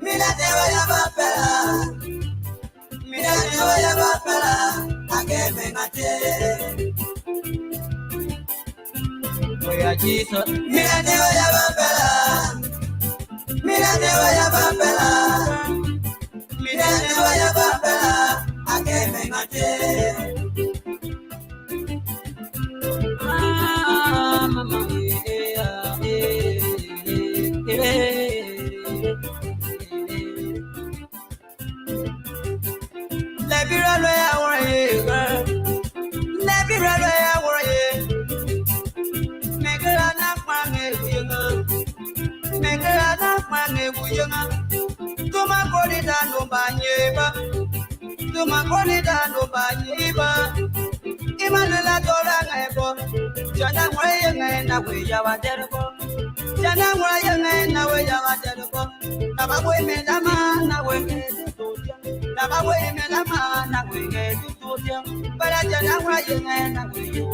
Mira te voy a papela. Mira te voy a papela. A que me mate. Voy a Jesus. Mira te voy a papela. Mira te voy a papela. Mira te voy a papela. A que me mate. Mama, let me run away, I want you, girl. Let me run away, I want you. Make it enough money, make it enough money, to my body down, no bany, to my body down, no bany. Immanuela Torangebo, Jana Wayang and away Yava Terrible. Jana Wayang and away Yava Terrible. Nabaway Medama, Naway Tutorial. Nabaway Medama, Naway Tutorial. But I Jana Wayang and away you.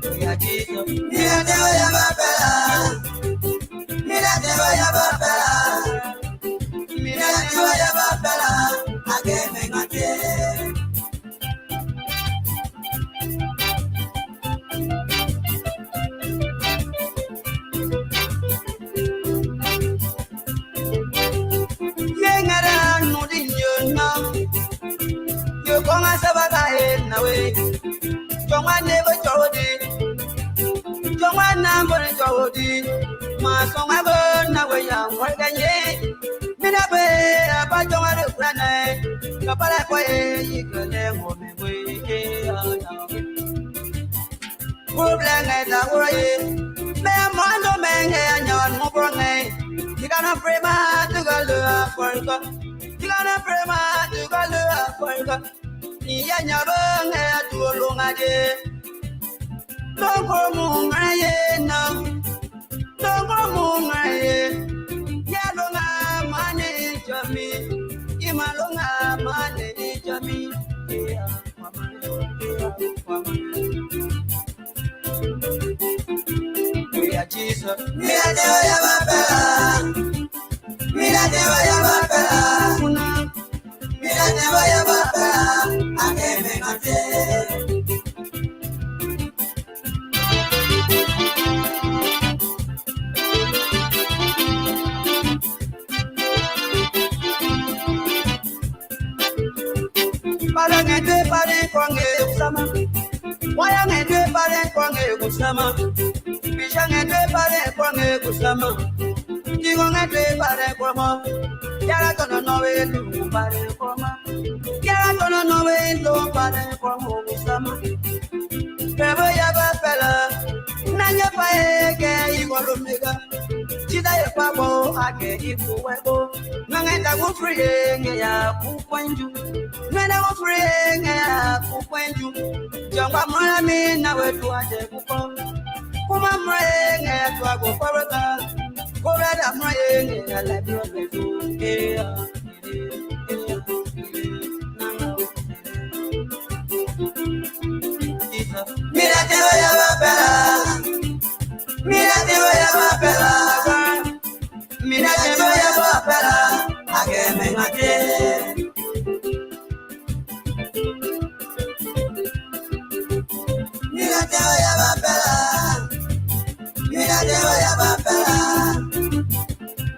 Mira, te voy a papela. Mira, te voy a papela. Mira, te voy a papela. A que me mate. Yengara no dinyo na. Yo konga sabaka na we. Jongwa never jodi. Jongwa na mbone jodi. Ma songa bona we ya mwaganye. Mina be apa jonga de plane. Kapala ko e yikele mo me we e ana. Problem na wo ye. Me mo no me nge anyon mo bronge. Digana prema to go lo aforka. Digana prema to go lo aforka. Ni ya nyabonge atulo ngade. Longo mo ngaye na. Longo mo ngaye. Ya longa mane jami. Ima longa mane jami. Ya mama ya Jesus. Mira te voy a papela. Mira te voy a papela. Mira te voy a papela. A que me mate. Parangende pare kwange usama. Wayangende pare kwange usama. Bishangende pare kwange usama. Jingongende pare kwama. Yara tono nowe lu pare kwama. Yara tono nowe lu pare kwama usama. Kebo ya bapela. Nanya pae ke igolumega. Chida ye pabo ake ikuwebo. Nangenda gufriye nge ya kukwenju. Nangenda gufriye nge ya kukwenju. Jangwa mwami na wetu aje kuko. Kuma mre nge ya tuwa kukoreka. Kurada mre nge ya labio lezu. Mira te voy a papela. Mira te voy a papela. Mira te voy a papela. A que me mate. Mira te voy a papela. Mira te voy a papela.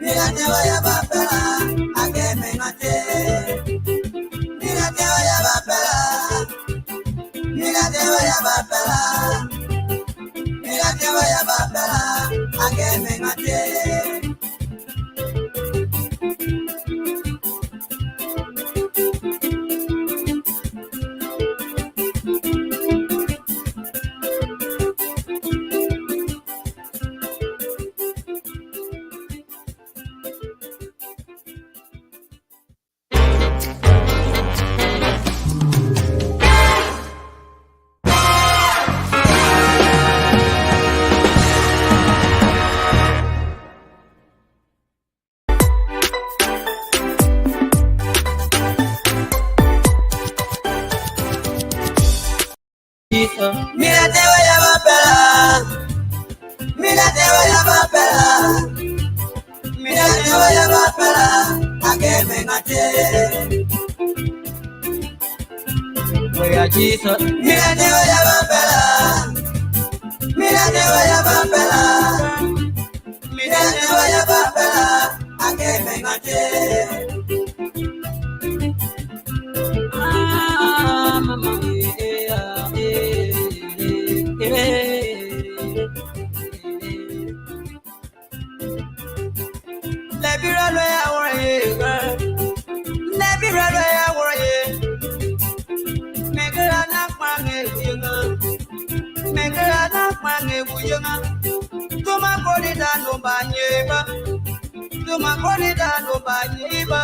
Mira te voy a papela. A que me mate. Mira te voy a papela. Mira te voy a papela. Mira te voy a papela. A que me mate. Where Jesus, mira de vaya papela, mira de vaya papela, mira de vaya papela, a que venga te. Ah, mamá, let me run away, I want you, girl. Let me run away, I want you. Make it enough, man, make it enough, man, to my body, that no banyeba, to my body, that no banyeba.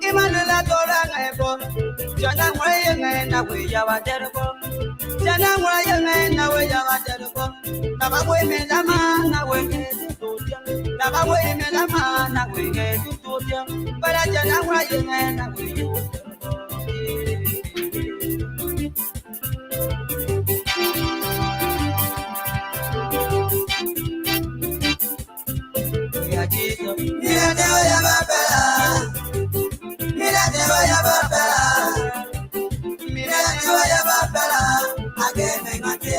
Imanola Tora Nebo, Jana Wayan and away Yava Terrible, Jana Wayan and away Yava Terrible, Nabaway Medama, away Nabaway Medama, away to Totia, but I Jana Wayan and away you. Mira de vaya papela, mira de vaya papela, mira de vaya papela, a que me mate.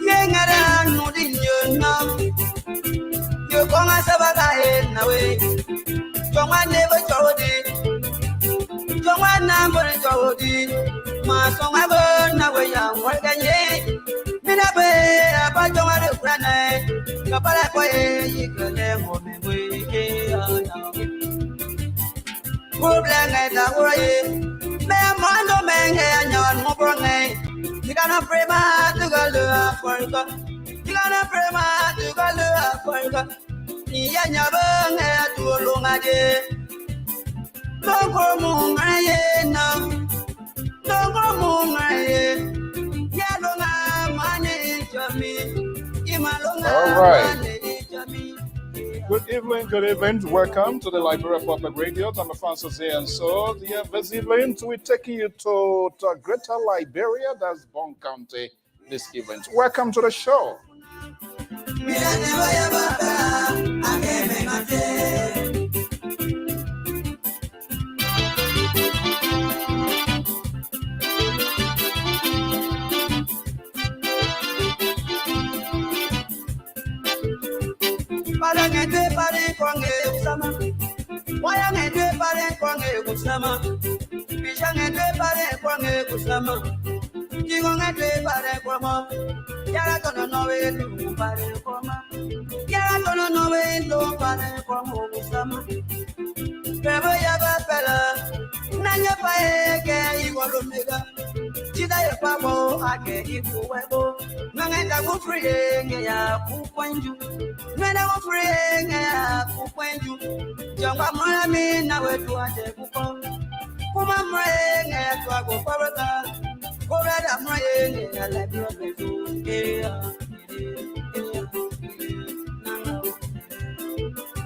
Yengara no dinyo nam, yo konga sabaga nawe, konga never jodi. Jongwana mbore jodi ma songa bona we ya warganye minabe apa jongare kurane kapala ko yikale ngome we ana problème da woye me mando menge anyon mo bronge digana prema tugalu aforga digana prema tugalu aforga iya nyabenge tuolungaje All right. Good evening, good evening. Welcome to the Liberia Public Radio. I'm Francis here, and so this evening we're taking you to Greater Liberia, that's Bon County, this evening. Welcome to the show.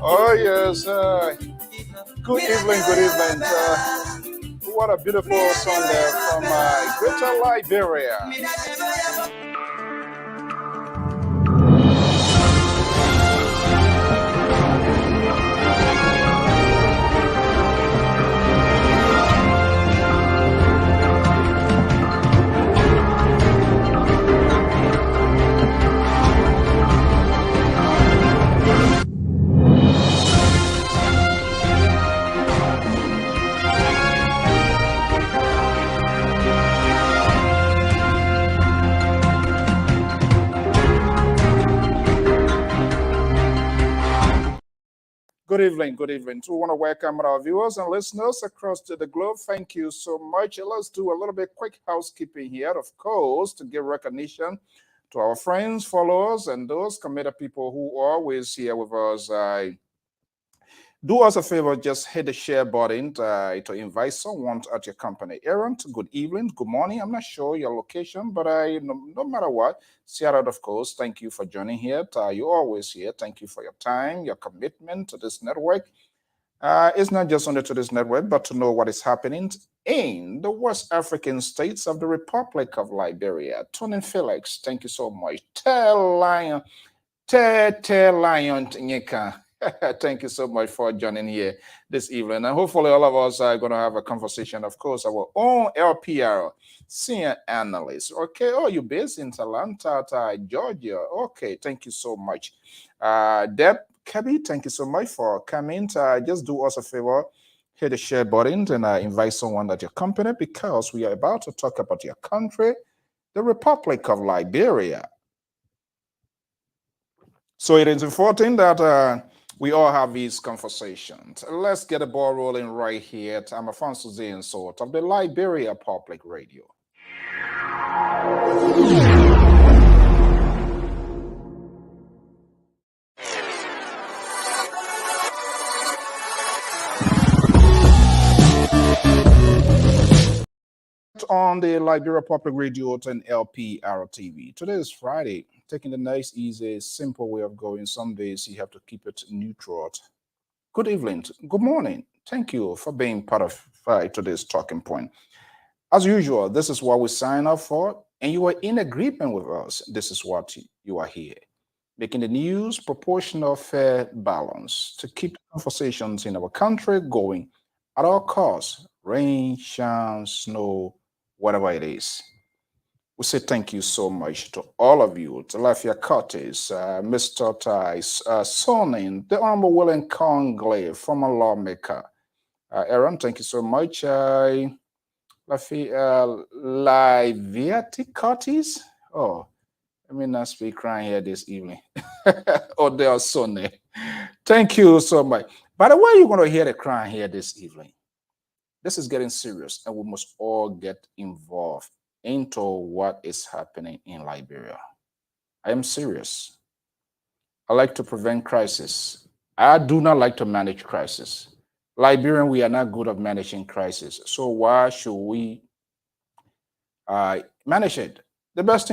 Oh yes, good evening, good evening. What a beautiful song there from Greater Liberia. Good evening, good evening. We want to welcome our viewers and listeners across the globe. Thank you so much. Let's do a little bit quick housekeeping here, of course, to give recognition to our friends, followers, and those committed people who are always here with us. Do us a favor, just hit the share button to invite someone at your company. Aaron, good evening, good morning. I'm not sure your location, but no matter what, Seattle, of course, thank you for joining here. You're always here. Thank you for your time, your commitment to this network. It's not just on the Today's Network, but to know what is happening in the West African states of the Republic of Liberia. Tony Felix, thank you so much. Tell Lion, Nyeka. Thank you so much for joining here this evening. And hopefully all of us are going to have a conversation, of course, our own LPR senior analyst. Okay. Oh, you're based in Atlanta, Georgia. Okay. Thank you so much. Deb Kebby, thank you so much for coming. Just do us a favor, hit the share button and invite someone at your company, because we are about to talk about your country, the Republic of Liberia. So it is important that we all have these conversations. Let's get the ball rolling right here. I'm Afonso Zinsort of the Liberia Public Radio. On the Liberia Public Radio and LPR-TV. Today is Friday. Taking the nice, easy, simple way of going. Some days you have to keep it neutral. Good evening. Good morning. Thank you for being part of today's talking point. As usual, this is what we sign up for, and you are in agreement with us. This is what you are here. Making the news proportional, fair, balance to keep conversations in our country going at all costs. Rain, shine, snow, whatever it is. We say thank you so much to all of you, to Lafia Curtis, Mr. Tice, Sonin, the Honorable William Congley, former lawmaker. Aaron, thank you so much. Lafia Liviati Curtis. Oh, let me not speak crying here this evening. Oh, they are Sonny. Thank you so much. By the way, you're going to hear the crying here this evening. This is getting serious, and we must all get involved into what is happening in Liberia. I am serious. I like to prevent crisis. I do not like to manage crisis. Liberian, we are not good at managing crisis. So why should we manage it? The best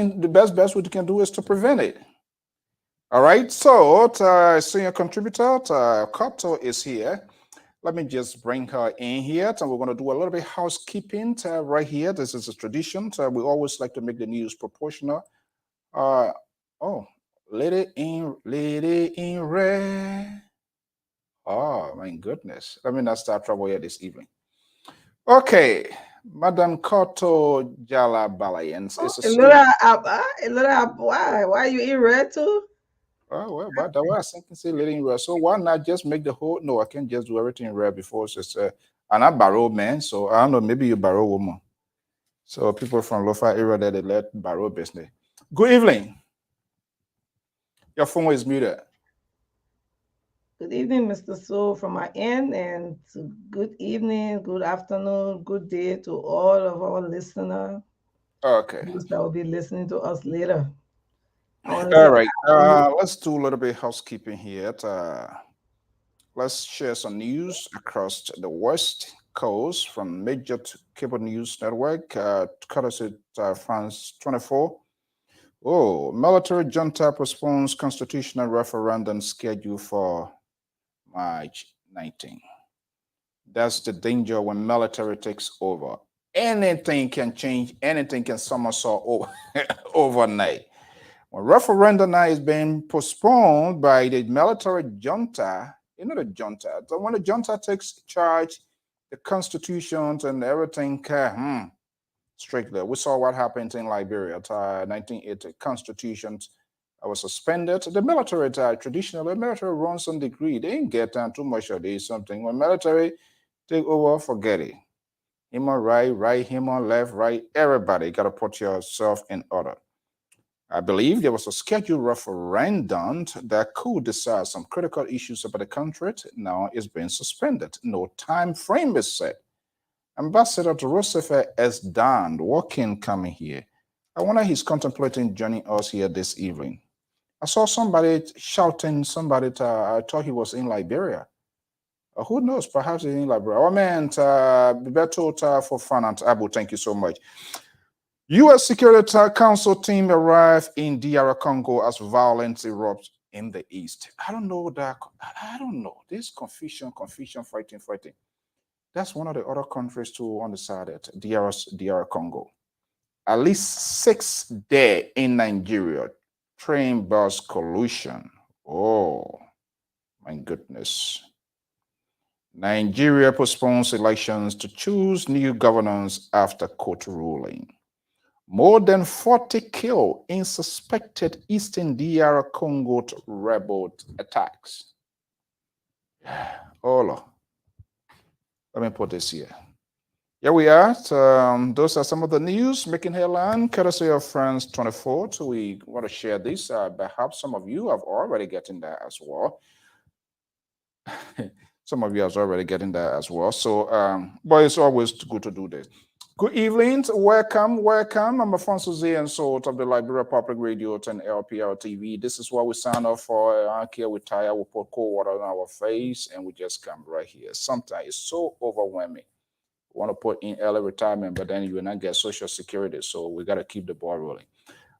we can do is to prevent it. All right. So senior contributor Kato is here. Let me just bring her in here, and we're going to do a little bit of housekeeping right here. This is a tradition. We always like to make the news proportional. Oh, lady in red. Oh, my goodness. Let me not start trouble here this evening. Okay, Madam Koto Jala Balayans. Why are you in red too? Oh, well, but that was I can say lady in red. So why not just make the whole? No, I can't just do everything in red before. So and I borrow man. So I don't know. Maybe you borrow woman. So people from Lofa area that they let borrow business. Good evening. Your phone is muted. Good evening, Mr. So from my end, and good evening, good afternoon, good day to all of our listeners. Okay. Those that will be listening to us later. All right. Let's do a little bit of housekeeping here. Let's share some news across the West Coast from major cable news network, courtesy France 24. Oh, military junta postpones constitutional referendum scheduled for March 19. That's the danger when military takes over. Anything can change, anything can somersault overnight. When referendum now is being postponed by the military junta, you know the junta. So when the junta takes charge, the constitutions and everything, strictly. We saw what happened in Liberia. 1980 constitutions was suspended. The military, traditionally, the military runs some degree. They ain't get down too much of this something. When military take over, forget it. Him on right, him on left, right. Everybody got to put yourself in order. I believe there was a scheduled referendum that could decide some critical issues about the country. Now it's been suspended. No time frame is set. Ambassador to Roosevelt S. Dan walking coming here. I wonder he's contemplating joining us here this evening. I saw somebody shouting, I thought he was in Liberia. Who knows? Perhaps he's in Liberia. Oh man, Bebeto for fun and Abu, thank you so much. U.S. Security Council team arrived in DR Congo as violence erupts in the East. I don't know that. I don't know. This confusion, fighting. That's one of the other countries too on the side at DR Congo. At least 6 there in Nigeria. Train bus collusion. Oh, my goodness. Nigeria postpones elections to choose new governors after court ruling. More than 40 killed in suspected Eastern DR Congo rebel attacks. Oh, Lord. Let me put this here. Here we are. Those are some of the news making headline, courtesy of France 24. So we want to share this. Perhaps some of you have already gotten that as well. Some of you are already getting that as well. So, but it's always good to do this. Good evening. Welcome. I'm Afonso Z and Salt of the Liberia Public Radio and LPR-TV. This is what we sign off for. Here we tire, we put cold water on our face, and we just come right here. Sometimes it's so overwhelming. We want to put in early retirement, but then you will not get Social Security. So we got to keep the ball rolling.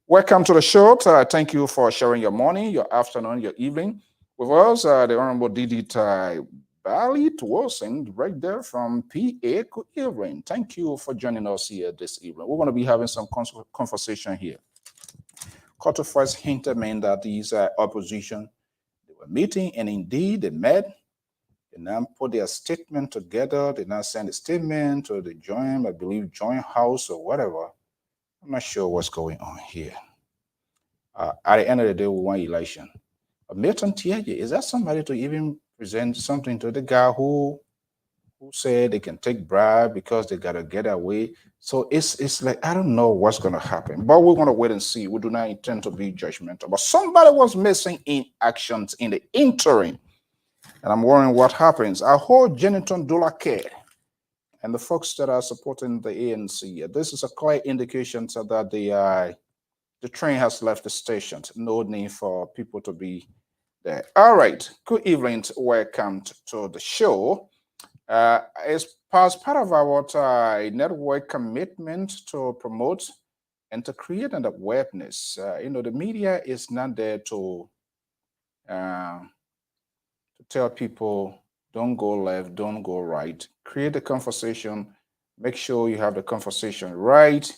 Welcome to the show. Thank you for sharing your morning, your afternoon, your evening with us. The Honorable Didi Tai Bali Tuosing right there from PA. Good evening. Thank you for joining us here this evening. We're going to be having some conversation here. Koto first hinted me that these opposition, they were meeting, and indeed they met. They now put their statement together. They now send a statement to the joint, I believe, joint house or whatever. I'm not sure what's going on here. At the end of the day, we want election. Milton Tiaje, is that somebody to even present something to the guy who said they can take bribe because they got to get away? So it's like, I don't know what's going to happen, but we're going to wait and see. We do not intend to be judgmental, but somebody was missing in actions in the interim. And I'm wondering what happens. I hold Jeniton Dulake and the folks that are supporting the ANC. This is a clear indication so that the train has left the station. No need for people to be there. All right. Good evening. Welcome to the show. As part of our network commitment to promote and to create an awareness, the media is not there to tell people don't go left, don't go right. Create a conversation. Make sure you have the conversation right.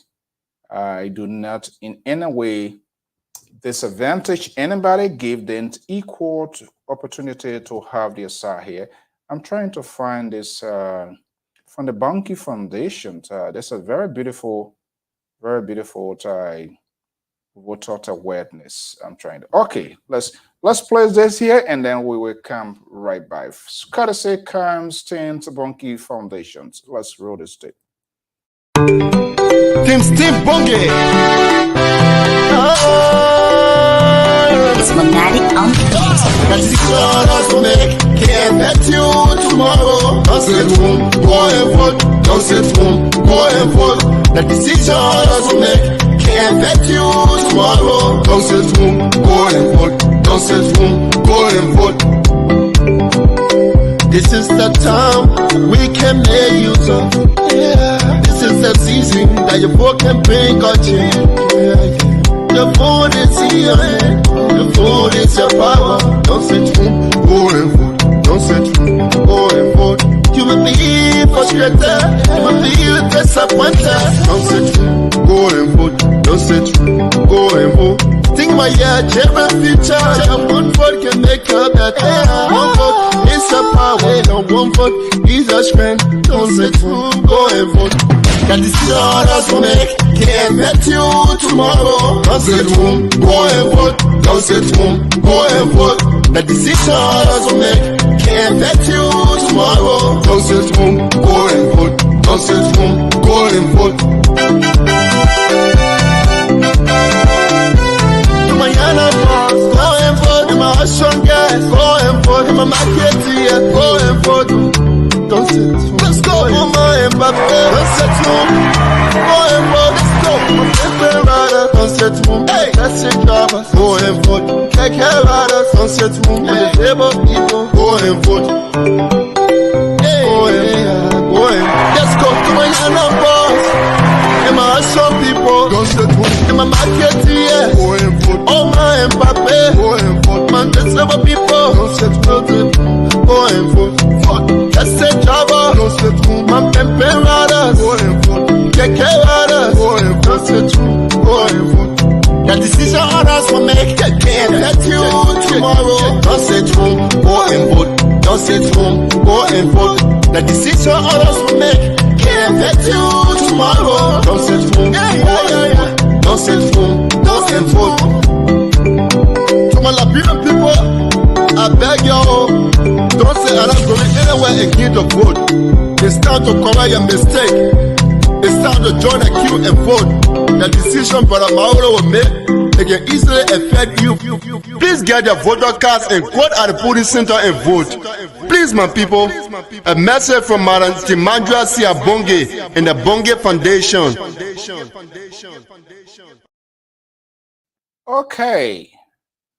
I do not in any way disadvantage anybody, give them equal opportunity to have their side here. I'm trying to find this from the Bunky Foundation. There's a very beautiful voter awareness. I'm trying to. Okay, let's place this here, and then we will come right by. Courtesy comes to Bunky Foundation. Let's roll this tape. Team Steve Bunky. It's Monatic on the beat. That decision to make can't let you tomorrow. Don't sit home, go and vote. Don't sit home, go and vote. That decision to make can't let you tomorrow. Don't sit home, go and vote. Don't sit home, go and vote. This is the time we can make use of. Yeah. This is the season that your vote can bring a change. Yeah. Your vote is in your hand. Your vote is your power. Don't sit home, go and vote. Don't sit home, go and vote. You will be frustrated. You will be disappointed. Don't sit home, go and vote. Don't sit home, go and vote. Think my children future. One vote can make a better. One vote is a power. No, one vote is a strength. Don't sit home, go and vote. That decision to make can't let you tomorrow. Don't sit home, go and vote. Don't sit home, go and vote. That decision to make can't let you tomorrow. Don't sit home, go and vote. Don't sit home, go and vote. Mañana boss, go and vote. In my Russian guys, go and vote. In my market here, go and vote. Don't sit home. Let's go, Mama and Papa. Don't sit home. Go and vote. Let's go. My favorite rider. Don't sit home. Hey, that's it, drivers. Go and vote. Take care riders. Don't sit home. On the table, people. Go and vote. Hey, go and. Let's go to my Yana boss. And my Russian people. Don't sit home. In my market here. Go and vote. Oh, my and Papa. Go and vote. Man, decision others will make can't affect you tomorrow. Don't sit home, go and vote. Don't sit home, go and vote. The decision others will make can't affect you tomorrow. Don't sit home, go and vote. Don't sit home, go and vote. To my Liberian people, I beg you, don't say I'm not going anywhere against the vote. It's time to correct your mistake. It's time to join the queue and vote. The decision Brother Mauro will make, it can easily affect you. Please get your voter cards and go at the polling center and vote. Please, my people, a message from Madam Timandra Siabonge and the Bonge Foundation. Okay,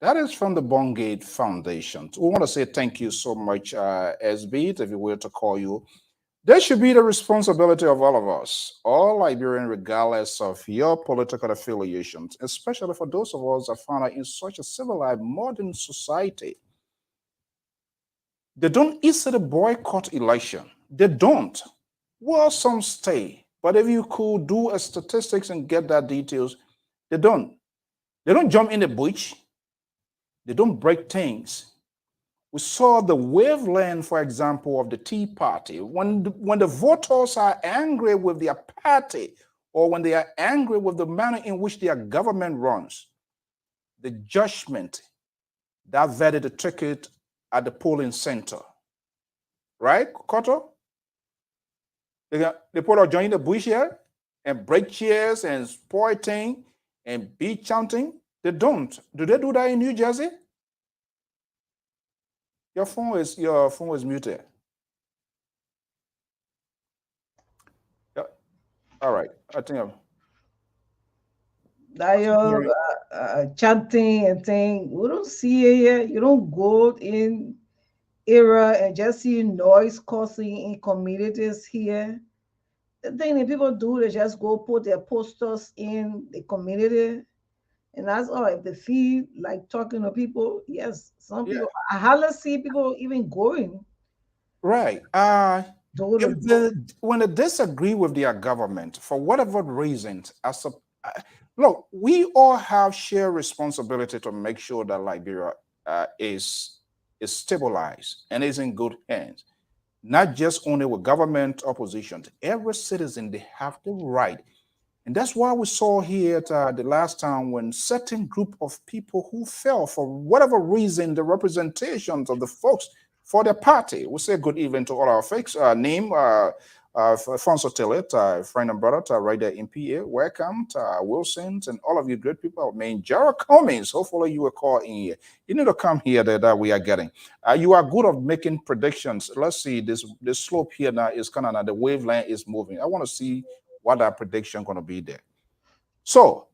that is from the Bongate Foundation. We want to say thank you so much, SB, if we were to call you. That should be the responsibility of all of us, all Liberians, regardless of your political affiliations, especially for those of us that found out in such a civilized modern society. They don't easily boycott election. They don't. Well, some stay. But if you could do a statistics and get that details, they don't. They don't jump in the bush. They don't break things. We saw the wavelength, for example, of the Tea Party. When the voters are angry with their party or when they are angry with the manner in which their government runs, the judgment that vetted the ticket at the polling center. Right, Koto? They put out join the bush here and break chairs and spoil things and be chanting. They don't. Do they do that in New Jersey? Your phone is muted. Yeah. All right. I think That chanting and thing, we don't see it here. You don't go in era and just see noise causing in communities here. The thing that people do, they just go put their posters in the community. And that's all. If they feel like talking to people, yes, some people. I hardly see people even going. Right. When they disagree with their government for whatever reasons, look, we all have shared responsibility to make sure that Liberia is stabilized and is in good hands. Not just only with government opposition. Every citizen, they have the right. And that's why we saw here the last time when certain group of people who fell for whatever reason, the representations of the folks for their party. We say good evening to all our folks. Name, Fonso Tillet, friend and brother, right there in PA. Welcome to Wilson and all of you great people. I mean, Jared Cummings, hopefully you will call in here. You need to come here that we are getting. You are good of making predictions. Let's see, this slope here now is kind of, the wavelength is moving. I want to see what that prediction going to be there. So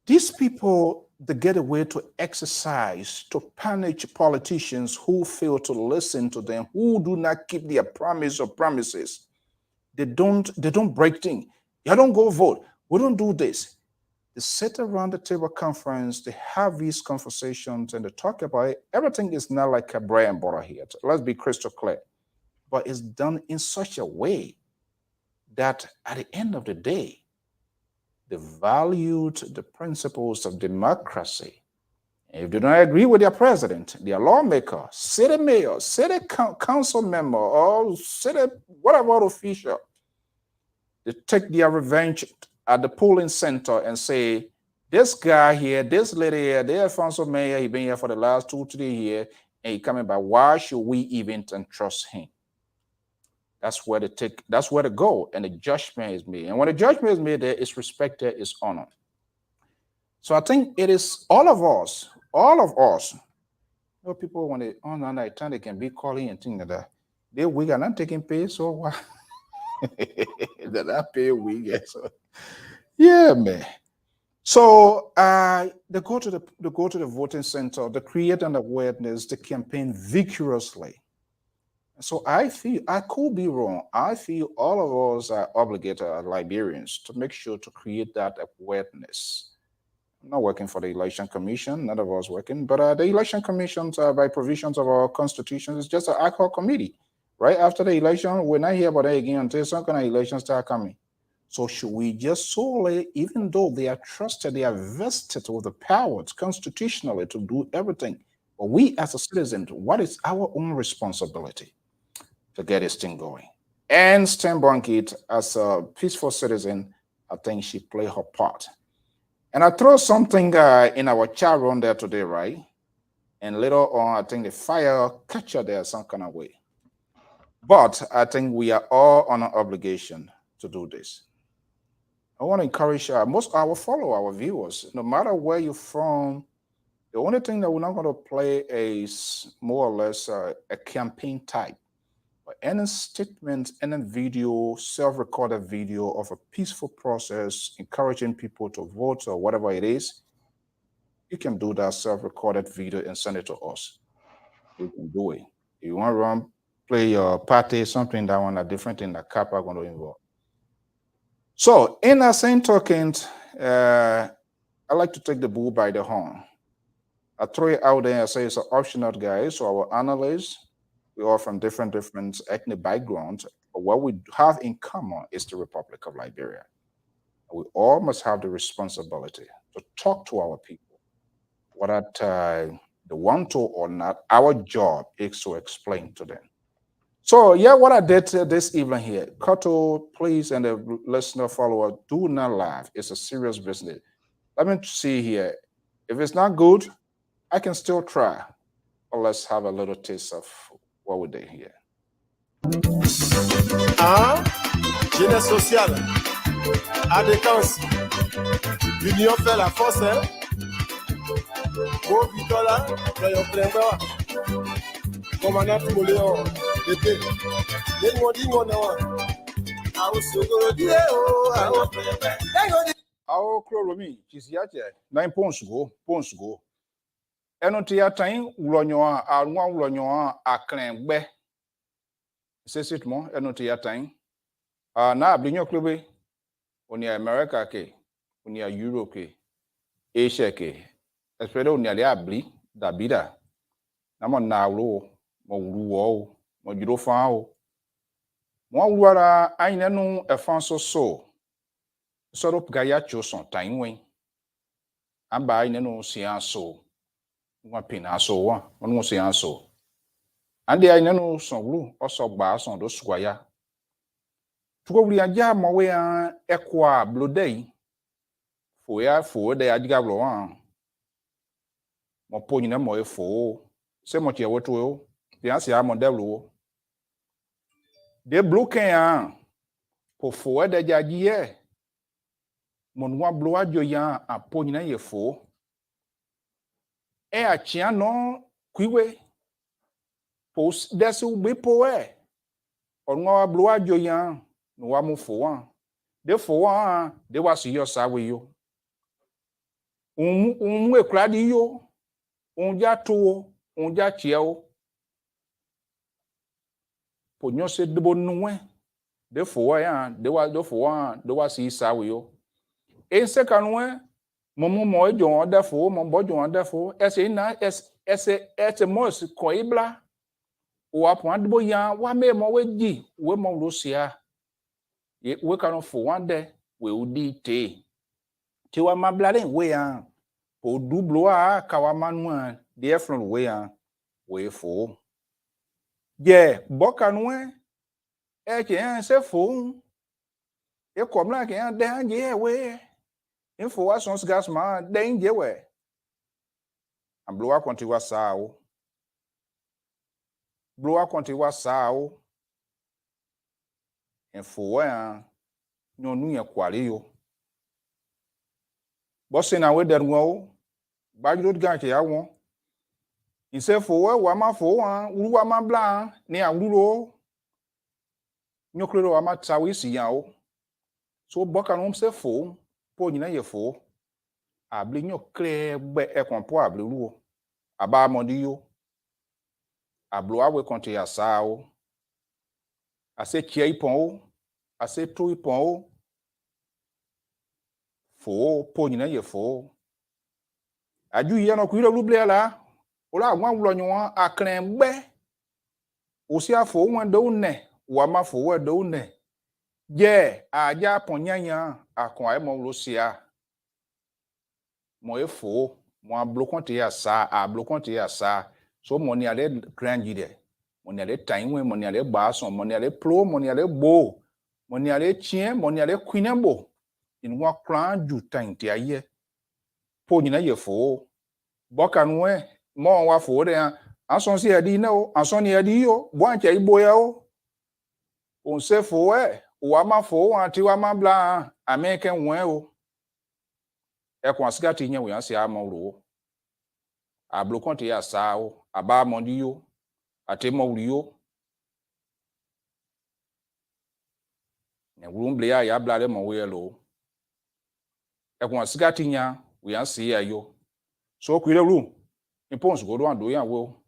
these people, they get a way to exercise, to punish politicians who fail to listen to them, who do not keep their promise or promises. They don't break things. You don't go vote. We don't do this. They sit around the table conference, they have these conversations and they talk about it. Everything is not like a bread and butter here. Let's be crystal clear. But it's done in such a way that at the end of the day, they valued the principles of democracy. If they don't agree with their president, their lawmaker, city mayor, city council member, or city whatever official, they take their revenge at the polling center and say, this guy here, this lady here, the council mayor, he been here for the last 2-3 years, and he coming back. Why should we even trust him? That's where they go, and the judgment is made. And when the judgment is made, there is respected, is honored. So I think it is all of us. You know, people when they on that time they can be calling and things like that. They weak are not taking pay, so why? They're not pay weak, so yeah, man. So they go to the voting center, they create an awareness, they campaign vigorously. So I feel, I could be wrong, I feel all of us are obligated as Liberians to make sure to create that awareness. I'm not working for the Election Commission, none of us working, but the Election Commission, by provisions of our Constitution, is just an ad hoc committee. Right after the election, we're not here about that again until some kind of elections start coming. So should we just solely, even though they are trusted, they are vested with the powers constitutionally to do everything, but we as a citizen, what is our own responsibility to get this thing going? And Stan Blanket, as a peaceful citizen, I think she played her part. And I throw something in our chat room there today, right? And later on, I think the fire catcher there some kind of way. But I think we are all on an obligation to do this. I want to encourage most of our followers, our viewers, no matter where you're from, the only thing that we're not going to play is more or less a campaign type. But any statement, any video, self-recorded video of a peaceful process, encouraging people to vote or whatever it is, you can do that self-recorded video and send it to us. We can do it. If you want to run, play your party, something that one, a different thing that CAPA going to involve. So in that same token, I like to take the bull by the horn. I throw it out there and say it's an optional, guys. So our analysts, we are from different ethnic backgrounds, but what we have in common is the Republic of Liberia. We all must have the responsibility to talk to our people. Whether they want to or not, our job is to explain to them. So yeah, what I did this evening here, Koto, please, and the listener follower, do not laugh. It's a serious business. Let me see here. If it's not good, I can still try. But let's have a little taste of what we did here. Jeunesse sociale, adéquence, l'union fait la force, hein? Bon, Vitola, voyons plein bas. Commandant Timoléon, l'été, les mots dit mon nom. Our Chloromi, Chisiache, 9 points go. Enotia time, Ulonoa, Alwan Ulonoa, a clan be. C'est it mo, enotia time. Na blinyo club, on y a America ke, on y a Europe ke, Asia ke. Espero on y a abli, dabida. Namon na lo, mo ruo, mo jurofa o. Mo wara ainenu efanso so. Sorop gaya choson tainwe. Amba ainenu sianso. One pin aso one, one sianso. Ande ainenu sonlu, also ba son do squaya. Tuko aja mawe ekwa blodei. Fo de adiga blo an. Mo poni na mo efo. Se mo tie woto o. Dia se amon deblo. De bloquer an. Po fo de jagie. Mon wa blo ajo yan a poni na yefo. A chia no kwiwe. Po desu bipo on wa blo ajo yan. No wa mu fo an. De fo an, de wa si yo sawe yo. Un ekradi yo. Un ja to, un ja chiao. Po nyo se debo nuwe. De fo an, de wa do fo an, de wa si sawe yo. E se kanwe, mo ejon defo, mo bojon defo, ese mos ko ibla. O apon debo yan, wa me mo we ji, we mo lo sia. We can for one day, we would be tea. Tiwa ma blade we an. Po dublo a kawaman the front we for. Yeah, bokanwe. Eke se fo. E kom la ke an de je we. Info wa sons gas ma de je we. An bloa konti wa sa o. Bloa konti wa sa o. Info no nu ye kwale yo. Bo se na we der wo. Ba juro ga ke ya won. Inse fo wa ma fo uru wa ma bla ni awuro. Nyokro wa ma tawi si yan o. So boka no se fo po nyina ye fo. Abli nyokre gbe e kon po abli ruo. Aba modi yo. Ablo awe konti ya sa o. Ase kia ipon o. Ase to ipon o. Fo po nyina ye fo. Aju ye no kuiro luble la. Ola wan wulo nyon akren gbe. Osi afo wan do ne. Wa ma fo we do ne. Yeah, aja ponyanya akwa mo Lucia. Mo efo, mo ablokonte ya sa, ablokonte ya sa. So mo ni ale grandi de. Mo ni ale tainwe, mo ni ale bason, mo ni ale pro, mo ni ale bo. Mo ni ale chien, mo ni ale kwinembo. In wa kran ju tainte aye. Po ni na ye fo. Boka nwe, mo wa fo de anson si adi na o, anson ni adi yo, bwanche iboya o. On se fo wa ma fo anti wa ma bla ameke nwe o. E kwa sigati nye we ansi ama ro. A blokonte ya sa o, aba mondi yo, ate mawri yo. Ne wumble ya bla de mo we lo. E kwa sigati nya we ansi ya yo. So kwire ru. Impons go do ando yan wo.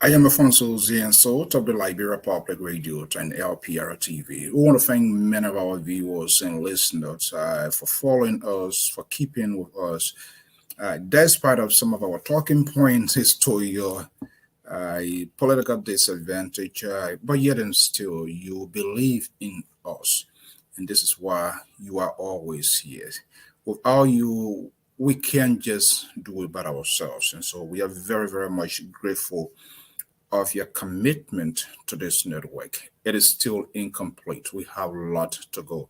I am Afonso Zienso of the Liberia Public Radio and LPR-TV. We want to thank many of our viewers and listeners for following us, for keeping with us. Despite of some of our talking points, historical, political disadvantage, but yet and still you believe in us. And this is why you are always here. Without you, we can't just do it by ourselves. And so we are very, very much grateful of your commitment to this network. It is still incomplete. We have a lot to go.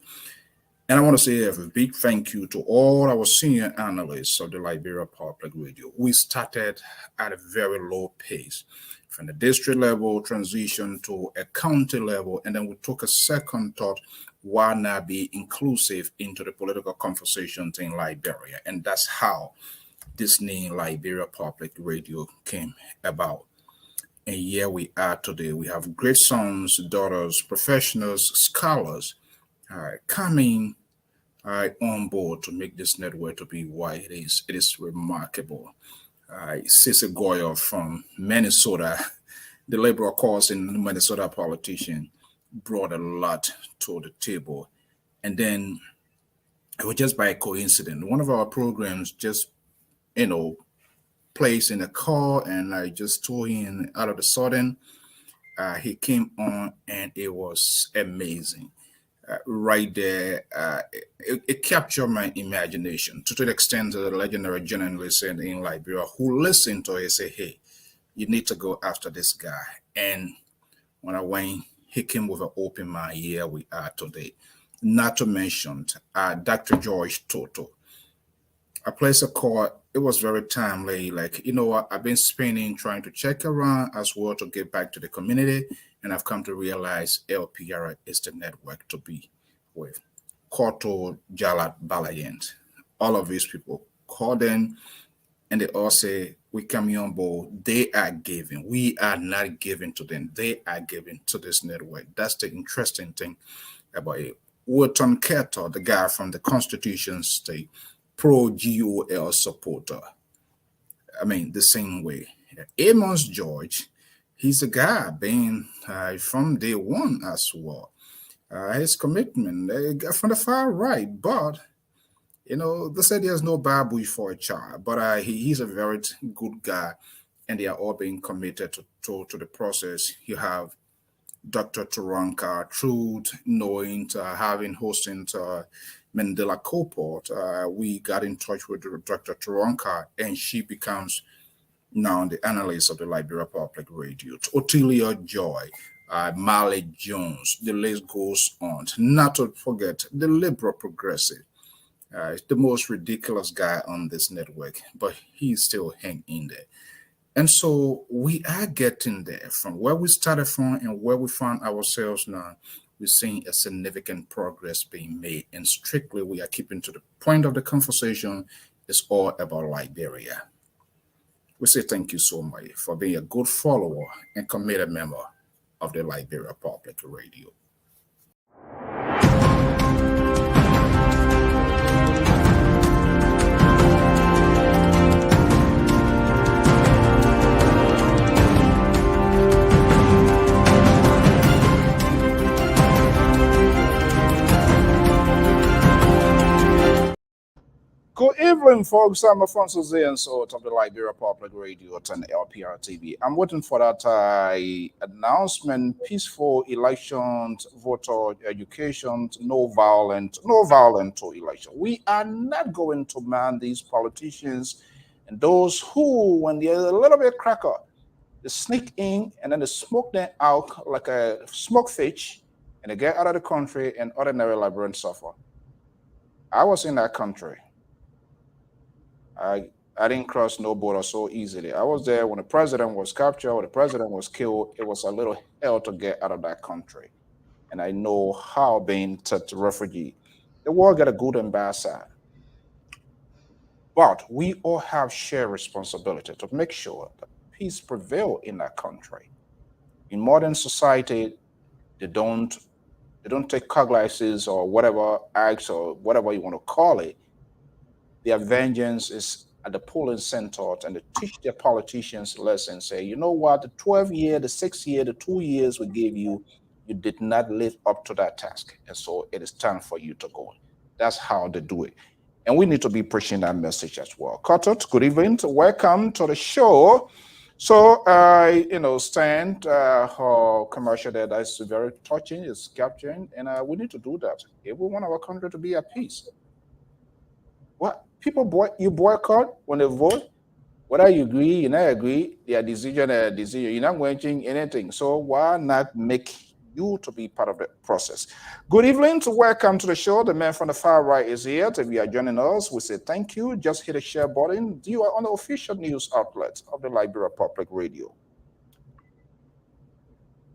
And I want to say a big thank you to all our senior analysts of the Liberia Public Radio. We started at a very low pace from the district level, transition to a county level, and then we took a second thought, why not be inclusive into the political conversations in Liberia? And that's how this name Liberia Public Radio came about. And here we are today. We have great sons, daughters, professionals, scholars coming on board to make this network to be what it is. It is remarkable. Cece Goyle from Minnesota, the liberal cause in Minnesota politician, brought a lot to the table. And then it was just by coincidence. One of our programs just, placed in a call, and I just told him out of the sudden, he came on and it was amazing. Right there, it captured my imagination to the extent that the legendary journalist in Liberia who listened to it say, hey, you need to go after this guy. And when I went, he came with an open mind. Here we are today. Not to mention Dr. George Toto. I placed a call. It was very timely. Like, I've been spending trying to check around as well to get back to the community. And I've come to realize LPR is the network to be with. Koto, Jalat, Balayant. All of these people called in and they all say, we coming on board. They are giving. We are not giving to them. They are giving to this network. That's the interesting thing about it. Wilton Keto, the guy from the Constitution State, pro-GOL supporter. I mean, the same way. Amos George, he's a guy being from day one as well. His commitment from the far right, but, they said there's no babu for a child, but he's a very good guy, and they are all being committed to the process. You have Dr. Turanka, Truth, knowing, hosting Mandela Cohort, we got in touch with Dr. Turanka, and she becomes now the analyst of the Liberia Public Radio. Otelia Joy, Malik Jones, the list goes on. Not to forget the liberal progressive, the most ridiculous guy on this network, but he's still hanging in there. And so we are getting there from where we started from and where we found ourselves now. We're seeing a significant progress being made, and strictly we are keeping to the point of the conversation. It's all about Liberia. We say thank you so much for being a good follower and committed member of the Liberia Public Radio. evening, folks. I'm Alfonso Zienso of the Liberia Public Radio and LPR-TV. I'm waiting for that announcement: peaceful elections, voter education, no violent to election. We are not going to man these politicians and those who, when they're a little bit cracker, they sneak in and then they smoke them out like a smoke fish, and they get out of the country, and ordinary Liberians suffer. I was in that country. I didn't cross no border so easily. I was there when the president was captured, when the president was killed. It was a little hell to get out of that country. And I know how being a refugee, the world got a good and bad side. But we all have shared responsibility to make sure that peace prevails in that country. In modern society, they don't take cognizance or whatever acts or whatever you want to call it. Their vengeance is at the polling center, and they teach their politicians lessons. Say, you know what, the 12 year, the 6 year, the 2 years we gave you, you did not live up to that task. And so it is time for you to go. That's how they do it. And we need to be pushing that message as well. Kotot, good evening. Welcome to the show. So, stand her commercial there, that's very touching, it's capturing, and we need to do that if we want our country to be at peace. What? People you boycott when they vote, whether you agree, you not agree, their decision, you're not going to change anything. So why not make you to be part of the process? Good evening, welcome to the show. The man from the far right is here. If you are joining us, we say thank you. Just hit the share button. You are on the official news outlet of the Liberia Public Radio.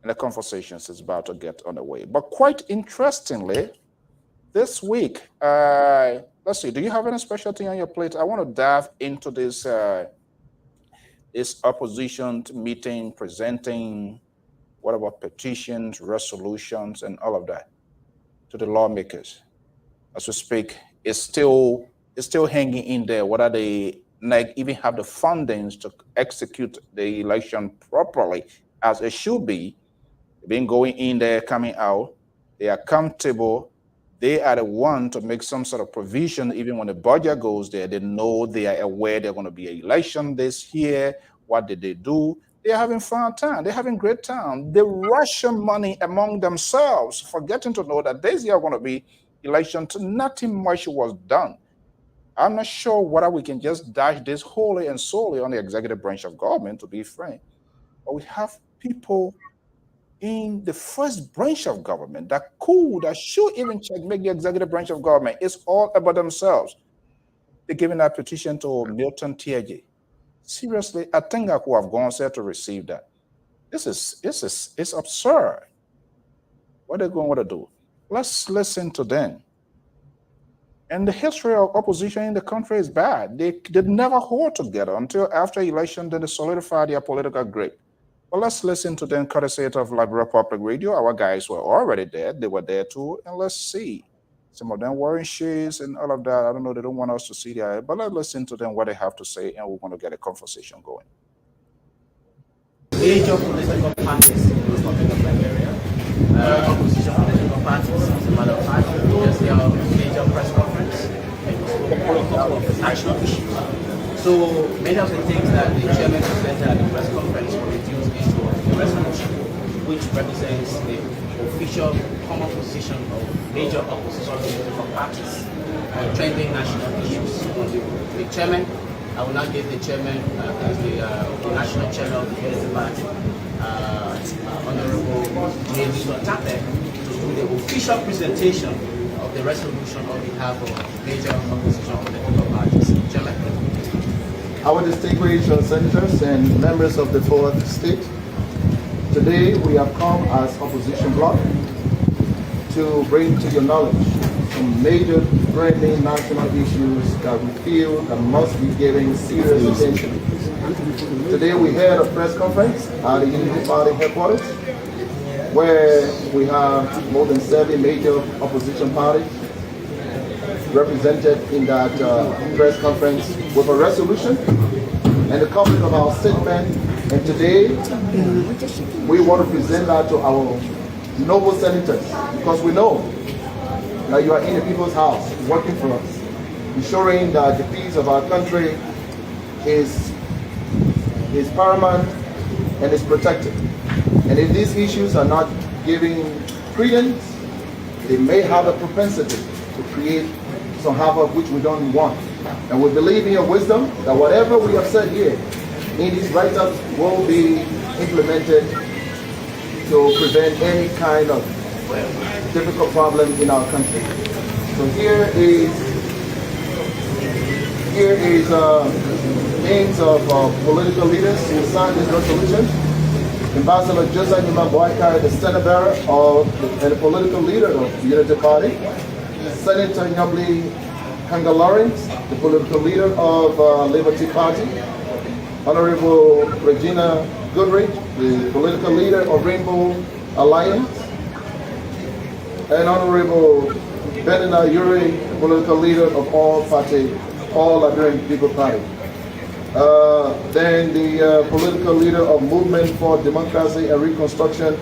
And the conversations is about to get underway. But quite interestingly, this week, let's see, do you have any special thing on your plate? I want to dive into this opposition meeting, presenting whatever petitions, resolutions, and all of that to the lawmakers. As we speak, it's still hanging in there. Whether they even have the fundings to execute the election properly as it should be. They've been going in there, coming out. They are accountable. They are the one to make some sort of provision. Even when the budget goes there, they know, they are aware they're going to be an election this year. What did they do? They're having fun time. They're having great time. They ration money among themselves, forgetting to know that this year going to be elections. Nothing much was done. I'm not sure whether we can just dash this wholly and solely on the executive branch of government, to be frank. But we have people in the first branch of government that should even make the executive branch of government. It's all about themselves. They're giving that petition to Milton TJ. Seriously, I think I could have gone there to receive that. It's absurd. What are they going to do? Let's listen to them. And the history of opposition in the country is bad. They never hold together until after election, then they solidify their political grip. But let's listen to them, courtesy of Liberia Public Radio. Our guys were already there. They were there too. And let's see. Some of them wearing shades and all of that. I don't know. They don't want us to see that. But let's listen to them, what they have to say, and we're going to get a conversation going. Major political parties in the Republic of Liberia, opposition political parties, as a matter of fact, just their major press conference, and of national issues. So many of the things that the chairman presented at the press conference were reduced into a resolution, which represents the official common position of major opposition political parties on trending national issues. The chairman, I will not give the chairman as the national chairman of the Unity Party, Honorable J. Tape, to do the official presentation of the resolution on behalf of major opposition political parties. Chairman. Our distinguished senators and members of the fourth state, today we have come as opposition bloc to bring to your knowledge some major trending national issues that we feel that must be given serious attention. Today we held a press conference at the Unity Party headquarters where we have more than 7 major opposition parties represented in that press conference with a resolution and a copy of our statement. And today, we want to present that to our noble senators because we know that you are in the people's house working for us. ensuring that the peace of our country is paramount and is protected. And if these issues are not giving credence, they may have a propensity to create some havoc which we don't want. And we believe in your wisdom that whatever we have said here in these write-ups will be implemented to prevent any kind of difficult problem in our country. So here is names of political leaders who signed this resolution. Ambassador Joseph Nima Boyka, the Senate bearer and the political leader of the Unity Party. Senator Nyabli Kanga Lawrence, the political leader of Liberty Party. Honorable Regina Goodrich, the political leader of Rainbow Alliance. And Honorable Benina Yuri, political leader of All Liberian People Party. Then the political leader of Movement for Democracy and Reconstruction,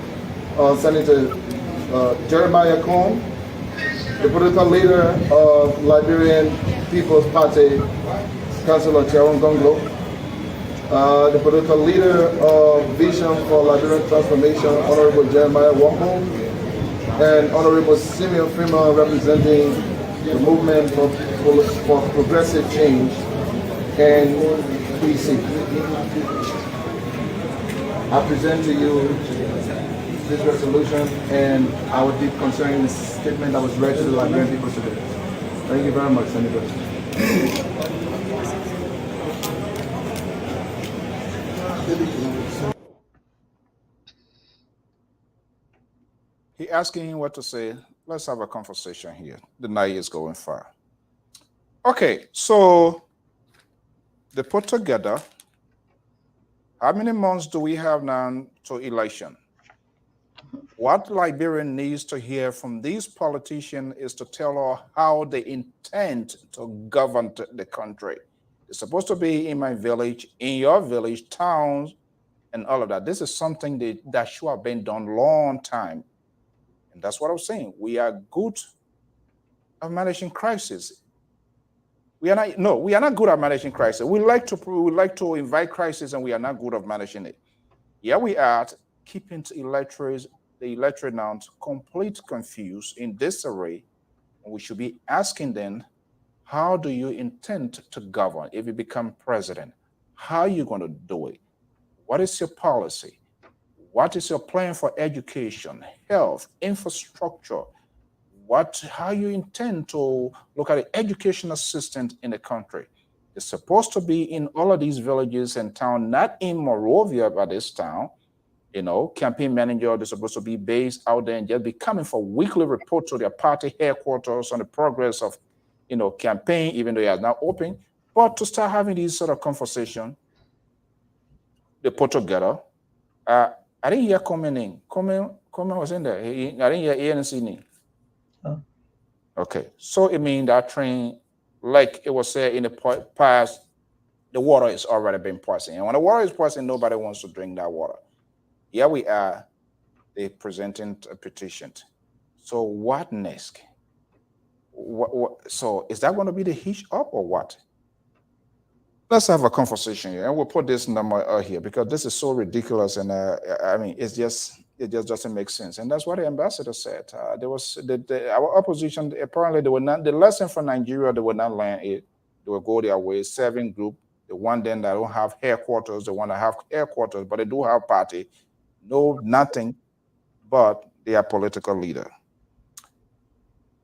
Senator Jeremiah Combs. The political leader of Liberian People's Party, Councilor Sharon Gonglo. The political leader of Vision for Liberian Transformation, Honorable Jeremiah Wambo. And Honorable Simeon Freeman, representing the Movement for Progressive Change and PC. I present to you this resolution and our deep concern in the statement that was read to the Liberian people today. Thank you very much, Senator. He asking him what to say. Let's have a conversation here. The night is going far. Okay, so they put together, how many months do we have now to election? What Liberian needs to hear from these politicians is to tell her how they intend to govern the country. It's supposed to be in my village, in your village, towns, and all of that. This is something that should have been done long time. And that's what I was saying. We are good at managing crisis. We are not good at managing crisis. We like to invite crisis, and we are not good at managing it. Here we are keeping the electorate now complete confused in disarray. We should be asking them, how do you intend to govern if you become president? How are you going to do it? What is your policy? What is your plan for education, health, infrastructure? How you intend to look at the educational system in the country? It's supposed to be in all of these villages and towns, not in Morovia, but this town. Campaign manager, they're supposed to be based out there and just be coming for weekly report to their party headquarters on the progress of, campaign, even though it is not open. But to start having these sort of conversation, they put together. I didn't hear Komen was in there. I didn't hear ANC name. Oh. Okay, so it means that train, like it was said in the past, the water is already been poisoned. And when the water is poisoned, nobody wants to drink that water. Here we are, they presenting a petition. So what next? So is that going to be the hitch up or what? Let's have a conversation here, and we'll put this number here because this is so ridiculous, and it just doesn't make sense. And that's what the ambassador said. There was our opposition. Apparently, they were not. The lesson from Nigeria, they would not learn it. They will go their way. 7 group. The one then that don't have headquarters. The one that have headquarters, but they do have party. No, nothing, but they are political leader.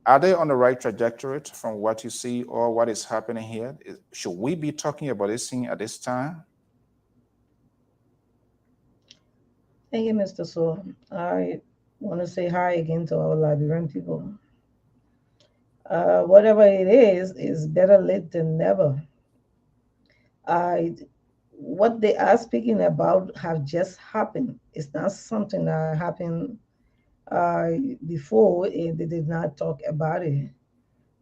Are they on the right trajectory from what you see or what is happening here? Should we be talking about this thing at this time? Thank you, Mr. So. I want to say hi again to our Liberian people. Whatever it is better late than never. What they are speaking about have just happened. It's not something that happened before, and they did not talk about it.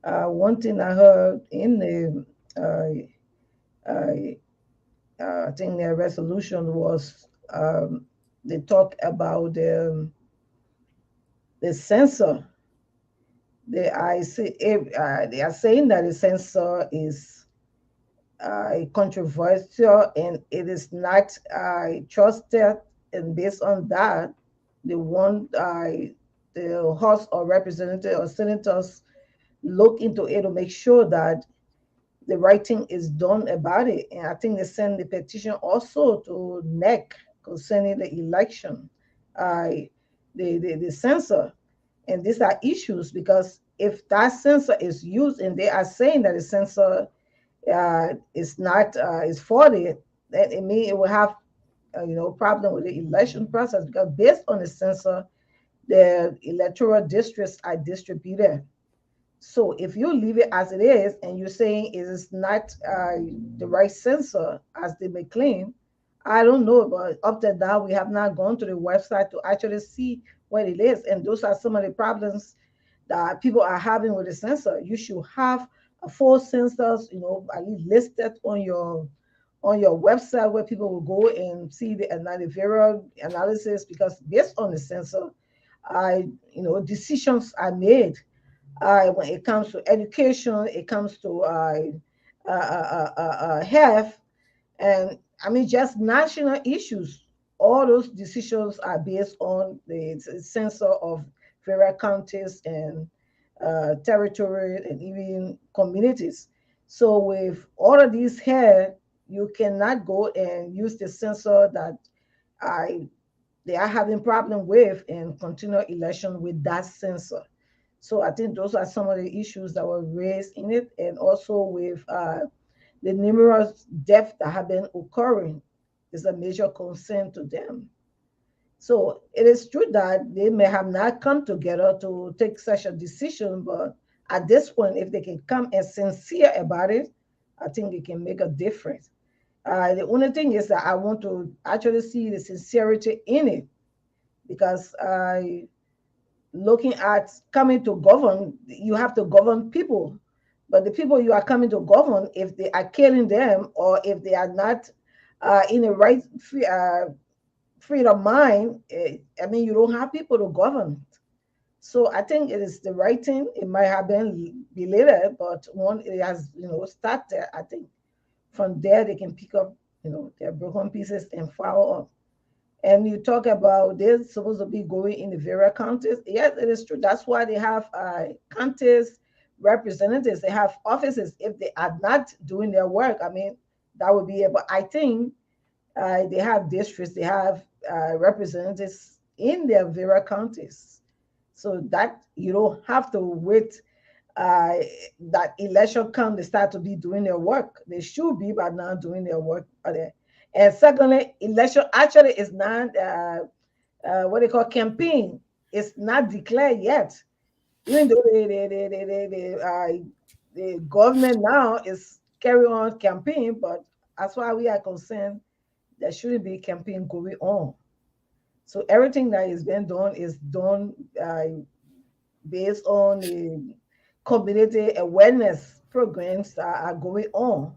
One thing I heard in the, I think their resolution was they talk about the censor they they are saying that the censor is controversial and it is not trusted, and based on that, they want the House or representative or senators look into it to make sure that the right thing is done about it. And I think they send the petition also to NEC concerning the election, uh, the censor. And these are issues because if that censor is used and they are saying that the censor is not is faulty, then it means it will have problem with the election process because based on the censor, the electoral districts are distributed. So if you leave it as it is and you're saying it is not the right censor as they may claim, I don't know, but up to now we have not gone to the website to actually see what it is, and those are some of the problems that people are having with the censor. You should have a full census, at least listed on your website where people will go and see the various analysis because based on the censor, decisions are made when it comes to education, it comes to health, and I mean just national issues. All those decisions are based on the censor of various counties and territory and even communities. So with all of these here, you cannot go and use the censor that I they are having problem with and continue election with that censor. So I think those are some of the issues that were raised in it, and also with the numerous deaths that have been occurring is a major concern to them. So it is true that they may have not come together to take such a decision, but at this point, if they can come and sincere about it, I think it can make a difference. The only thing is that I want to actually see the sincerity in it because looking at coming to govern, you have to govern people. But the people you are coming to govern, if they are killing them or if they are not in the right free of mind, I mean, you don't have people to govern. So I think it is the right thing. It might have been belated, but one it has started. I think from there they can pick up their broken pieces and follow up. And you talk about they're supposed to be going in the various counties. Yes, it is true. That's why they have counties representatives. They have offices. If they are not doing their work, I mean, that would be it. But I think they have districts. They have representatives in their various counties, so that you don't have to wait that election come. They start to be doing their work. They should be, but not doing their work. And secondly, election actually is not what they call campaign. It's not declared yet. Even though the government now is carry on campaign, but as far as we are concerned, there shouldn't be campaign going on. So everything that is being done is done based on the community awareness programs that are going on.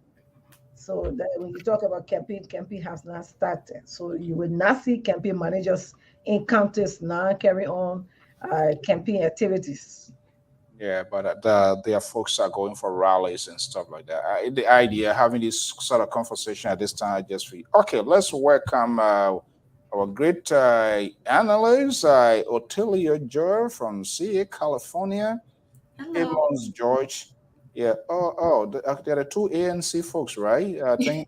So that when you talk about campaign has not started. So you will not see campaign managers in counties now carry on campaign activities. Yeah, but their folks are going for rallies and stuff like that. The idea having this sort of conversation at this time, I just feel okay. Let's welcome our great analyst, Otilio Joe from CA, California. Hello. Amos George. Yeah. There are two ANC folks, right? I think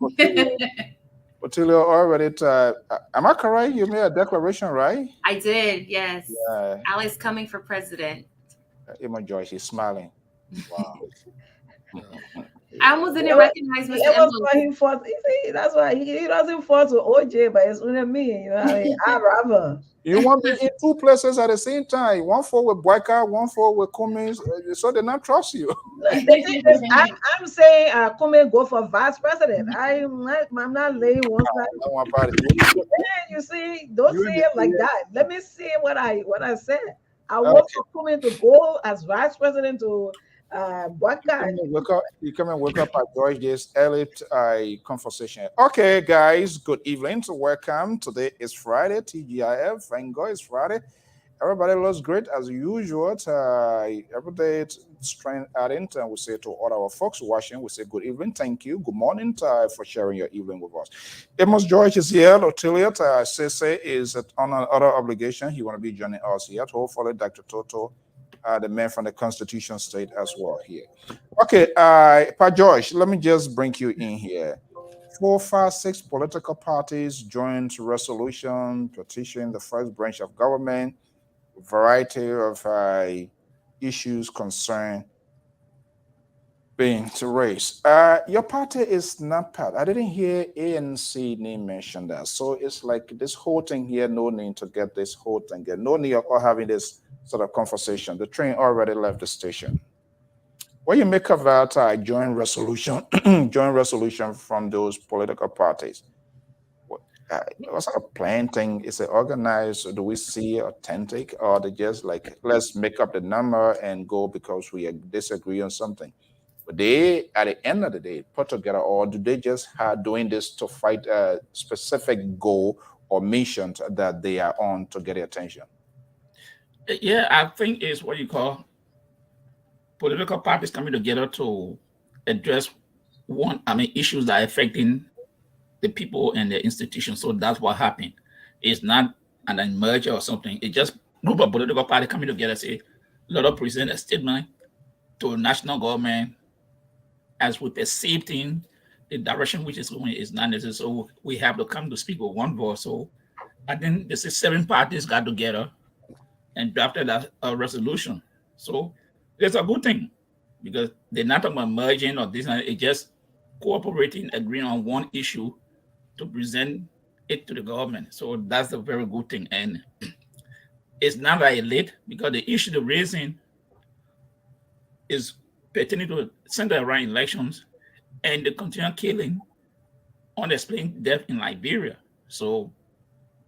Otilio already. Am I correct? You made a declaration, right? I did, yes. Yeah. Alex coming for president. Amos George, he's smiling. Wow. I almost didn't recognize Mr. That's why he doesn't fall to OJ, but it's only me. I rather. You want me in two places at the same time. One for with Boyka, one for with Cummings, so they not trust you. The thing is, I'm saying Kume go for vice president. I'm not laying one side. You see, don't say it like that. Let me see what I said. I want for Kume to go as vice president to Boyka. You come and wake up at George this elite conversation. Okay, guys, good evening. So welcome. Today is Friday, TGIF. Thank God it's Friday. Everybody looks great as usual. Every day it's trying adding, and we say to all our folks watching, we say good evening, thank you, good morning for sharing your evening with us. Amos George is here. Otilia Sese is on another obligation. He want to be joining us here. Hopefully, Dr. Toto, the man from the Constitution State as well here. Okay, Pa George, let me just bring you in here. 4, 5, 6 political parties joined resolution petition the first branch of government. Variety of issues concern being to raise. Your party is not part. I didn't hear ANC name mentioned that. So it's like this whole thing here, no need to get this whole thing. No need of having this sort of conversation. The train already left the station. What you make of that joint resolution, joint resolution from those political parties? What sort of plan thing? Is it organized? Or do we see authentic, or they just like let's make up the number and go because we disagree on something? But they, at the end of the day, put together, or do they just have doing this to fight a specific goal or mission that they are on to get attention? Yeah, I think it's what you call political parties coming together to address issues that are affecting the people and the institutions. So that's what happened. It's not an merger or something. It's just group of political parties coming together, say, let us present a statement to the national government as we perceive in the direction which is going is not necessary. So we have to come to speak with one voice. So I think this is 7 parties got together and drafted a resolution. So it's a good thing because they're not talking about merging or this, it's just cooperating, agreeing on one issue to present it to the government. So that's a very good thing. And it's not very late because the issue they're raising is pertaining to center around elections and the continual killing, unexplained death in Liberia. So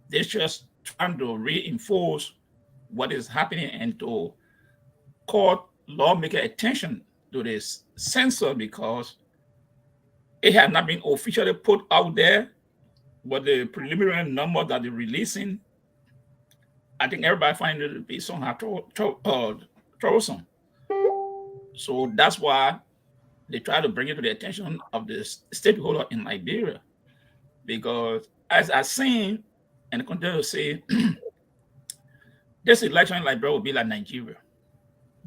they're just trying to reinforce what is happening and to call lawmaker attention to this censor because it had not been officially put out there, but the preliminary number that they're releasing, I think everybody finds it to be somehow troublesome. So that's why they try to bring it to the attention of the stakeholder in Liberia. Because as I seen and continue to say, this election in Liberia will be like Nigeria.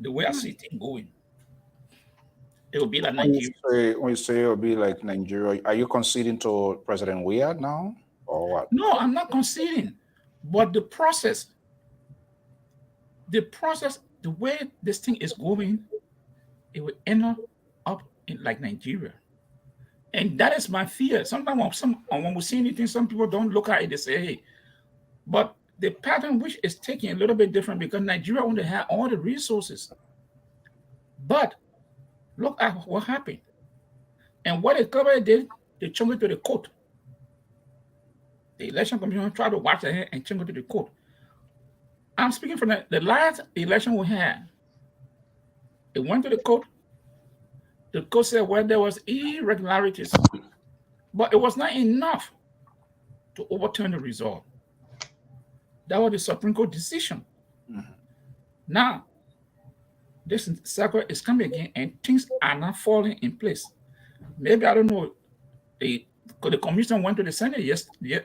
The way I see things going, it will be like Nigeria. When you say it will be like Nigeria, are you conceding to President Weah now, or what? No, I'm not conceding. But the process, the way this thing is going, it will end up in like Nigeria. And that is my fear. Sometimes when we see anything, some people don't look at it, they say, hey, but the pattern which is taking a little bit different because Nigeria only had all the resources. But look at what happened. And what the government did, they changed it to the court. The election commission tried to watch ahead and change it to the court. I'm speaking from the last election we had. It went to the court. The court said, well, there was irregularities, but it was not enough to overturn the result. That was the Supreme Court decision. Mm-hmm. Now, this cycle is coming again, and things are not falling in place. Maybe, I don't know, the commission went to the Senate yesterday.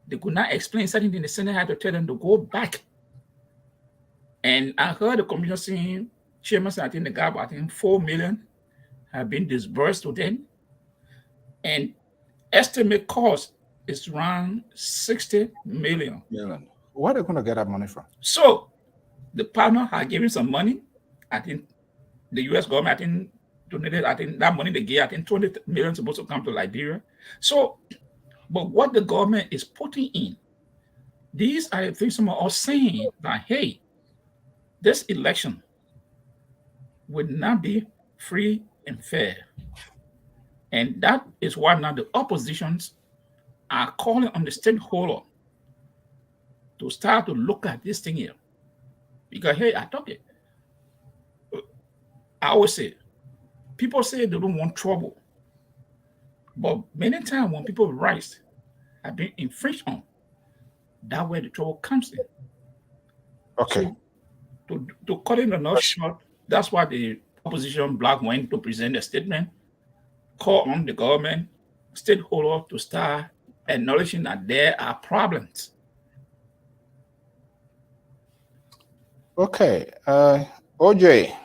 They could not explain something, the Senate had to tell them to go back. And I heard the commission saying, Chairman, I think the gap, I think 4 million have been disbursed to them. And estimate cost is around 60 million. Where are they going to get that money from? So the partner had given some money. I think the US government, I think, donated, I think that money they gave, I think 20 million supposed to come to Liberia. So, but what the government is putting in, these are things some are saying that, hey, this election would not be free and fair. And that is why now the oppositions are calling on the stakeholder to start to look at this thing here. Because, hey, I always say, people say they don't want trouble. But many times when people rights have been infringed on, That's where the trouble comes in. Okay. So to cut it enough short, that's why the opposition bloc went to present a statement, call on the government, stakeholders to start acknowledging that there are problems. Okay. OJ.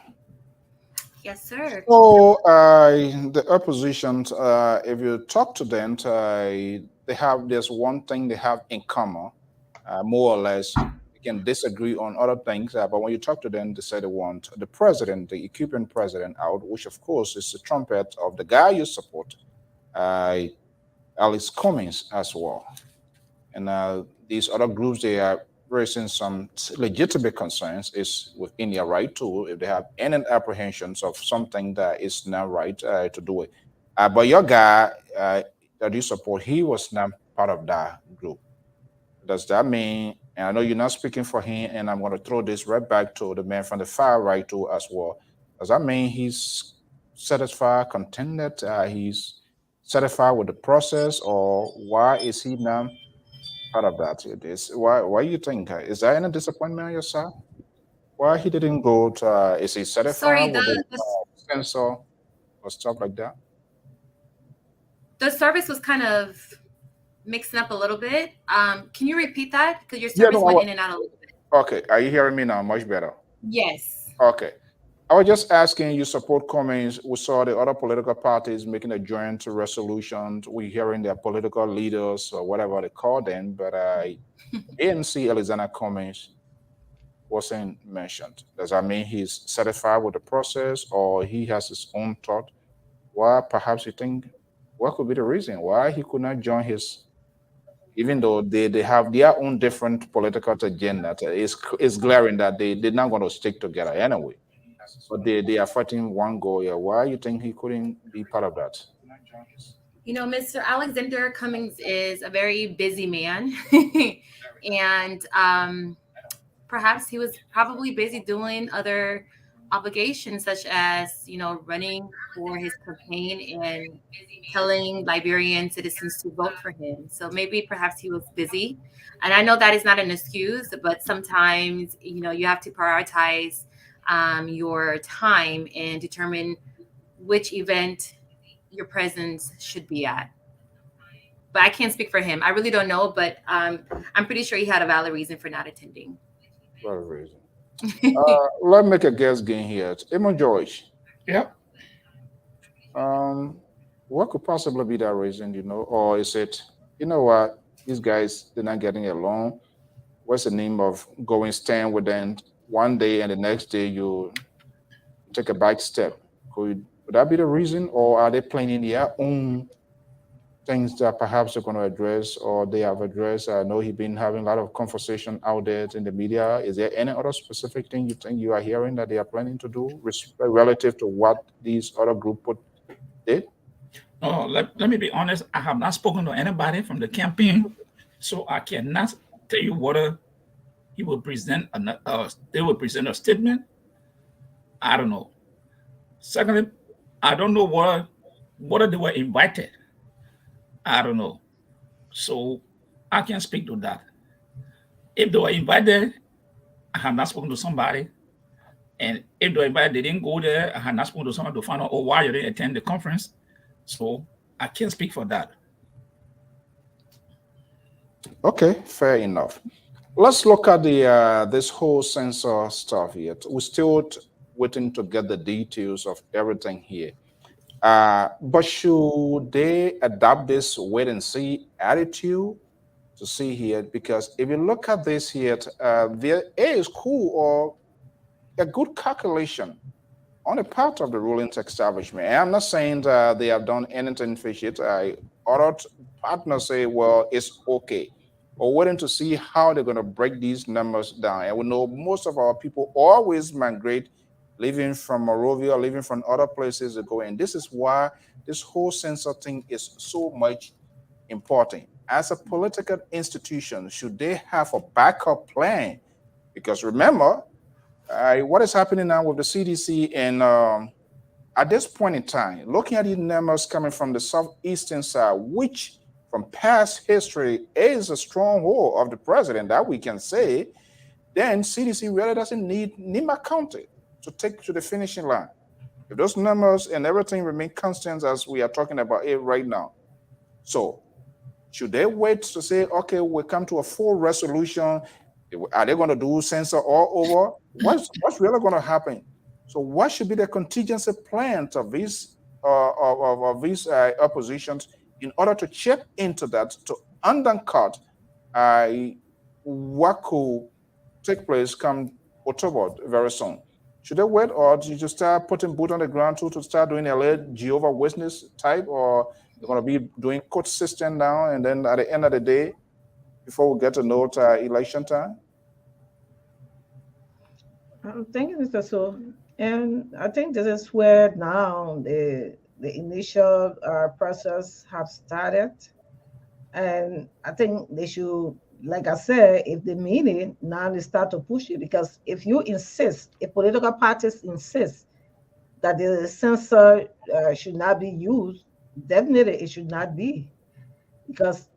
Yes, sir. So the opposition, if you talk to them, they have this one thing they have in common, more or less. You can disagree on other things, but when you talk to them, they say they want the president, the Ethiopian president, out, which of course is the trumpet of the guy you support, Alice Cummings as well. And these other groups, they are raising some legitimate concerns is within their right to, if they have any apprehensions of something that is not right to do it. But your guy that you support, he was not part of that group. Does that mean, and I know you're not speaking for him, and I'm going to throw this right back to the man from the far right too as well. Does that mean he's satisfied, contented, he's satisfied with the process, or why is he not part of that? It is why you think is there any disappointment on your side? Why he didn't go to? Is he satisfied Sorry, with the censor or stuff like that? the service was kind of mixing up a little bit. Can you repeat that? Because your service went in and out a little bit. Okay, are you hearing me now? Much better. Yes. Okay. I was just asking you support comments. We saw the other political parties making a joint resolution. We're hearing their political leaders or whatever they call them, but ANC Alexander Cummings wasn't mentioned. Does that mean he's satisfied with the process or he has his own thought? Why perhaps you think what could be the reason why he could not join his, even though they have their own different political agenda? It's glaring that they're not going to stick together anyway. But they are fighting one goal here. Why you think he couldn't be part of that? You know, Mr. Alexander Cummings is a very busy man. And perhaps he was probably busy doing other obligations, such as, you know, running for his campaign and telling Liberian citizens to vote for him. So maybe perhaps he was busy. And I know that is not an excuse, but sometimes, you know, you have to prioritize your time and determine which event your presence should be at. But I can't speak for him. I really don't know, but I'm pretty sure he had a valid reason for not attending. Valid reason. Let's make a guess game here. Emma George. Yep. What could possibly be that reason, you know? Or is it, you know what, these guys, they're not getting along. What's the name of going stand with them one day and the next day you take a back step? Would that be the reason, or are they planning their own things that perhaps they're going to address or they have addressed? I know he's been having a lot of conversation out there in the media. Is there any other specific thing you think you are hearing that they are planning to do relative to what these other group did? Oh, let me be honest. I have not spoken to anybody from the campaign, so I cannot tell you whether he will present they will present a statement. I don't know. Secondly, I don't know whether they were invited. I don't know. So I can't speak to that. If they were invited, I have not spoken to somebody. And if they were invited, they didn't go there, I have not spoken to someone to find out, oh, why you didn't attend the conference. So I can't speak for that. Okay, fair enough. Let's look at the this whole censor stuff here. We're still waiting to get the details of everything here. But should they adopt this wait and see attitude to see here? Because if you look at this here, there is cool or a good calculation on the part of the ruling establishment. And I'm not saying they have done anything fishy. Other partners say, well, it's okay. We're waiting to see how they're going to break these numbers down. And we know most of our people always migrate, living from Morovia, living from other places to go in. This is why this whole censor thing is so much important. As a political institution, should they have a backup plan? Because remember, what is happening now with the CDC and at this point in time, looking at the numbers coming from the southeastern side, which from past history is a stronghold of the president that we can say, then CDC really doesn't need NEMA County to take to the finishing line. If those numbers and everything remain constant as we are talking about it right now. So should they wait to say, okay, we'll come to a full resolution? Are they going to do sensor all over? What's really going to happen? So what should be the contingency plans of these oppositions in order to chip into that, to undercut what could take place come October very soon? Should they wait, or do you just start putting boot on the ground to start doing a little Jehovah Witness type, or they're going to be doing court system now, and then at the end of the day, before we get to note election time? Thank you, Mr. So. And I think this is where now the initial process have started. And I think they should, like I said, if they mean it, now they start to push it. Because if you insist, if political parties insist that the censor should not be used, definitely it should not be. Because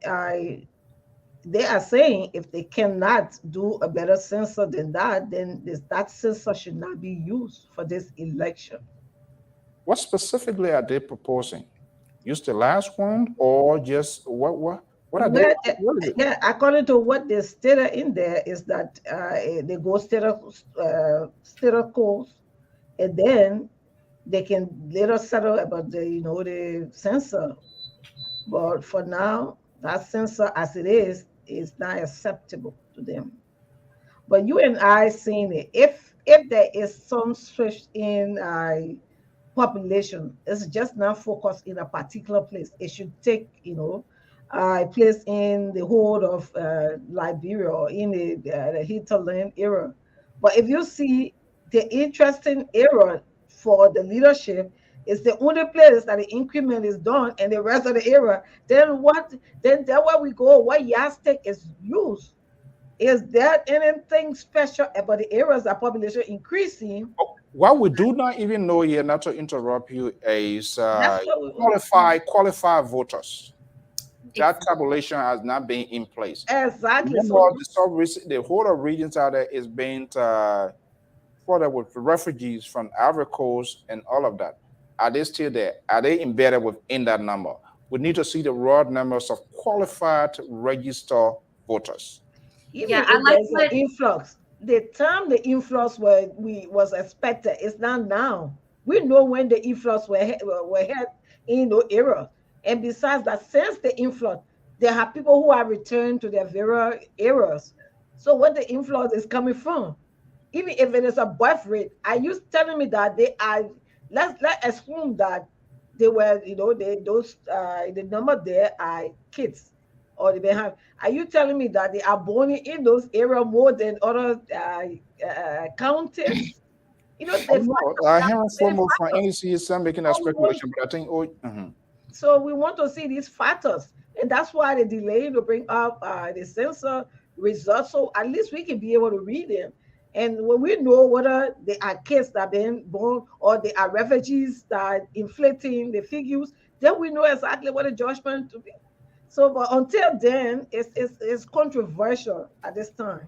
they are saying if they cannot do a better censor than that, then that censor should not be used for this election. What specifically are they proposing? Use the last one, or just what are they? Yeah, according to what they stated in there is that they go status course, and then they can later settle about the censor. But for now, that censor as it is not acceptable to them. But you and I seeing it, if there is some switch in population, it's just not focused in a particular place. It should take place in the whole of Liberia or in the hinterland area. But if you see the interesting area for the leadership is the only place that the increment is done, and the rest of the area, then that's where we go. What yardstick is used? Is there anything special about the areas that population increasing? What we do not even know here, not to interrupt you, is qualified voters. That tabulation has not been in place. Exactly. The whole of regions out there is being further with refugees from Ivory Coast and all of that. Are they still there? Are they embedded within that number? We need to see the raw numbers of qualified registered voters. Even if there's an influx, the time the influx was expected is not now. We know when the influx were had in the area. And besides that, since the influx, there are people who are returned to their various areas. So what the influx is coming from? Even if it is a birth rate, are you telling me that they are? Let's assume that they were, the number there are kids, or they have. Are you telling me that they are born in those areas more than other counties? I haven't foremost from NECSM making that speculation, but I think So we want to see these factors, and that's why the delay to bring up the censor results, so at least we can be able to read them. And when we know whether they are kids that have been born or they are refugees that are inflating the figures, then we know exactly what the judgment to be. So, but until then, it's controversial at this time.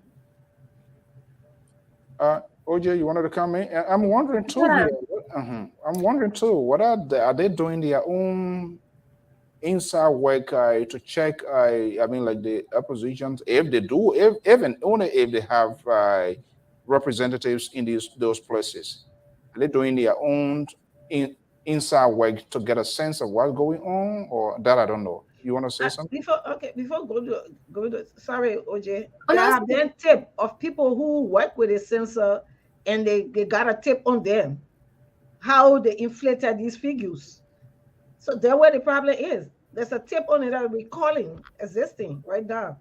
OJ, you wanted to come in? I'm wondering too. Yeah. I'm wondering too. What are they doing their own inside work to check? I mean, like the oppositions, if they do, if and only if they have representatives in those places, are they doing their own inside work to get a sense of what's going on, or that I don't know? You want to say something? Before go to sorry, OJ. There have been tip of people who work with a censor, and they got a tip on them how they inflated these figures. So that's where the problem is. There's a tip on it that we're calling existing right now.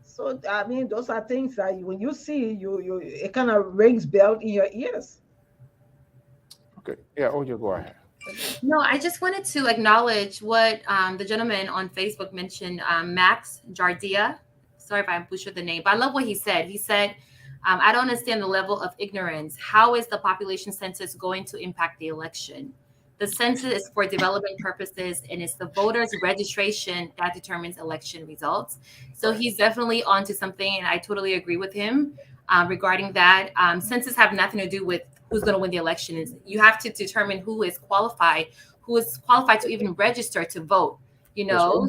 So I mean, those are things that when you see, it kind of rings bell in your ears. Okay, yeah, OJ, go ahead. No, I just wanted to acknowledge what the gentleman on Facebook mentioned, Max Jardia. Sorry if I butchered the name, but I love what he said. He said, I don't understand the level of ignorance. How is the population census going to impact the election? The census is for development purposes, and it's the voters' registration that determines election results. So he's definitely onto something, and I totally agree with him regarding that. Census have nothing to do with who's going to win the election. You have to determine who is qualified to even register to vote. You know,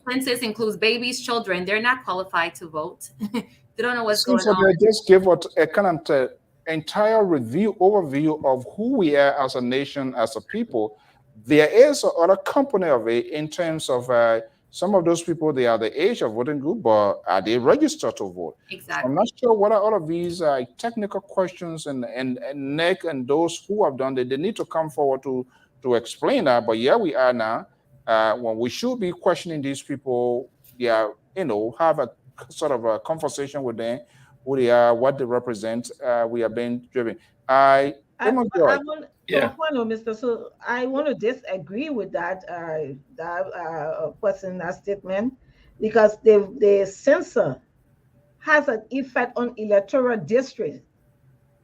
census includes babies, children. They're not qualified to vote. They don't know what's going on. They just give what a kind of entire overview of who we are as a nation, as a people. There is another component of it in terms of some of those people, they are the age of voting group, but are they registered to vote? Exactly. So I'm not sure what all of these technical questions and NEC and those who have done it, they need to come forward to explain that. But here we are now, when we should be questioning these people, have a sort of a conversation with them, who they are, what they represent. We are being driven. Mr. So I want to disagree with that person, that statement, because the census has an effect on electoral district.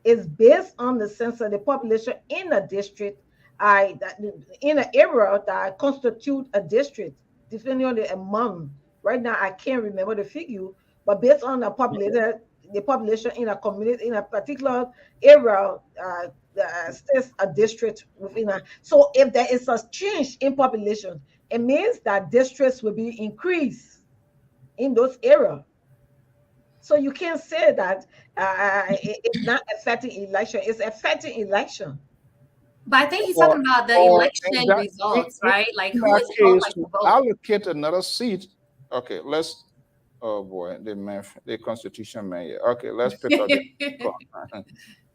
It's based on the census, the population in a district, in an area that constitute a district, depending on the amount. Right now, I can't remember the figure, but based on the population in a community, in a particular area, states a district within a. So if there is a change in population, it means that districts will be increased in those areas. So you can't say that it's not affecting election. It's affecting election. But I think he's talking about the election results, right? Like who is qualified to vote. Allocate another seat. Okay, let's. Oh boy, the Constitution man. Yeah. Okay, let's pick up.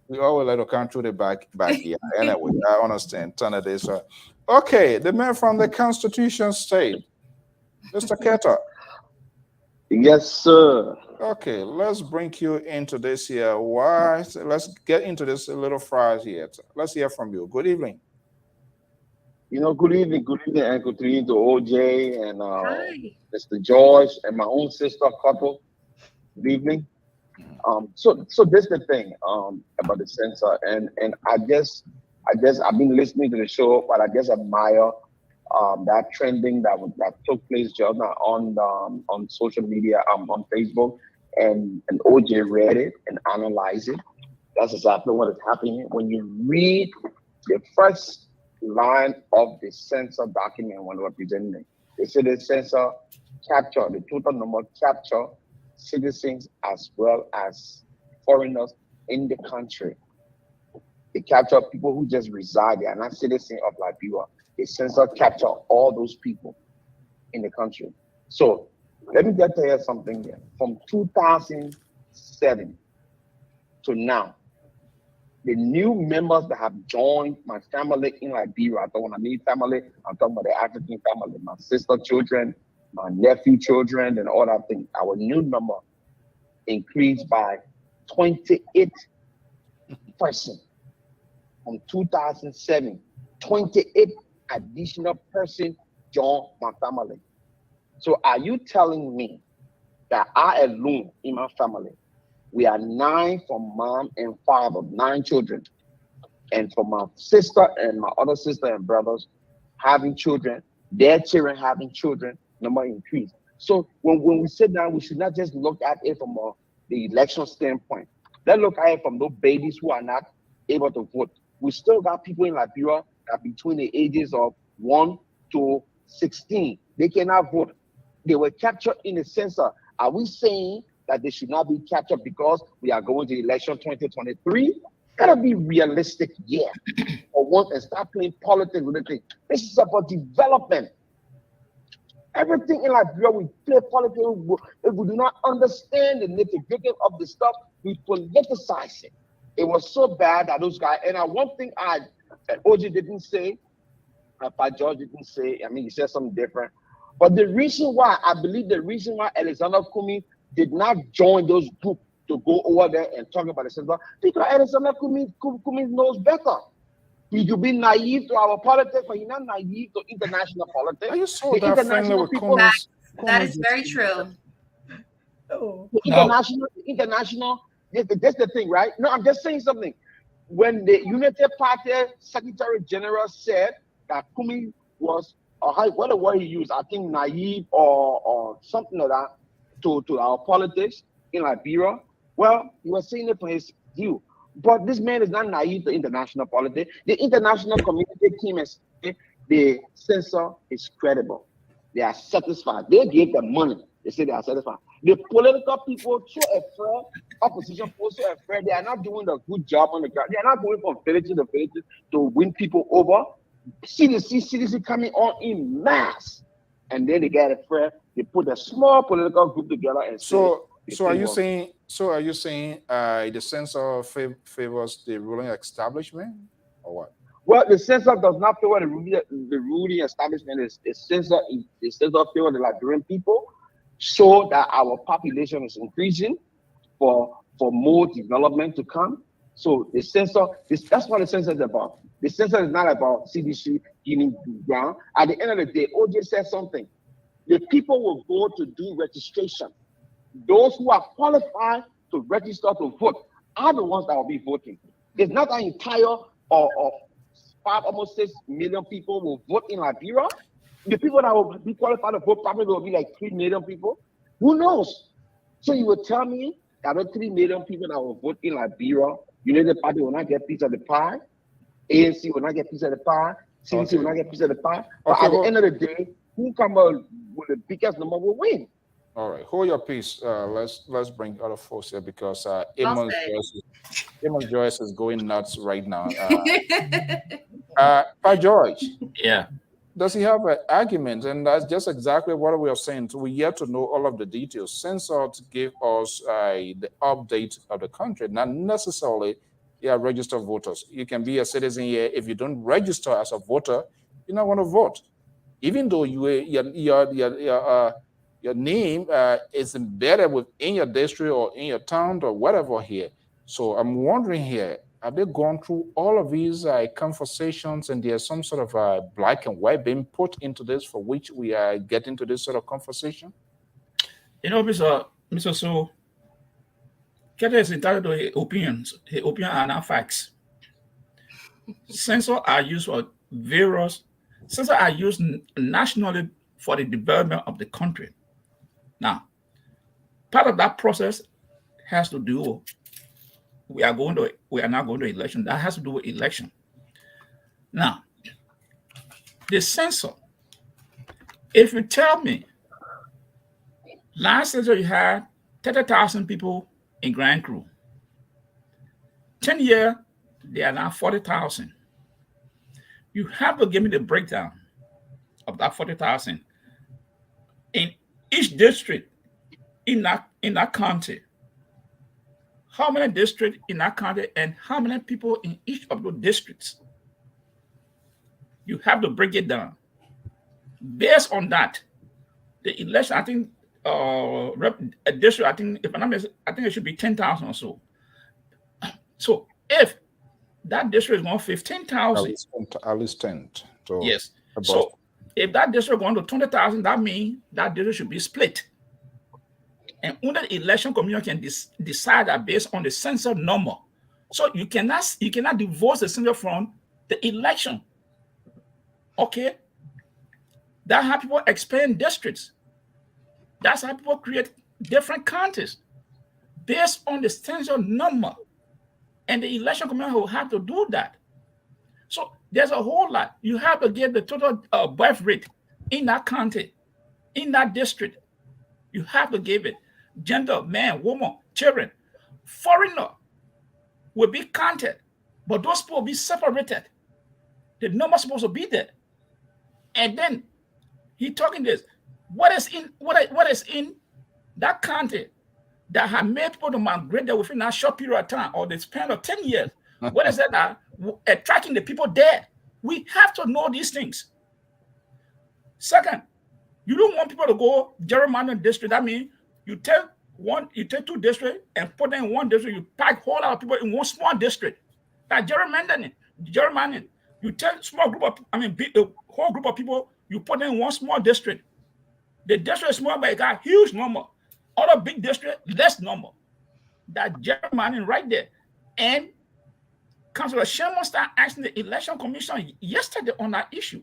We always let to come through the back here. Anyway, I understand. Okay, the man from the Constitution state, Mr. Keter. Yes, sir. Okay, let's bring you into this here. Why? Let's get into this a little fast here. Let's hear from you. Good evening. Good evening, and good evening to OJ and Mr. George and my own sister couple. Good evening. So this is the thing about the censor, and I guess I've been listening to the show, but I just admire that trending that took place just now on social media, on Facebook, and OJ read it and analyzed it. That's exactly what is happening when you read the first line of the censor document when representing. They say the censor capture the total number capture citizens as well as foreigners in the country. They capture people who just reside there, not citizens of Liberia. The censor capture all those people in the country. So let me just tell you something here. From 2007 to now, the new members that have joined my family in Liberia, when I mean family, I'm talking about the African family, my sister children, my nephew children, and all that thing. Our new number increased by 28% from 2007. 28 additional person joined my family. So are you telling me that I alone in my family, we are 9 from mom and father, 9 children, and for my sister and my other sister and brothers having children, their children having children, number increased. So when we sit down, we should not just look at it from the election standpoint. Let's look at it from those babies who are not able to vote. We still got people in Liberia that between the ages of 1 to 16, they cannot vote. They were captured in the censor. Are we saying that they should not be captured because we are going to election 2023? Gotta be realistic, yeah. For once, and start playing politics with it. This is about development. Everything in Liberia, we play politics. If we do not understand the nitty-gritty of the stuff, we politicize it. It was so bad that those guys, and one thing OJ didn't say, Pat George didn't say, he said something different. But the reason why Alexander Kumi did not join those groups to go over there and talk about the center, because Alexander Kumi knows better. He could be naive to our politics, but he's not naive to international politics. Are you so that friendly with people? That is very true. International, that's the thing, right? No, I'm just saying something. When the United Party Secretary General said that Kumi was, or what the word he used, I think naive or something like that to our politics in Liberia. Well, he was saying it from his view. But this man is not naive to international politics. The international community came and said the censor is credible. They are satisfied. They gave them money. They say they are satisfied. The political people so afraid, opposition people so afraid, they are not doing a good job on the ground. They are not going from village to village to win people over. CDC coming on in mass. And then they get afraid. They put a small political group together and so are you saying the censor favors the ruling establishment or what? Well, the censor does not favor the ruling establishment. The censor favor the Liberian people, so that our population is increasing for more development to come. So the censor, that's what the censor is about. The censor is not about CDC giving ground. At the end of the day, OJ said something. The people will go to do registration. Those who are qualified to register to vote are the ones that will be voting. It's not an entire or almost 6 million people will vote in Liberia. The people that will be qualified to vote probably will be like 3 million people. Who knows? So you will tell me that the 3 million people that will vote in Liberia, United Party will not get a piece of the pie, ANC will not get a piece of the pie, CDC will not get a piece of the pie. But at the end of the day, who come out with the biggest number will win. All right, hold your peace. Let's bring other folks here because Amos Joyce is going nuts right now. By George, yeah, does he have an argument? And that's just exactly what we are saying. So we yet to know all of the details. Censor to give us the update of the country, not necessarily registered voters. You can be a citizen here. If you don't register as a voter, you're not going to vote, even though your name is embedded within your district or in your town or whatever here. So I'm wondering here, have they gone through all of these conversations and there's some sort of black and white being put into this for which we are getting to this sort of conversation? You know, Mr. So, Kete is entitled to his opinions. His opinions are not facts. Censors are used for censors are used nationally for the development of the country. Now, part of that process has to do, we are not going to election. That has to do with election. Now, the censor, if you tell me, last censor you had 30,000 people in Grand Crew. 10 years, they are now 40,000. You have to give me the breakdown of that 40,000 in each district in that county. How many districts in that county and how many people in each of those districts? You have to break it down. Based on that, the election, I think, a district, I think, if I'm not mistaken, I think it should be 10,000 or so. So if that district is going 15,000, at least 10. So yes. So if that district going to 20,000, that means that district should be split. And only the election commission can decide that based on the census number. So you cannot divorce the census from the election. Okay? That's how people expand districts. That's how people create different counties based on the census number. And the election commission will have to do that. So there's a whole lot. You have to get the total birth rate in that county, in that district. You have to give it. Gender, man, woman, children. Foreigner will be counted, but those people will be separated. The number is supposed to be there. And then he talking this. What is in that county that have made people to migrate there within that short period of time or the span of 10 years? What is that attracting the people there? We have to know these things. Second, you don't want people to go gerrymandering district. That means you take two districts and put them in one district. You pack a whole lot of people in one small district. That's gerrymandering. You take a whole group of people. You put them in one small district. The district is small, but it got a huge number. Other big district, less number. That gerrymandering right there. And Councillor Sherman started asking the election commission yesterday on that issue.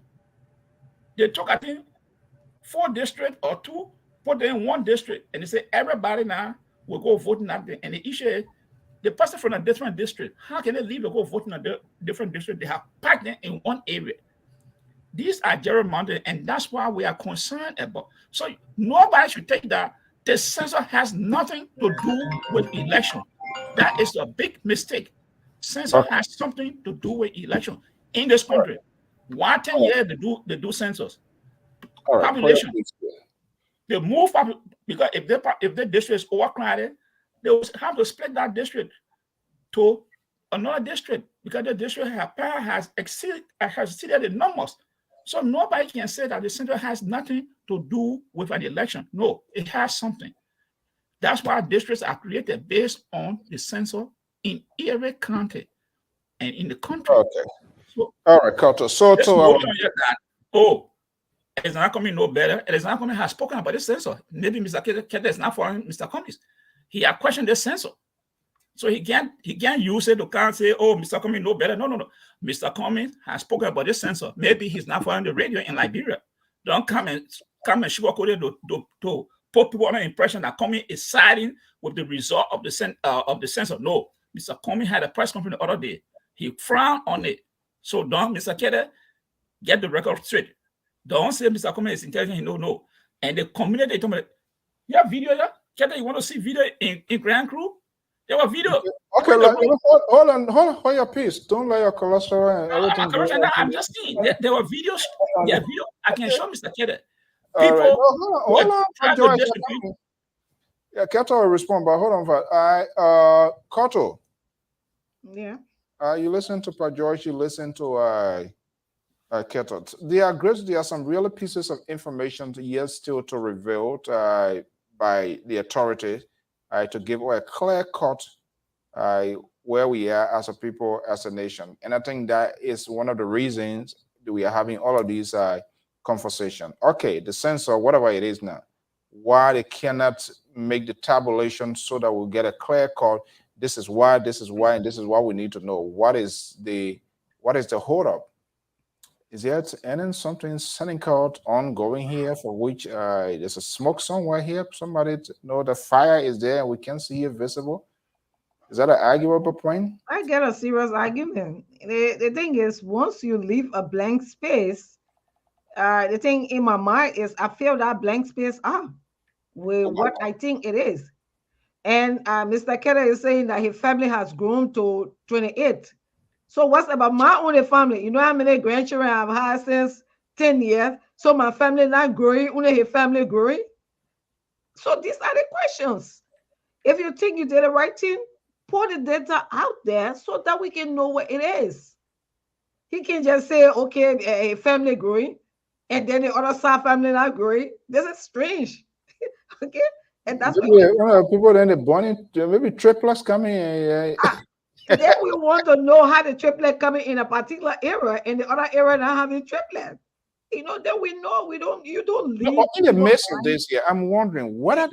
They took, I think, 4 districts or 2, put them in 1 district, and they say everybody now will go vote in that day. And the issue is, the person from a different district, how can they leave and go vote in a different district? They have packed them in 1 area. These are gerrymandered, and that's why we are concerned about. So nobody should take that the census has nothing to do with election. That is a big mistake. Census has something to do with election in this country. Why 10 years they do census? Population. They move because if the district is overcrowded, they will have to split that district to another district because the district has exceeded the numbers. So nobody can say that the census has nothing to do with an election. No, it has something. That's why districts are created based on the census in every county and in the country. Okay. So, all right, Carter. So it's not coming no better. It is not going to have spoken about the census. Maybe Mr. Kete is not following Mr. Cummings. He had questioned the census. So he can't use it to can't say, oh, Mr. Cummings know better. No. Mr. Cummings has spoken about the census. Maybe he's not following the radio in Liberia. Don't come and sugarcoat it to put people on the impression that Cummings is siding with the result of the census. No, Mr. Cummings had a press conference the other day. He frowned on it. So don't, Mr. Kete, get the record straight. Don't say Mr. Cummings is intelligent. No. And the community told me, you have video here? Kete, you want to see video in Grand Crew? There were video. Okay, hold on your peace. Don't let your cholesterol and everything go. I'm just saying, there were videos. There are video. I can show Mr. Kete. People, right. Hold on. Yeah, Kato will respond, but hold on. Kato. Yeah. You listen to Pa George, you listen to Kato. There are some real pieces of information yet still to reveal by the authority to give a clear cut where we are as a people, as a nation. And I think that is one of the reasons that we are having all of these conversation. Okay, the census, whatever it is now, why they cannot make the tabulation so that we'll get a clear cut. This is why, and this is what we need to know. What is the hold up? Is there something sending out ongoing here for which there's a smoke somewhere here? Somebody know the fire is there and we can see it visible? Is that an arguable point? I get a serious argument. The thing is, once you leave a blank space, the thing in my mind is I fill that blank space up with what I think it is. And Mr. Kete is saying that his family has grown to 28. So what's about my own family? You know how many grandchildren I've had since 10 years? So my family not growing, only his family growing? So these are the questions. If you think you did the right thing, put the data out there so that we can know what it is. He can just say, okay, a family growing, and then the other side family not growing. This is strange. Okay? And that's people then they're born maybe triplets coming. Then we want to know how the triplet coming in a particular area and the other area not having triplet. You know, then we know you don't leave. No, in the midst of this here, I'm wondering what are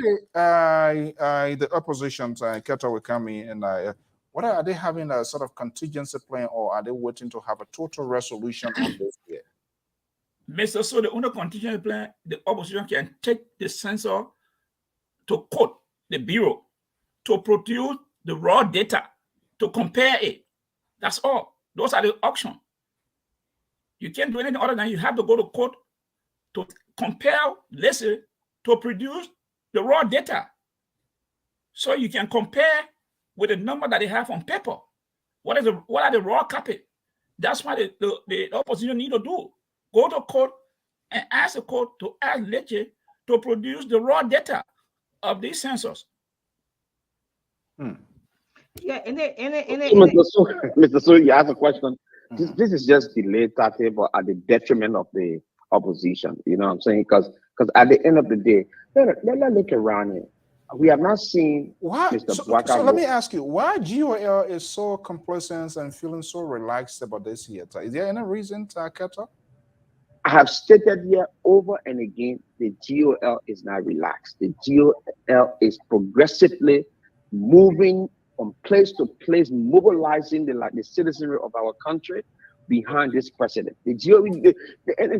the opposition Keta will come in and what are they having a sort of contingency plan, or are they waiting to have a total resolution on this here? Mr. So the under contingency plan, the opposition can take the census to court the bureau to produce the raw data to compare it. That's all. Those are the options. You can't do anything other than you have to go to court to compare, listen, to produce the raw data. So you can compare with the number that they have on paper. What are the raw copy? That's what the opposition need to do. Go to court and ask the court to ask Leche to produce the raw data of these census. Yeah, Mr. Su, you asked a question. This is just delayed tactic, but at the detriment of the opposition. You know what I'm saying? Because at the end of the day, let's look around here. We have not seen Mr. So let me ask you, why GOL is so complacent and feeling so relaxed about this here? Is there any reason, Keta? I have stated here over and again, the GOL is not relaxed. The GOL is progressively moving from place to place, mobilizing the citizenry of our country behind this president. And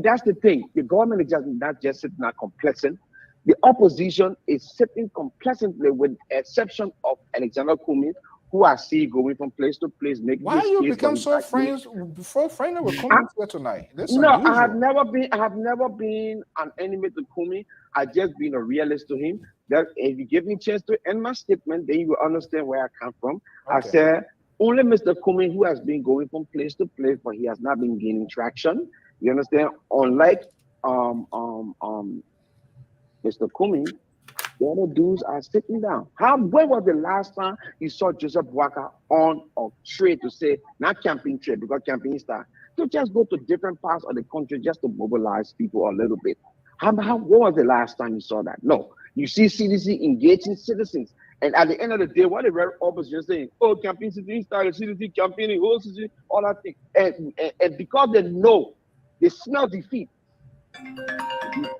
that's the thing. The government is not just sitting there complacent. The opposition is sitting complacently, with the exception of Alexander Kumi, who I see going from place to place, making Why this you case become so friends before friendly with Kumi here tonight? That's unusual. I have never been an enemy to Kumi. I just been a realist to him. That if you give me a chance to end my statement, then you will understand where I come from. Okay. I said only Mr. Kumi, who has been going from place to place, but he has not been gaining traction. You understand? Unlike Mr. Kumi, the other dudes are sitting down. When was the last time you saw Joseph Walker on a trade to say, not campaign trade, because campaign start, to just go to different parts of the country just to mobilize people a little bit? When was the last time you saw that? No. You see CDC engaging citizens. And at the end of the day, what the red opposition saying, oh, campaign citizen started, CDC campaigning, all that thing. And because they know, they smell defeat.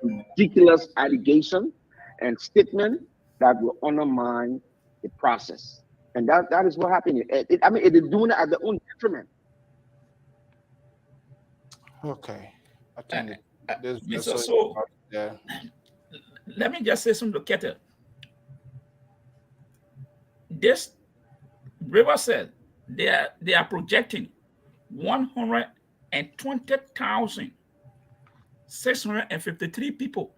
Ridiculous allegation and statement that will undermine the process. And that is what happened. It is doing it at their own detriment. Okay. I think let me just say something to Keter. This River said they are projecting 120,653 people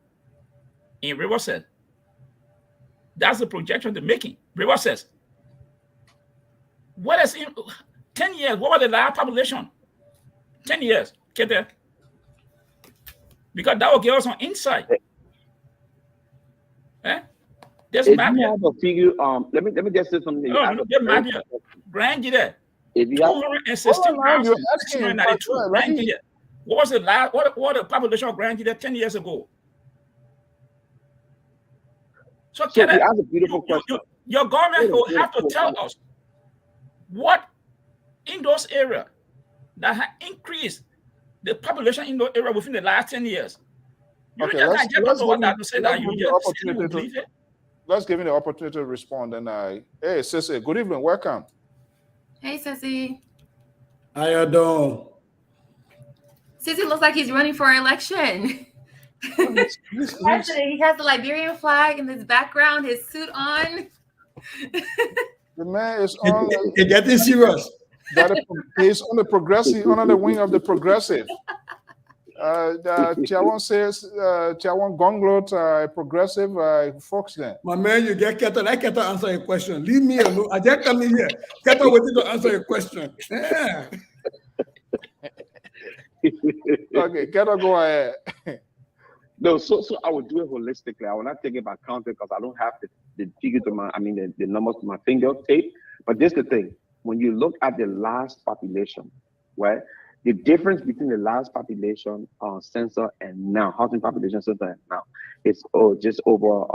in River said. That's the projection they're making. River says, what is in 10 years? What was the last population? 10 years. Get there. Because that will give us some insight. If you have a figure, let me just say something. Grand there. 216,692. What was the last? What the population of Grand 10 years ago? So that's a beautiful question. Your government will have to tell us what in those areas that have increased the population in those areas within the last 10 years. Let's give him the opportunity to respond. And hey, Sissy, good evening, welcome. Hey, Sissy. How you doing? Sissy looks like he's running for election. He has the Liberian flag in his background, his suit on. The man is on. It's getting serious. He's on the progressive, under the wing of the progressive. Tiawan says, Tiawan Gonglot, progressive folks then. My man, you get Keto. I can't answer your question. Leave me alone. I just come in here. Keto waiting to answer your question. Yeah. Okay, Keto, go ahead. No, so I would do it holistically. I will not take it by count because I don't have the figure to my, the numbers to my fingertip. But this is the thing. When you look at the last population, right? The difference between the last population census and now, housing population census and now, it's just over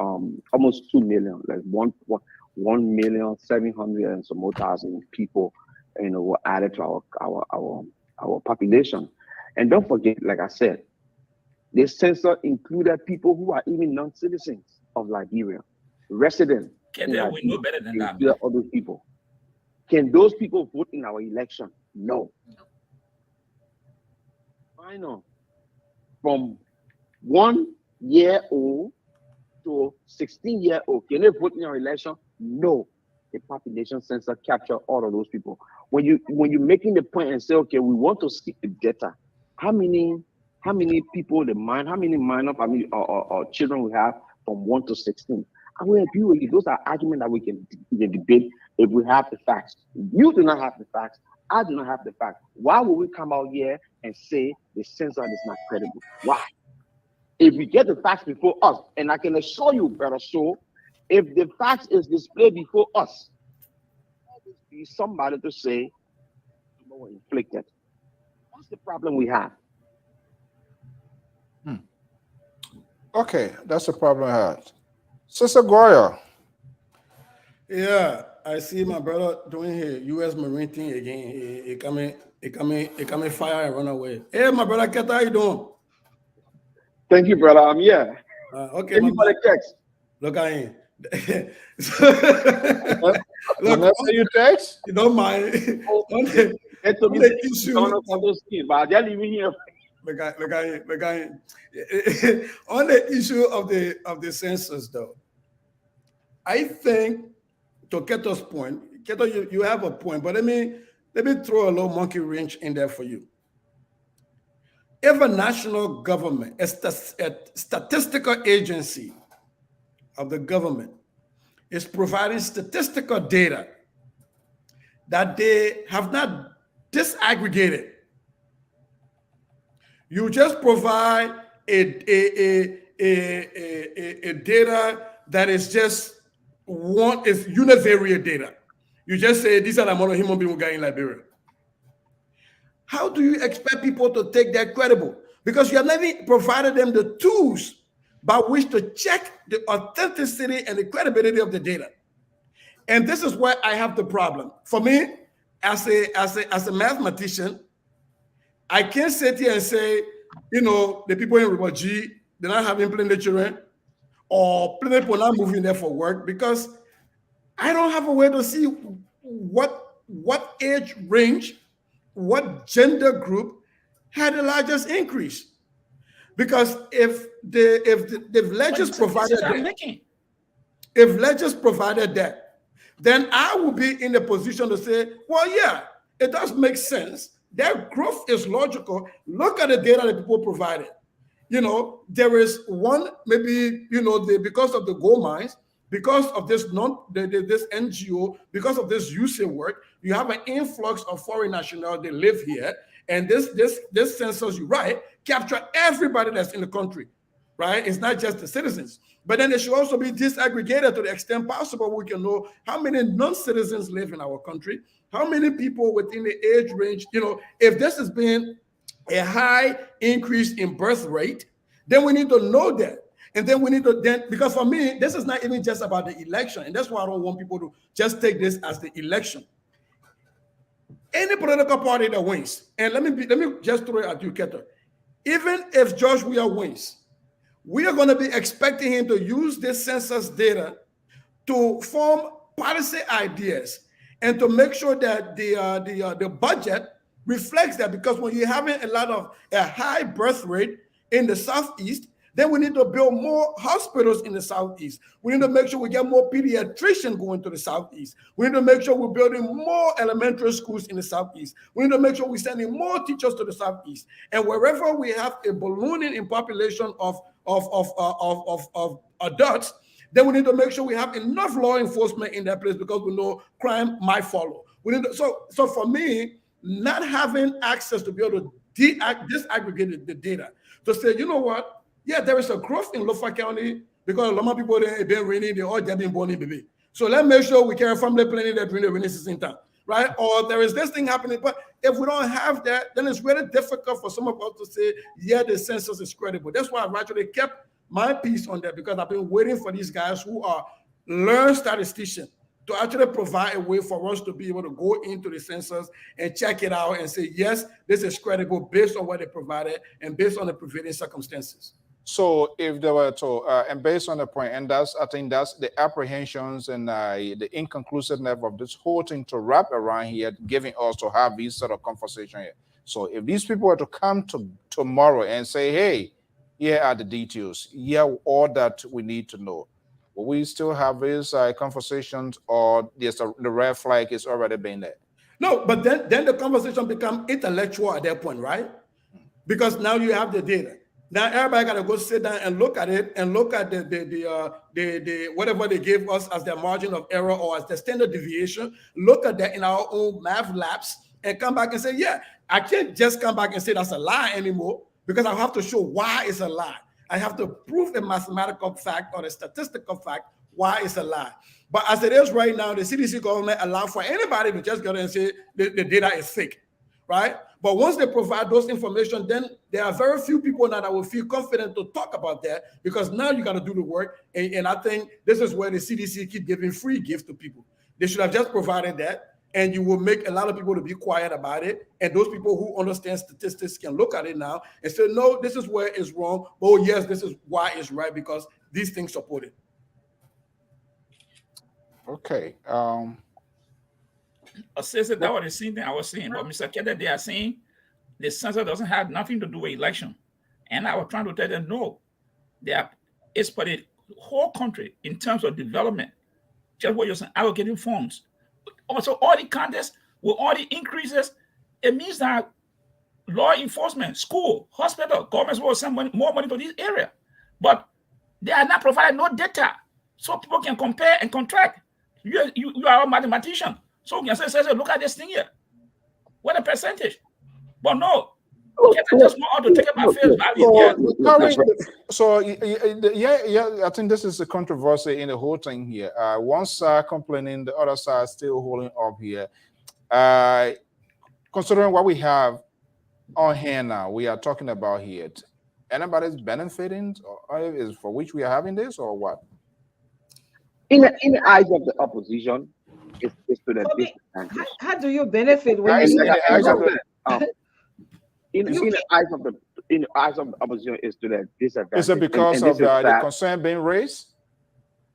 almost 2 million, like 1,700,000 and some more thousand people, were added to our population. And don't forget, like I said, the census included people who are even non-citizens of Liberia, residents. We know better than that. All those people. Can those people vote in our election? No. I know. From 1 year old to 16-year-old, can they vote in our election? No. The population census capture all of those people. When you're making the point and say, okay, we want to seek the data, how many people how many minor family or children we have from 1 to 16? I will agree with you. Those are arguments that we can debate if we have the facts. You do not have the facts. I do not have the facts. Why would we come out here and say the census is not credible? Why? If we get the facts before us, and I can assure you, Brother So, if the facts is displayed before us, there will be somebody to say, more inflicted. What's the problem we have? Okay, that's the problem I had. Sister Goya. Yeah, I see my brother doing his U.S. Marine thing again. He coming fire and run away. Hey, my brother Keta, how you doing? Thank you, brother. I'm here. Okay. Thank you for the text. Look at him. Whenever you text, you don't mind. On the issue on the issue of the census, though, I think to Keto's point, Keto, you have a point, but let me throw a little monkey wrench in there for you. If a national government, a statistical agency of the government is providing statistical data that they have not disaggregated, you just provide a data that is just is univariate data. You just say these are the amount of human beings we got in Liberia. How do you expect people to take that credible? Because you have never provided them the tools by which to check the authenticity and the credibility of the data. And this is where I have the problem. For me, as a mathematician, I can't sit here and say, you know, the people in Ribaji, they're not having plenty of children, or plenty of people not moving there for work, because I don't have a way to see what age range, what gender group had the largest increase. Because if Legis provided that, if Legis provided that, then I will be in a position to say, well, yeah, it does make sense. Their growth is logical. Look at the data that people provided. You know, there is one, maybe, you know, because of the gold mines, because of this this NGO, because of this USAID work, you have an influx of foreign nationals that live here. And this census, you're right, capture everybody that's in the country, right? It's not just the citizens. But then it should also be disaggregated to the extent possible. We can know how many non-citizens live in our country, how many people within the age range, you know, if this has been a high increase in birth rate, then we need to know that. And then we need to because for me, this is not even just about the election. And that's why I don't want people to just take this as the election. Any political party that wins, and let me just throw it at you, Keto. Even if George Weah wins, we are going to be expecting him to use this census data to form policy ideas and to make sure that the budget reflects that. Because when you're having a high birth rate in the Southeast, then we need to build more hospitals in the Southeast. We need to make sure we get more pediatricians going to the Southeast. We need to make sure we're building more elementary schools in the Southeast. We need to make sure we're sending more teachers to the Southeast. And wherever we have a ballooning in population of adults, then we need to make sure we have enough law enforcement in that place, because we know crime might follow. We need to, so for me, not having access to be able to disaggregate the data, to say, you know what, yeah, there is a growth in Lofa County because a lot of people have been raining, they all have been born in baby. So let's make sure we carry family planning that bring the rainy season time, right? Or there is this thing happening. But if we don't have that, then it's really difficult for some of us to say, yeah, the census is credible. That's why I've actually kept my piece on that, because I've been waiting for these guys who are learned statisticians to actually provide a way for us to be able to go into the census and check it out and say, yes, this is credible based on what they provided and based on the prevailing circumstances. So if they were to, and based on the point, and I think that's the apprehensions and the inconclusiveness of this whole thing to wrap around here, giving us to have these sort of conversation here. So if these people were to come to tomorrow and say, hey, here are the details, here all that we need to know, will we still have these conversations, or yes, the red flag is already been there? No, but then the conversation becomes intellectual at that point, right? Because now you have the data. Now everybody gotta go sit down and look at it and look at the whatever they gave us as their margin of error or as the standard deviation. Look at that in our own math labs and come back and say, yeah, I can't just come back and say that's a lie anymore, because I have to show why it's a lie. I have to prove the mathematical fact or the statistical fact why it's a lie. But as it is right now, the CDC government allow for anybody to just go there and say the data is fake, right? But once they provide those information, then there are very few people now that will feel confident to talk about that, because now you got to do the work. And I think this is where the CDC keep giving free gifts to people. They should have just provided that, and you will make a lot of people to be quiet about it. And those people who understand statistics can look at it now and say, no, this is where it's wrong. Oh, yes, this is why it's right, because these things support it. Okay. Assistant, that was the same thing I was saying. But Mr. Keda, they are saying the census doesn't have nothing to do with election. And I was trying to tell them, no, it's for the whole country in terms of development. Just what you're saying, allocating funds. Also, all the contests with all the increases, it means that law enforcement, school, hospital, governments will send more money to this area. But they are not providing no data so people can compare and contract. You are a mathematician. So you can say, look at this thing here. What a percentage. But no, just want to take about face value. So I think this is a controversy in the whole thing here. One side complaining, the other side still holding up here. Considering what we have on hand now, we are talking about here. Anybody's benefiting, or is for which we are having this, or what? In the eyes of the opposition, it's to the disadvantage. How do you benefit when in you the eyes of the opposition, is to the disadvantage? Is it because of the concern being raised?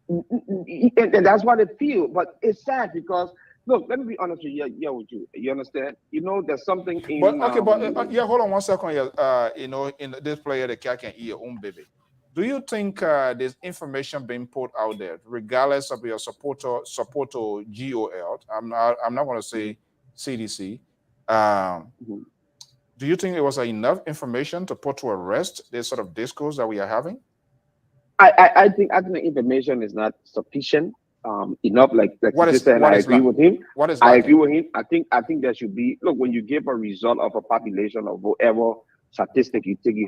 And that's what they feel. But it's sad because, look, let me be honest with you. With you. You understand? You know, there's something in. But okay, hold on one second. You know, in this player, the cat can eat your own baby. Do you think there's information being put out there, regardless of your support or GOL? I'm not going to say CDC. Do you think it was enough information to put to arrest this sort of discourse that we are having? I think the information is not sufficient enough. Like I agree with him. What is? I agree with him. I think there should be. Look, when you give a result of a population of whatever statistic you take, you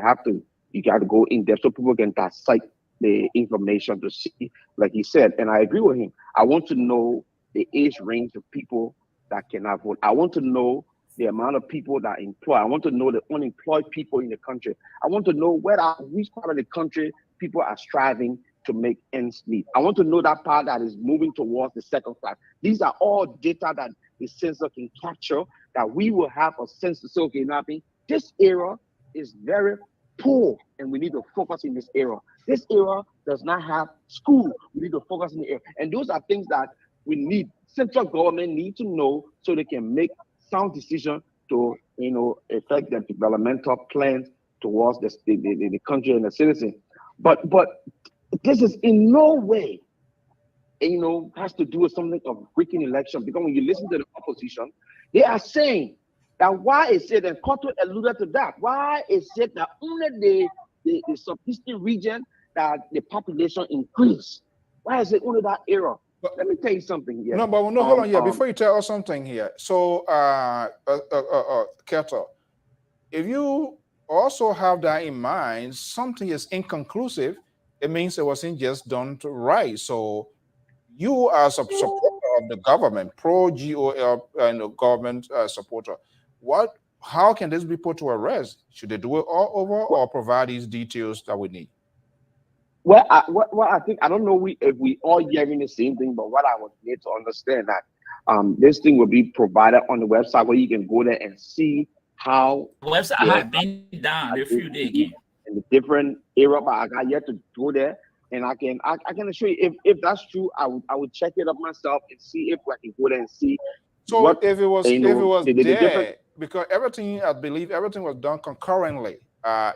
got to go in depth so people can dissect the information to see, like he said. And I agree with him. I want to know the age range of people that cannot vote. I want to know the amount of people that employ. I want to know the unemployed people in the country. I want to know which part of the country people are striving to make ends meet. I want to know that part that is moving towards the second class. These are all data that the census can capture, that we will have a sense to say, okay, nothing. This era is very poor, and we need to focus in this era. This era does not have school. We need to focus in the era. And those are things that we need. Central government need to know so they can make sound decision to, affect their developmental plans towards the country and the citizen. But this is in no way, has to do with something of breaking election. Because when you listen to the opposition, they are saying that why is it, and Cotto alluded to that, why is it that only the southeastern region that the population increased? Why is it only that area? But let me tell you something here. No, but hold on here. Before you tell us something here. So, Keto, if you also have that in mind, something is inconclusive, it means it wasn't just done right. So you as a supporter of the government, pro-GOL and government supporter, how can this be put to arrest? Should they do it all over or provide these details that we need? Well, I think, I don't know if we all hearing the same thing, but what I would need to understand that this thing will be provided on the website where you can go there and see how the website has been down a few days again. In the different era, but I got yet to go there, and I can assure you, if that's true, I would check it up myself and see if I can go there and see. So if it was there, because I believe everything was done concurrently.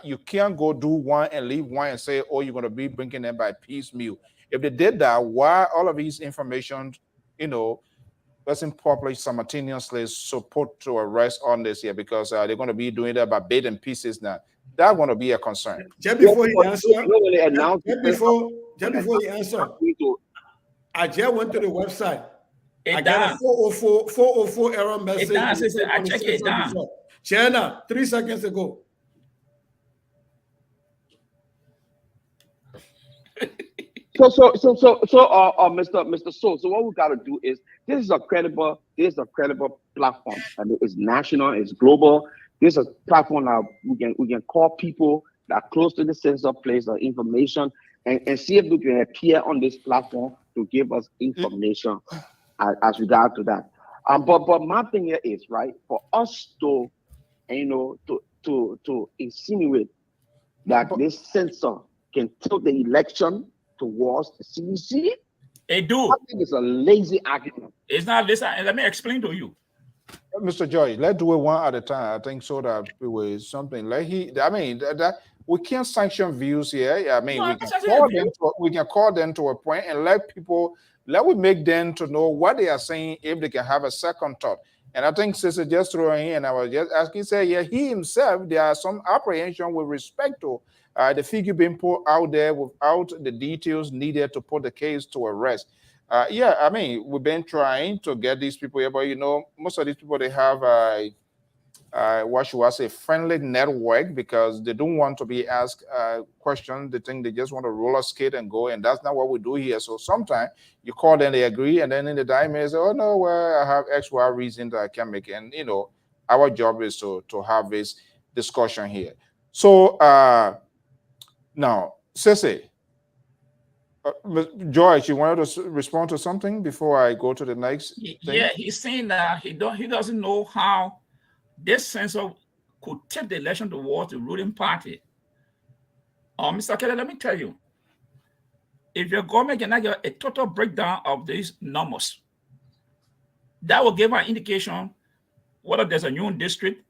You can't go do one and leave one and say, oh, you're going to be bringing them by piecemeal. If they did that, why all of these information, wasn't properly simultaneously support to arrest on this here? Because they're going to be doing that by bit and pieces now. That's going to be a concern. Just before you answer, I just went to the website. I got a 404 error message. I checked it down. China, 3 seconds ago. So, Mr. So what we got to do is, this is a credible platform. I mean, it's national, it's global. This is a platform that we can call people that are close to the census place or information and see if we can appear on this platform to give us information as regard to that. But my thing here is, right, for us to insinuate that this census can tilt the election towards the CDC, They do. I think it's a lazy argument. It's not this. Let me explain to you. Mr. Joy, let's do it one at a time. I think so that it was something like that we can't sanction views here. I mean, No, we can call them to a point and let we make them to know what they are saying if they can have a second thought. And I think Sister just throwing in, I was just asking, say, yeah, he himself, there are some apprehension with respect to the figure being put out there without the details needed to put the case to a rest. Yeah, I mean, we've been trying to get these people here, but you know, most of these people, they have what should I say, friendly network, because they don't want to be asked questions. They think they just want to roller skate and go, and that's not what we do here. So sometimes you call them, they agree, and then in the time they say, oh no, well, I have X, Y reason that I can make it. And you know, our job is to have this discussion here. So now, Cece, George, you wanted to respond to something before I go to the next thing? Yeah, he's saying that he doesn't know how this censor could take the election towards the ruling party. Mr. Kelly, let me tell you, if your government cannot get a total breakdown of these numbers, that will give an indication whether there's a new district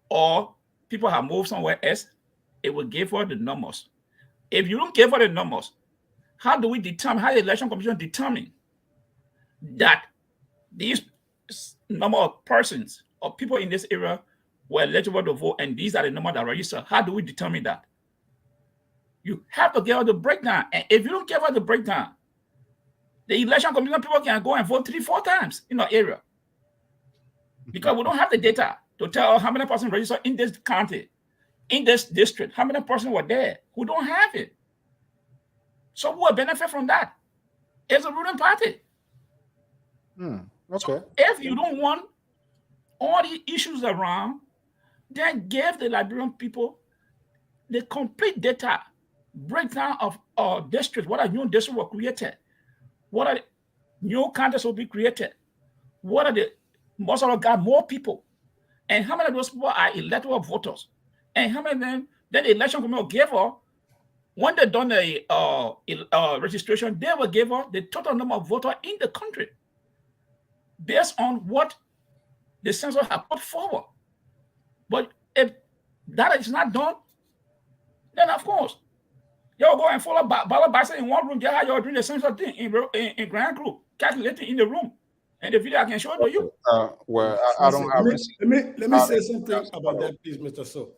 or people have moved somewhere else. It will give us the numbers. If you don't give us the numbers, how do we determine, how the election commission determine that these number of persons or people in this area were eligible to vote and these are the number that register? How do we determine that? You have to give us the breakdown. And if you don't give us the breakdown, the election commission people can go and vote 3-4 times in our area. Because we don't have the data to tell how many persons registered in this county, in this district, how many persons were there who don't have it. So who will benefit from that? It's a ruling party. Okay. So if you don't want all the issues around, then give the Liberian people the complete data breakdown of our districts, what are new districts were created, what are the new counties will be created, what are the most of them got more people, and how many of those people are electoral voters, and how many of them then the election commission will give us, when they done the registration, they will give us the total number of voters in the country based on what the census have put forward. But if that is not done, then of course, you'll go and follow ballot boxes in one room, just how you're doing the census thing in grand group, calculating in the room. And the video I can show it to you. Well, I don't have let me say something about that, please, Mr. So.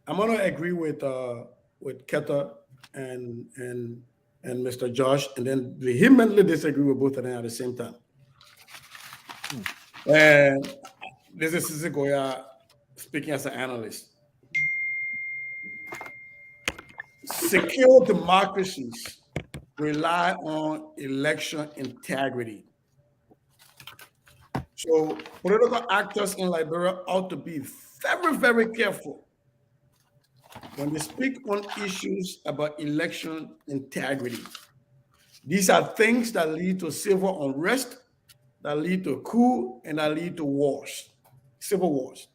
I'm gonna agree with Keta and Mr. Josh, and then vehemently disagree with both of them at the same time. And this is Sisi Goya speaking as an analyst. Secure democracies rely on election integrity. So political actors in Liberia ought to be very, very careful when they speak on issues about election integrity. These are things that lead to civil unrest, that lead to coup, and that lead to wars, civil wars.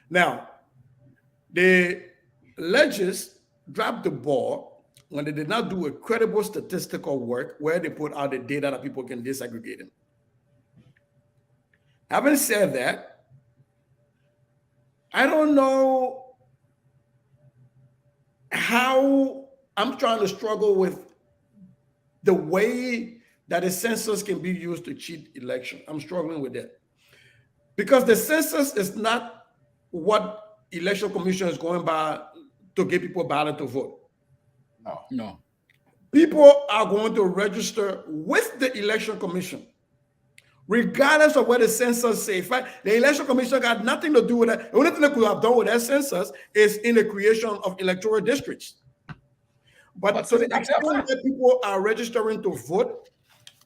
Now, the legis dropped the ball when they did not do a credible statistical work where they put out the data that people can disaggregate in. Having said that, I don't know how I'm trying to struggle with the way that the census can be used to cheat election. I'm struggling with that. Because the census is not what election commission is going by to get people ballot to vote. No. People are going to register with the election commission, regardless of what the census say. In fact, the election commission got nothing to do with that. The only thing they could have done with that census is in the creation of electoral districts. But to the extent that people are registering to vote,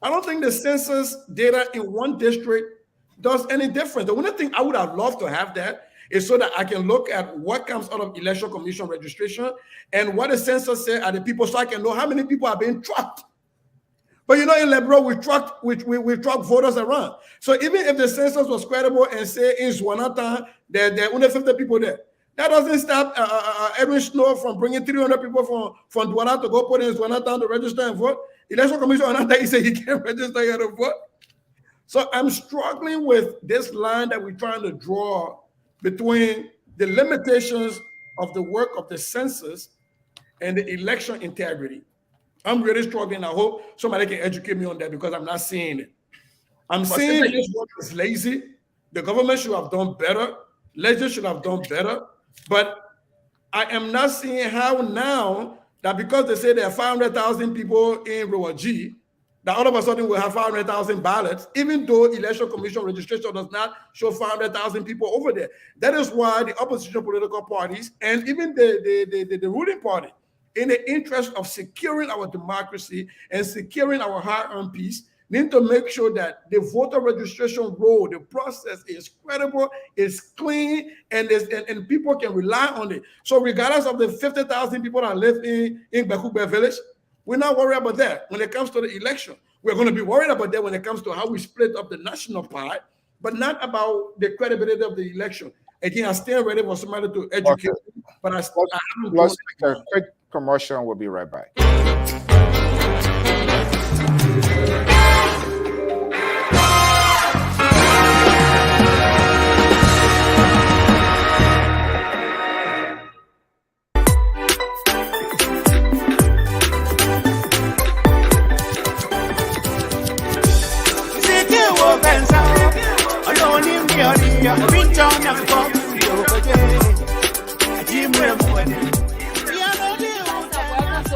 I don't think the census data in one district does any difference. The only thing I would have loved to have that is so that I can look at what comes out of election commission registration and what the census say are the people, so I can know how many people are being tracked. But you know, in Liberia, we track voters around. So even if the census was credible and say in Zwanata, there are only 50 people there, That doesn't stop Edwin Snow from bringing 300 people from Douala to go put in Douala town to register and vote. Election Commission on that, he said he can't register here to vote. So I'm struggling with this line that we're trying to draw between the limitations of the work of the census and the election integrity. I'm really struggling. I hope somebody can educate me on that because I'm not seeing it. I'm seeing this work is lazy. The government should have done better. Legislature should have done better. But I am not seeing how now that because they say there are 500,000 people in Row G, that all of a sudden we'll have 500,000 ballots, even though Election Commission registration does not show 500,000 people over there. That is why the opposition political parties and even the ruling party, in the interest of securing our democracy and securing our hard-earned peace, need to make sure that the voter registration roll, the process is credible, is clean, and people can rely on it. So regardless of the 50,000 people that live in Bekube village, we're not worried about that when it comes to the election. We're going to be worried about that when it comes to how we split up the national pie, but not about the credibility of the election. Again, I stand ready for somebody to educate me, but let's take a quick commercial and we'll be right back.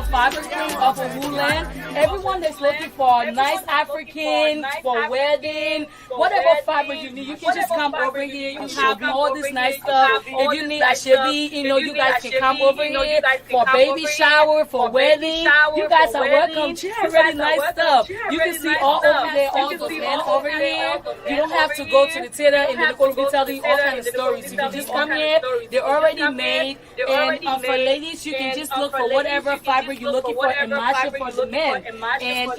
Fiber Queen of a Woodland. Everyone that's looking for a nice African for wedding, whatever fiber you need, you can just come over here. You have all this nice stuff. If you need a Chevy, you guys can come over here for baby shower, for wedding. You guys are welcome. Really nice stuff. You can see all over there, all those men over here. You don't have to go to the theater and they're going to be telling you all kinds of stories. You can just come here. They're already made. And for ladies, you can just look for whatever fiber you're looking for and match it for the men. And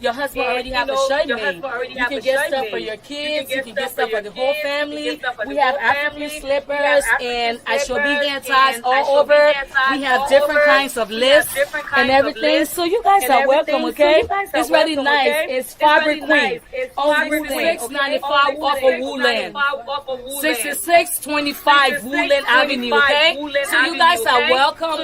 your husband already have a shirt made. You can get stuff for your kids. You can get stuff for the whole family. We have African slippers and Ashobi ties all over. We have different kinds of lifts and everything. So you guys are welcome, okay? It's really nice. It's Fabric Queen on Route 695 off of Woodland. 6625 Woodland Avenue, okay? So you guys are welcome.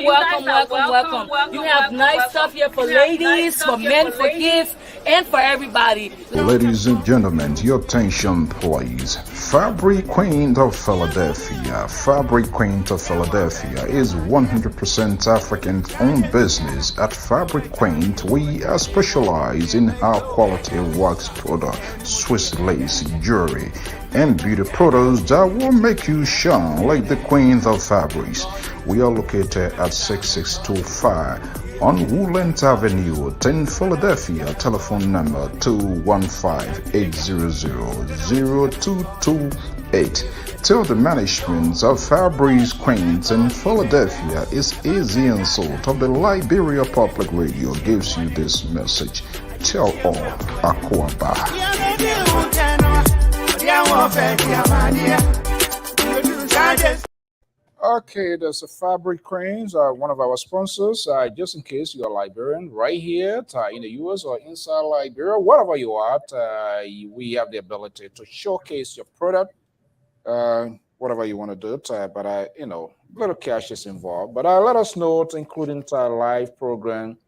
You have nice stuff here for ladies, for men, for kids, and for everybody. Ladies and gentlemen, your attention please. Fabric Queen of Philadelphia. Fabric Queen of Philadelphia is 100% African-owned business. At Fabric Queen, we are specialized in high-quality wax product, Swiss lace, jewelry, and beauty products that will make you shine like the queen of fabrics. We are located at 6625 on Woodland Avenue, 10 Philadelphia. Telephone number 215-800-0228. Tell the management of Fabrics Queens in Philadelphia is easy and salt of the Liberia Public Radio gives you this message. Tell all Akwaba. Okay, there's a Fabric Cranes, one of our sponsors. Just in case you're a Liberian right here in the US or inside Liberia, wherever you are, we have the ability to showcase your product, whatever you want to do. But little cash is involved. But let us know, including our live program,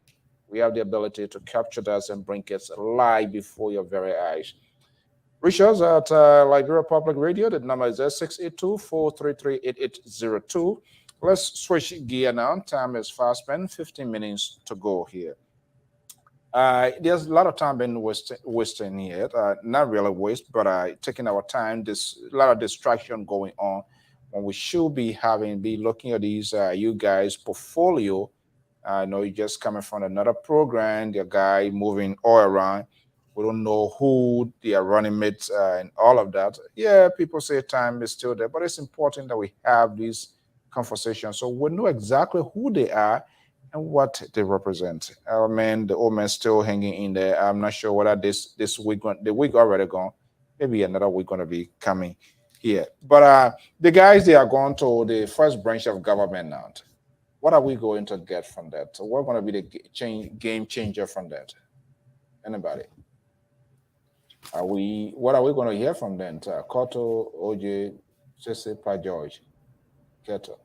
we have the ability to capture that and bring it live before your very eyes. Reach us at Liberia Public Radio. The number is 682-433-8802. Let's switch gear now. Time is fast spent. 15 minutes to go here. There's a lot of time been wasting here. Not really waste, but taking our time. There's a lot of distraction going on when we should be looking at these you guys' portfolio. I know you're just coming from another program. The guy moving all around. We don't know who they are running mates and all of that. Yeah, people say time is still there, but it's important that we have these conversations so we know exactly who they are and what they represent. Our man, the old man, still hanging in there. I'm not sure whether this week, the week already gone, maybe another week going to be coming. Yeah, but the guys, they are going to the first branch of government now. What are we going to get from that? So what's going to be the game changer from that? Anybody? What are we going to hear from them? Koto, OJ, Sese, Pa George, Keto.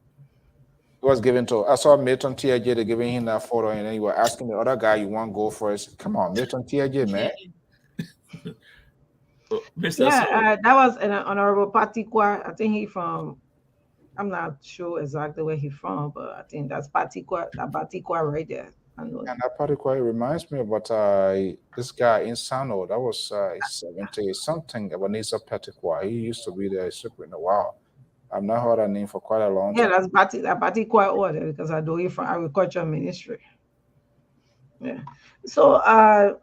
It was given to, I saw Milton TJ, they giving him that photo, and then you were asking the other guy, you want to go first? Come on, Milton TJ, man. Yeah, that was an Honorable Patikwa. I think he from, I'm not sure exactly where he's from, but I think that's Patikwa, that Patikwa right there. I know. And that Patikwa reminds me about this guy in Sano. That was 70 something, Ebenezer Patikwa. He used to be there super in a while. I've not heard that name for quite a long time. Yeah, that's Patikwa order because I do it from Agriculture Ministry. Yeah. So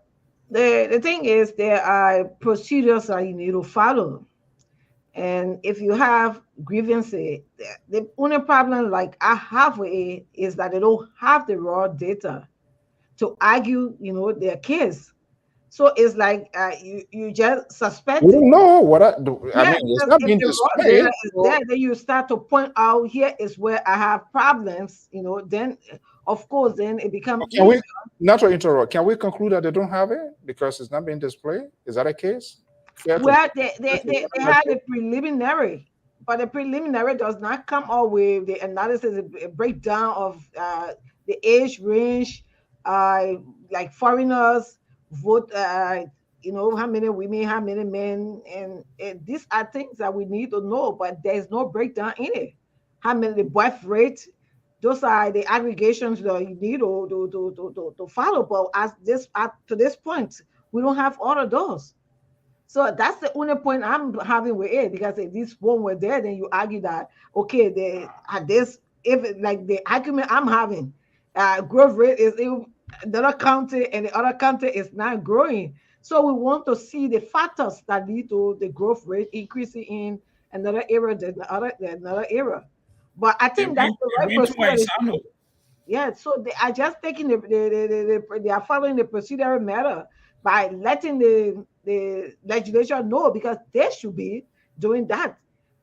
the thing is, there are procedures that you need to follow. And if you have grievances, the only problem like I have with it is that they don't have the raw data to argue, their case. So it's like you just suspect. We don't know what I mean, it's not being if the raw displayed. data is there, then you start to point out here is where I have problems. Then of course, then it becomes. Can we, not to interrupt, can we conclude that they don't have it because it's not being displayed? Is that a case? Well, they had a preliminary, but the preliminary does not come out with the analysis, a breakdown of the age range, like foreigners vote, how many women, how many men, and these are things that we need to know, but there's no breakdown in it. How many, the birth rate, those are the aggregations that you need to follow. But to this point, we don't have all of those. So that's the only point I'm having with it, because if this one were there, then you argue that, okay, they had this, if like the argument I'm having, growth rate is in another country and the other country is not growing. So we want to see the factors that lead to the growth rate increasing in another area than another area. But I think that's the right procedure. Yeah, so they are just taking they are following the procedural matter by letting the legislature know, because they should be doing that.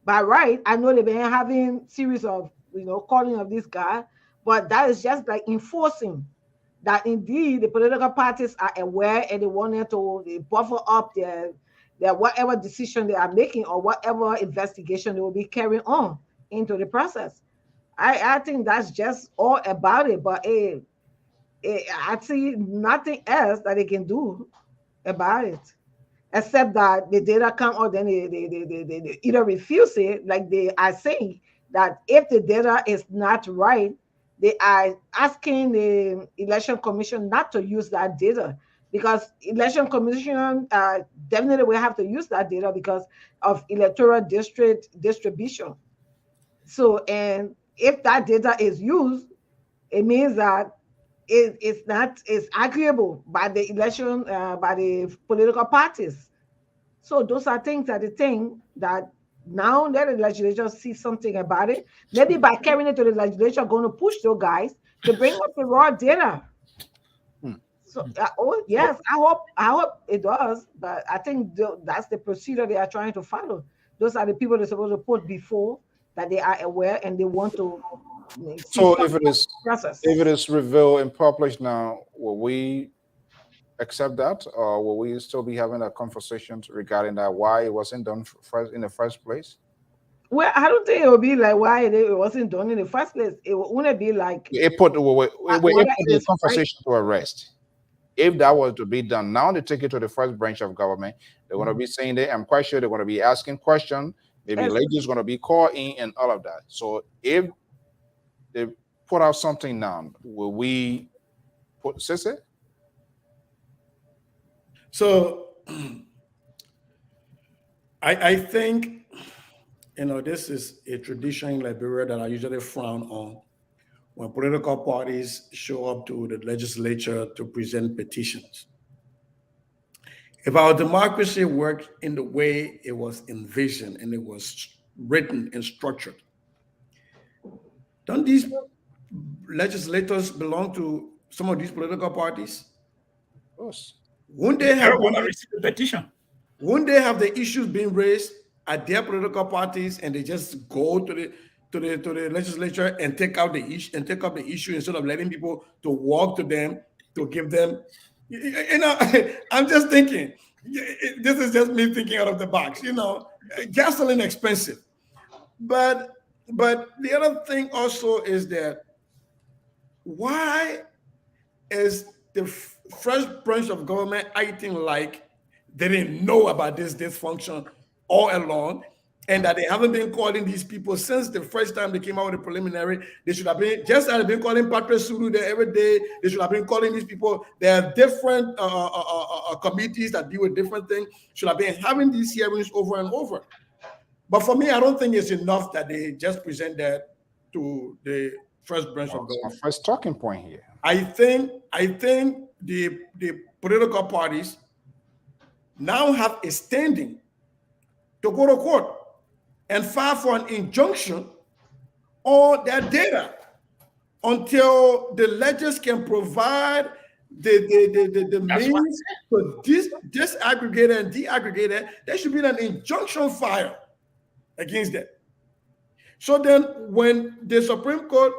By right, I know they've been having series of calling of this guy, but that is just like enforcing that indeed the political parties are aware and they wanted to buffer up their whatever decision they are making or whatever investigation they will be carrying on into the process. I think that's just all about it, but I see nothing else that they can do about it, except that the data come out, then they either refuse it, like they are saying that if the data is not right, they are asking the election commission not to use that data, because election commission definitely will have to use that data because of electoral district distribution. So, and if that data is used, it means that it's agreeable by the election, by the political parties. So those are things that that now that the legislature sees something about it, maybe by carrying it to the legislature, going to push those guys to bring up the raw data. So yes, I hope it does, but I think that's the procedure they are trying to follow. Those are the people they're supposed to put before, that they are aware and they want to. So if it is revealed and published now, will we accept that, or will we still be having a conversation regarding that, why it wasn't done first in the first place? Well, I don't think it will be like why it wasn't done in the first place. It will only be like it put the conversation to rest. If that was to be done, now they take it to the first branch of government. They're going to be saying that. I'm quite sure they're going to be asking questions. Maybe ladies going to be called in and all of that. So if they put out something now, will we put Sisse? So I think, this is a tradition in Liberia that I usually frown on when political parties show up to the legislature to present petitions. If our democracy worked in the way it was envisioned and it was written and structured, don't these legislators belong to some of these political parties? Of course. Wouldn't they have receive the petition? Wouldn't they have the issues being raised at their political parties and they just go to the legislature and take out the issue instead of letting people to walk to them to give them. You know, I'm just thinking. This is just me thinking out of the box. You know, gasoline expensive, but the other thing also is that why is the first branch of government acting like they didn't know about this dysfunction all along, and that they haven't been calling these people since the first time they came out with a preliminary? They should have been, just as they've been calling Patrick Sulu there every day, they should have been calling these people. There are different committees that deal with different things, should have been having these hearings over and over. But for me, I don't think it's enough that they just present that to the first branch of government. First talking point here. I think the political parties now have a standing to go to court and file for an injunction on their data until the legislators can provide the means to disaggregate and deaggregate it. There should be an injunction filed against that. So then when the Supreme Court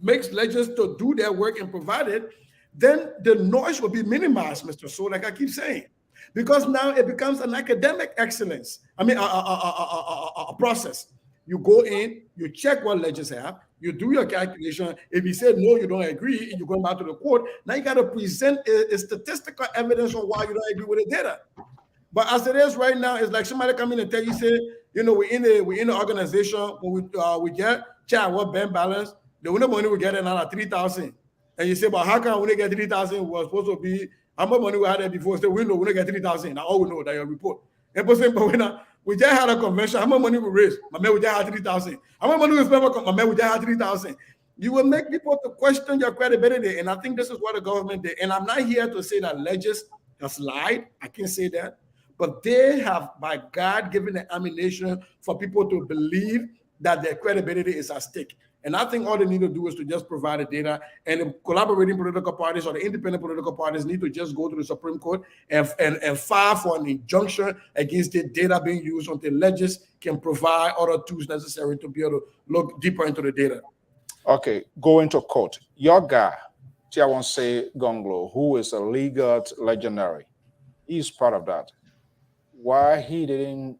makes legislators to do their work and provide it, then the noise will be minimized, Mr. So, like I keep saying, because now it becomes an academic excellence. I mean, a process. You go in, you check what legislators have, you do your calculation. If you say no, you don't agree, and you're going back to the court, now you got to present a statistical evidence on why you don't agree with the data. But as it is right now, it's like somebody come in and tell you, say, you know, we're in the organization, when we get chat what bank balance, the only money we get another 3,000. And you say, but how can we get 3,000? Was supposed to be how much money we had there before? So we know we don't get 3,000. Now all we know that your report. And people say, but we just had a convention. How much money we raised? My man, we just had 3,000. How much money we spent? My man, we just had 3,000. You will make people to question your credibility. And I think this is what the government did. And I'm not here to say that legislators has lied. I can't say that. But they have, by God, given the ammunition for people to believe that their credibility is at stake. And I think all they need to do is to just provide the data, and the collaborating political parties or the independent political parties need to just go to the Supreme Court and file for an injunction against the data being used until legislators can provide other tools necessary to be able to look deeper into the data. Okay, going to court. Your guy, Tiawonse Gonglo, who is a legal legionary, he's part of that. Why he didn't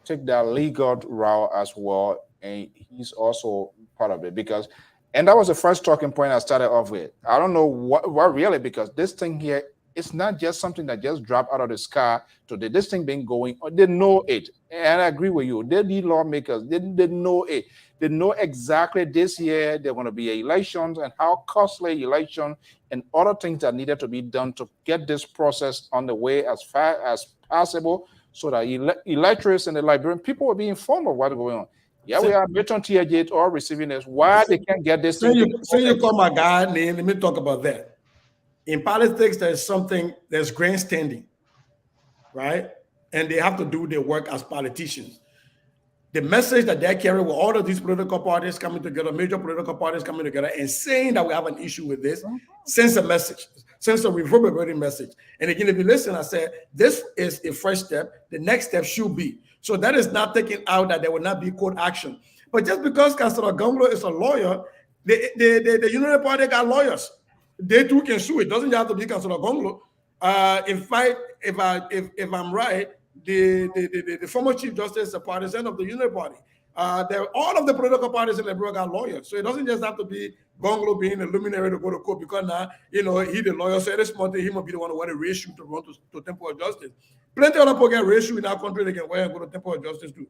take that legal route as well, and he's also part of it, because, and that was the first talking point I started off with. I don't know what really, because this thing here, it's not just something that just dropped out of the sky today. This thing been going on. They know it, and I agree with you. They need lawmakers. They know it. They know exactly this year there are going to be elections and how costly election and other things that needed to be done to get this process on the way as fast as possible, so that electors and the Liberian people will be informed of what's going on. Yeah, we are better on TJ or receiving this. Why they can't get this? So you call my guy name. Let me talk about that. In politics, there's something, there's grandstanding, right? And they have to do their work as politicians. The message that they carry with all of these political parties coming together, major political parties coming together and saying that we have an issue with this, sends a message, sends a reverberating message. And again, if you listen, I said, this is a first step. The next step should be. So that is not taking out that there will not be court action. But just because Councilor Gonglo is a lawyer, the United Party got lawyers. They too can sue. It doesn't have to be Councilor Gonglo. If I'm right, the former Chief Justice is a partisan of the United Party. All of the political parties in Liberia got lawyers. So it doesn't just have to be Gonglo being a luminary to go to court, because now, you know, he the lawyer, so this month he might be the one who want to raise you to run to Temple of Justice. Plenty of people get raised in our country, they can wear and go to Temple of Justice too.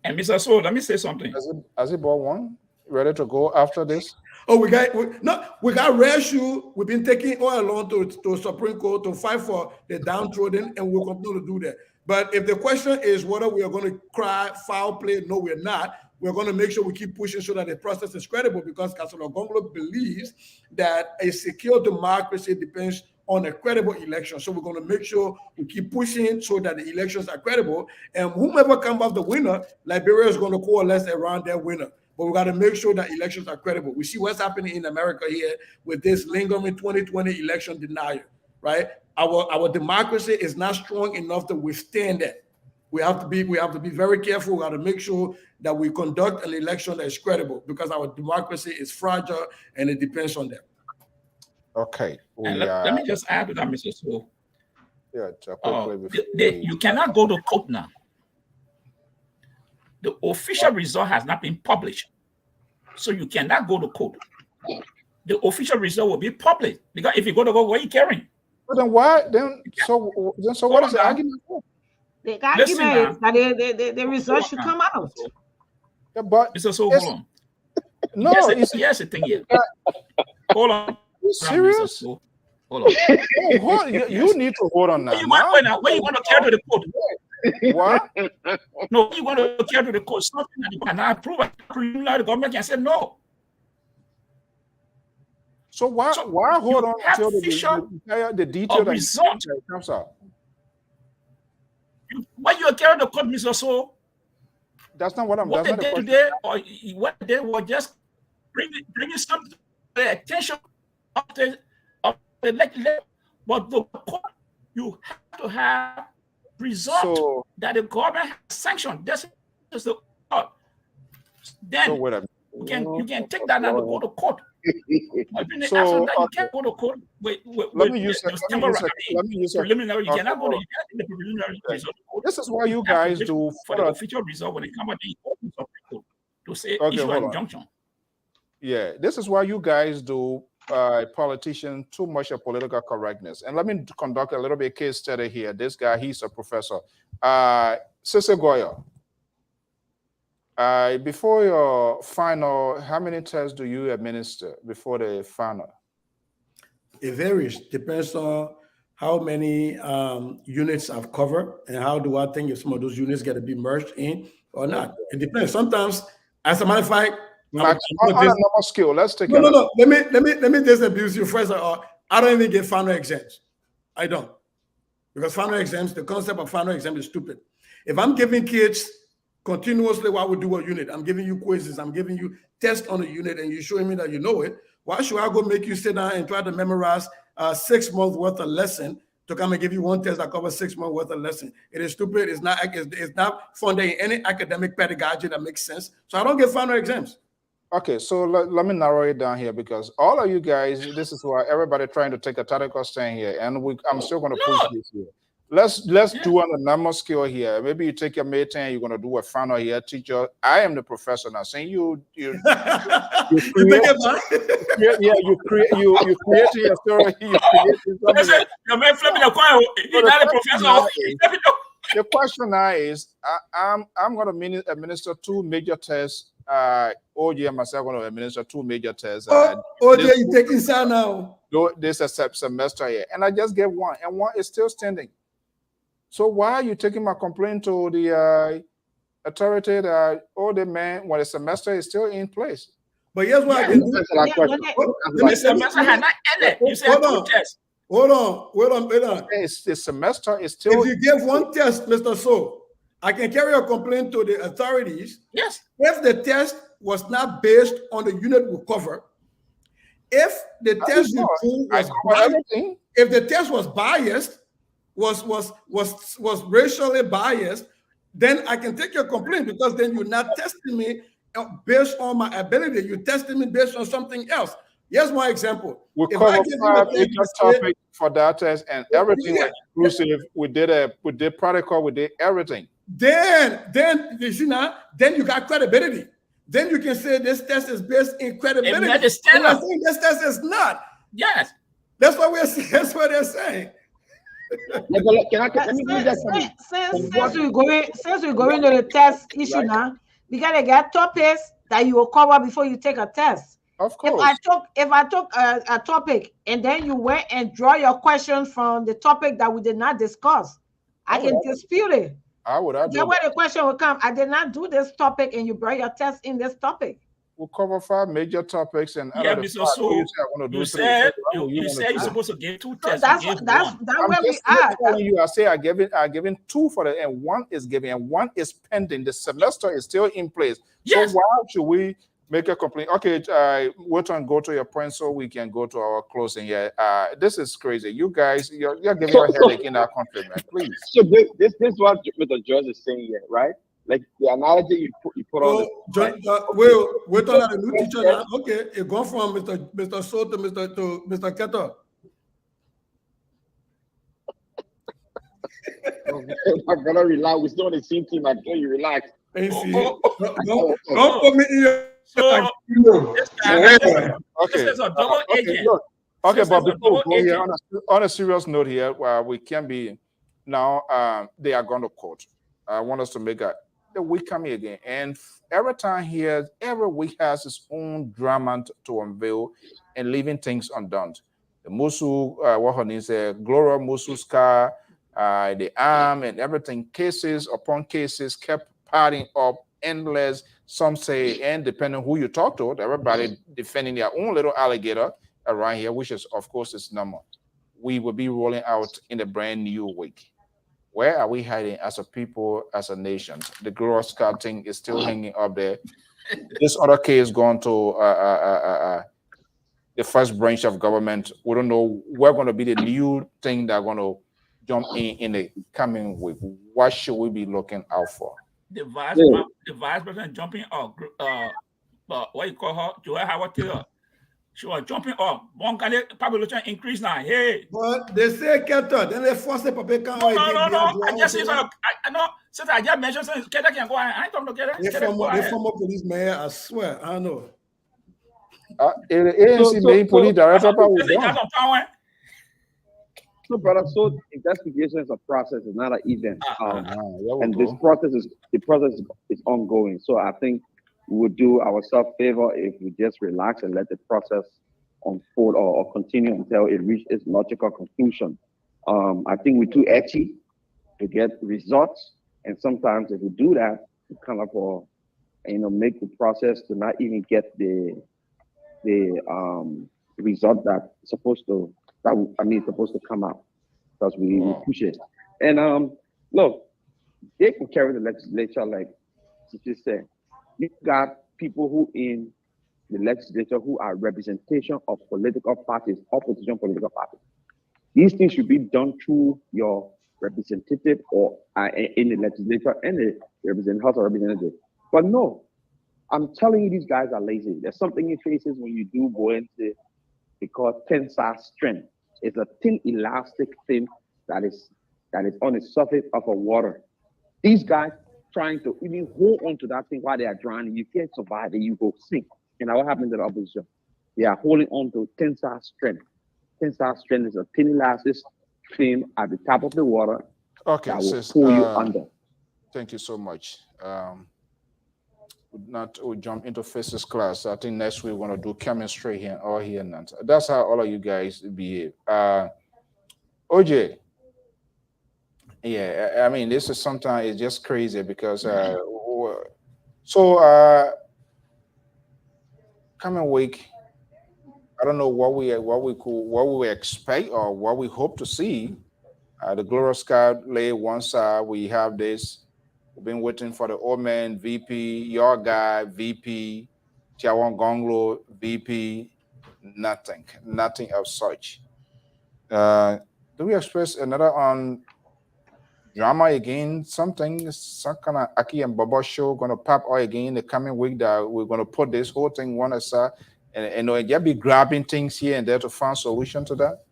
And Mr. So, let me say something. Has he bought one? Ready to go after this? Oh, we got rare shoe. We've been taking all along to Supreme Court to fight for the downtrodden, and we'll continue to do that. But if the question is whether we are going to cry foul play, no, we're not. We're going to make sure we keep pushing so that the process is credible, because Councilor Gonglo believes that a secure democracy depends on a credible election. So we're going to make sure we keep pushing so that the elections are credible, and whomever comes off the winner, Liberia is going to coalesce around their winner. But we got to make sure that elections are credible. We see what's happening in America here with this lingering 2020 election denial, right? Our democracy is not strong enough to withstand that. We have to be very careful. We got to make sure that we conduct an election that is credible, because our democracy is fragile and it depends on that. Okay. Let me just add to that, Mr. So. Yeah, you cannot go to court now. The official result has not been published, so you cannot go to court. The official result will be published, because if you go to court, what are you carrying? But then why? So what is the argument for? The argument is that the result should come out. Yeah, but Mr. So, hold on. No, here's the thing here. Hold on. You serious? So, hold on. You need to hold on now. Where you want to carry to the court? What? No, you want to carry to the court something that you cannot prove. The government can say no. So why hold on until the detail result comes out? Why you carry the court, Mr. So? That's not what I'm. What that's they not did today, or what they were just bringing something to the attention of the legislature. But the court, you have to have result that the government has sanctioned. That's the court. Then you can take that and go to court. But after that, you can't go to court. Let me use preliminary. You cannot go to the preliminary result. This is what you guys do for the official result when it comes to say issue an injunction. Yeah, this is why you guys do politician too much of political correctness. And let me conduct a little bit case study here. This guy, he's a professor. Sise Goyo. Before your final, how many tests do you administer before the final? It varies. Depends on how many units I've covered and how do I think if some of those units get to be merged in or not. It depends. Sometimes, as a matter of fact, on a normal scale, let's take no. Let me disabuse you first. I don't even get final exams. I don't, because final exams, the concept of final exam is stupid. If I'm giving kids continuously what we do a unit, I'm giving you quizzes, I'm giving you tests on a unit, and you're showing me that you know it. Why should I go make you sit down and try to memorize 6 months worth of lesson to come and give you one test that covers 6 months worth of lesson? It is stupid. It's not funded in any academic pedagogy that makes sense. So I don't get final exams. Okay, so let me narrow it down here, because all of you guys, this is why everybody trying to take a tactical stand here, and I'm still going to push this here. Let's do on a normal scale here. Maybe you take your mate and you're going to do a final here. Teacher, I am the professor now. Saying you create your story. Your man flipping the coin. He's not a professor. The question now is, I'm going to administer 2 major tests. OJ and myself going to administer 2 major tests. OJ, you taking some now? This is a semester here, and I just gave 1, and 1 is still standing. So why are you taking my complaint to the authority that the man when the semester is still in place? But here's what I can do. The semester has not ended. You said 2 tests. Hold on. The semester is still. If you give 1 test, Mr. So, I can carry a complaint to the authorities. Yes. If the test was not based on the unit we cover, if the test you do was biased, if the test was biased, was racially biased, then I can take your complaint, because then you're not testing me based on my ability. You're testing me based on something else. Here's my example. We covered 5 major topics for that test, and everything was inclusive. We did protocol, we did everything. Then you see now, then you got credibility. Then you can say this test is based in credibility. That is standard. This test is not. Yes. That's what they're saying. Since we're going to the test issue now, we gotta get topics that you will cover before you take a test. Of course. If I took a topic and then you went and draw your questions from the topic that we did not discuss, I can dispute it. That's where the question will come. I did not do this topic, and you brought your test in this topic. We'll cover 5 major topics, and you said you're supposed to give 2 tests. That's where we are. I say I given 2 for the, and 1 is given, and 1 is pending. The semester is still in place. Yes. So why should we Make a complaint. Okay, we'll try and go to your point so we can go to our closing here. This is crazy. You guys, you're giving a headache in our country, man. Please. So this is what Mr. George is saying here, right? Like the analogy you put on. John, we're talking about a new teacher now. Okay, it gone from Mr. So to Mr. Keto. I'm gonna relax. We're still on the same team. I tell you, relax. Don't put me in your. Okay. This is a double agent. Okay, but before we go here, on a serious note here, we can be now. They are going to court. I want us to make a week coming again, and every time here, every week has its own drama to unveil and leaving things undone. The Musu, what her name is, Gloria Musu's car, the arm and everything, cases upon cases kept piling up, endless. Some say, and depending who you talk to, everybody defending their own little alligator around here, which is, of course, is normal. We will be rolling out in a brand new week. Where are we hiding as a people, as a nation? The Gloria Scott thing is still hanging up there. This other case gone to the first branch of government. We don't know where going to be the new thing that are going to jump in the coming week. What should we be looking out for? The vice president jumping up. What you call her? Joel Howard Taylor. She was jumping up. One kind of population increase now. Hey. But they say Keto, then they force the paper. No. I just say I know. Since I just mentioned, Keto can go. I ain't talking to Keto. They former police mayor, I swear. I know. ANC main police director. So, brother, so investigation is a process, it's not an event. And the process is ongoing. So I think we would do ourselves favor if we just relax and let the process unfold or continue until it reaches its logical conclusion. I think we're too edgy to get results, and sometimes if we do that, we kind of make the process to not even get the result that's supposed to come out, because we push it. And look, they can carry the legislature, like she just said. You got people who in the legislature who are representation of political parties, opposition political parties. These things should be done through your representative or in the legislature and the House of Representatives. But no, I'm telling you, these guys are lazy. There's something in faces when you do go into because tensile strength. It's a thin elastic thing that is on the surface of a water. These guys trying to even hold on to that thing while they are drowning, you can't survive it, you go sink. And what happens to the opposition? They are holding on to tensile strength. Tensile strength is a thin elastic thing at the top of the water that will pull you under. Thank you so much. We'll jump into physics class. I think next week we're going to do chemistry here or here. And that's how all of you guys behave. OJ, yeah, I mean, this is sometimes it's just crazy because coming week, I don't know what we expect or what we hope to see. The Gloria Scout lay one side. We have this. We've been waiting for the old man VP, your guy VP, Tiawan Gonglo VP. Nothing of such. Do we expect another on drama again? Some kind of Aki and Baba show going to pop out again in the coming week that we're going to put this whole thing one aside and just be grabbing things here and there to find solution to that?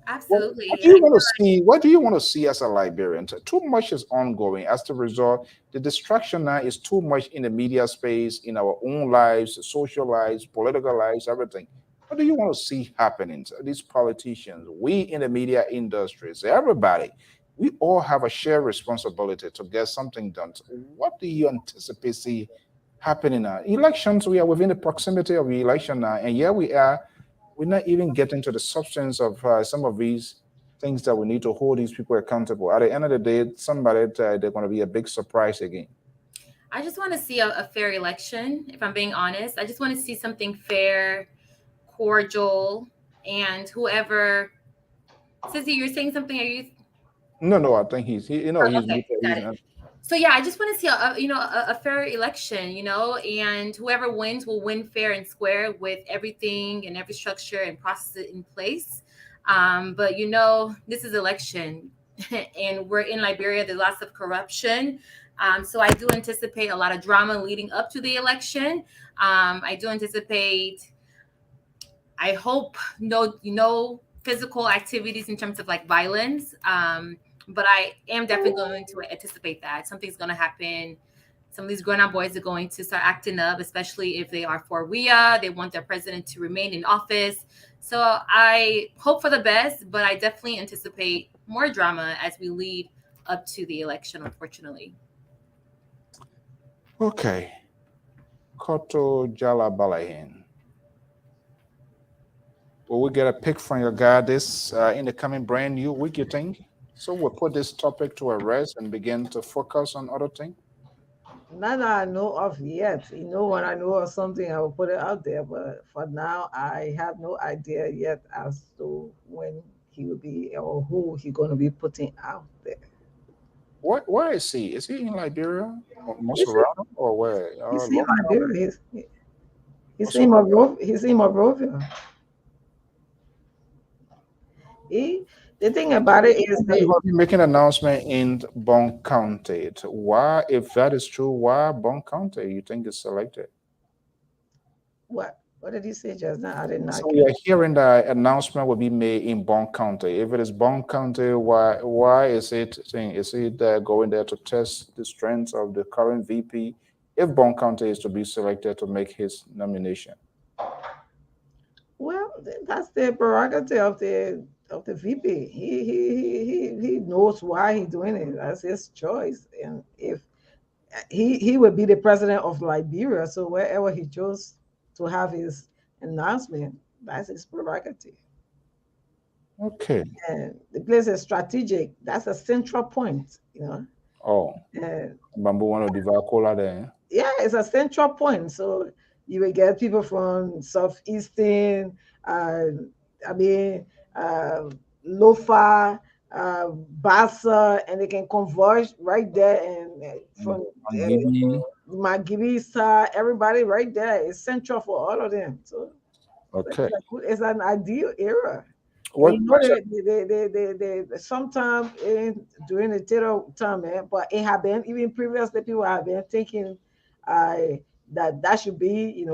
Absolutely. What do you want to see as a Liberian? Too much is ongoing. As the result, the distraction now is too much in the media space, in our own lives, social lives, political lives, everything. What do you want to see happening? These politicians, we in the media industries, everybody, we all have a shared responsibility to get something done. So what do you anticipate see happening now? Elections, we are within the proximity of the election now, and here we are. We're not even getting to the substance of some of these things that we need to hold these people accountable. At the end of the day, they're going to be a big surprise again. I just want to see a fair election, if I'm being honest. I just want to see something fair, cordial, and whoever. Sissy, you're saying something? Are you? No, I think he's. Okay, got it. So yeah, I just want to see a fair election, and whoever wins will win fair and square with everything and every structure and process in place. But this is election, and we're in Liberia. There's lots of corruption. So I do anticipate a lot of drama leading up to the election. I do anticipate, I hope, no physical activities in terms of like violence. But I am definitely going to anticipate that something's going to happen. Some of these grown-up boys are going to start acting up, especially if they are for RIA. They want their president to remain in office. So I hope for the best, but I definitely anticipate more drama as we lead up to the election, unfortunately. Okay. Koto Jala Balahin. Will we get a pick from your guy this in the coming brand new week, you think? So we'll put this topic to a rest and begin to focus on other things? Not that I know of yet. When I know of something, I will put it out there. But for now, I have no idea yet as to when he will be or who he's going to be putting out there. Where is he? Is he in Liberia? Monserrate or where? He's in Liberia. He's in Monrovia. The thing about it is they will be making an announcement in Bon County. Why, if that is true, why Bon County you think is selected? What did he say just now? I did not. So we are hearing that announcement will be made in Bon County. If it is Bon County, why is it saying? Is it going there to test the strength of the current VP? If Bon County is to be selected to make his nomination. Well, that's the prerogative of the VP. He knows why he's doing it. That's his choice. And if he would be the president of Liberia, so wherever he chose to have his announcement, that's his prerogative. Okay. And the place is strategic. That's a central point, Oh. Bamboo one of the Vacola there. Yeah, it's a central point. So you will get people from Southeastern, Lofa, Bassa, and they can converge right there, and from Magibisa, everybody right there is central for all of them. So okay, it's an ideal era. Sometime during the Taylor time, but it had been even previously. People have been thinking that should be,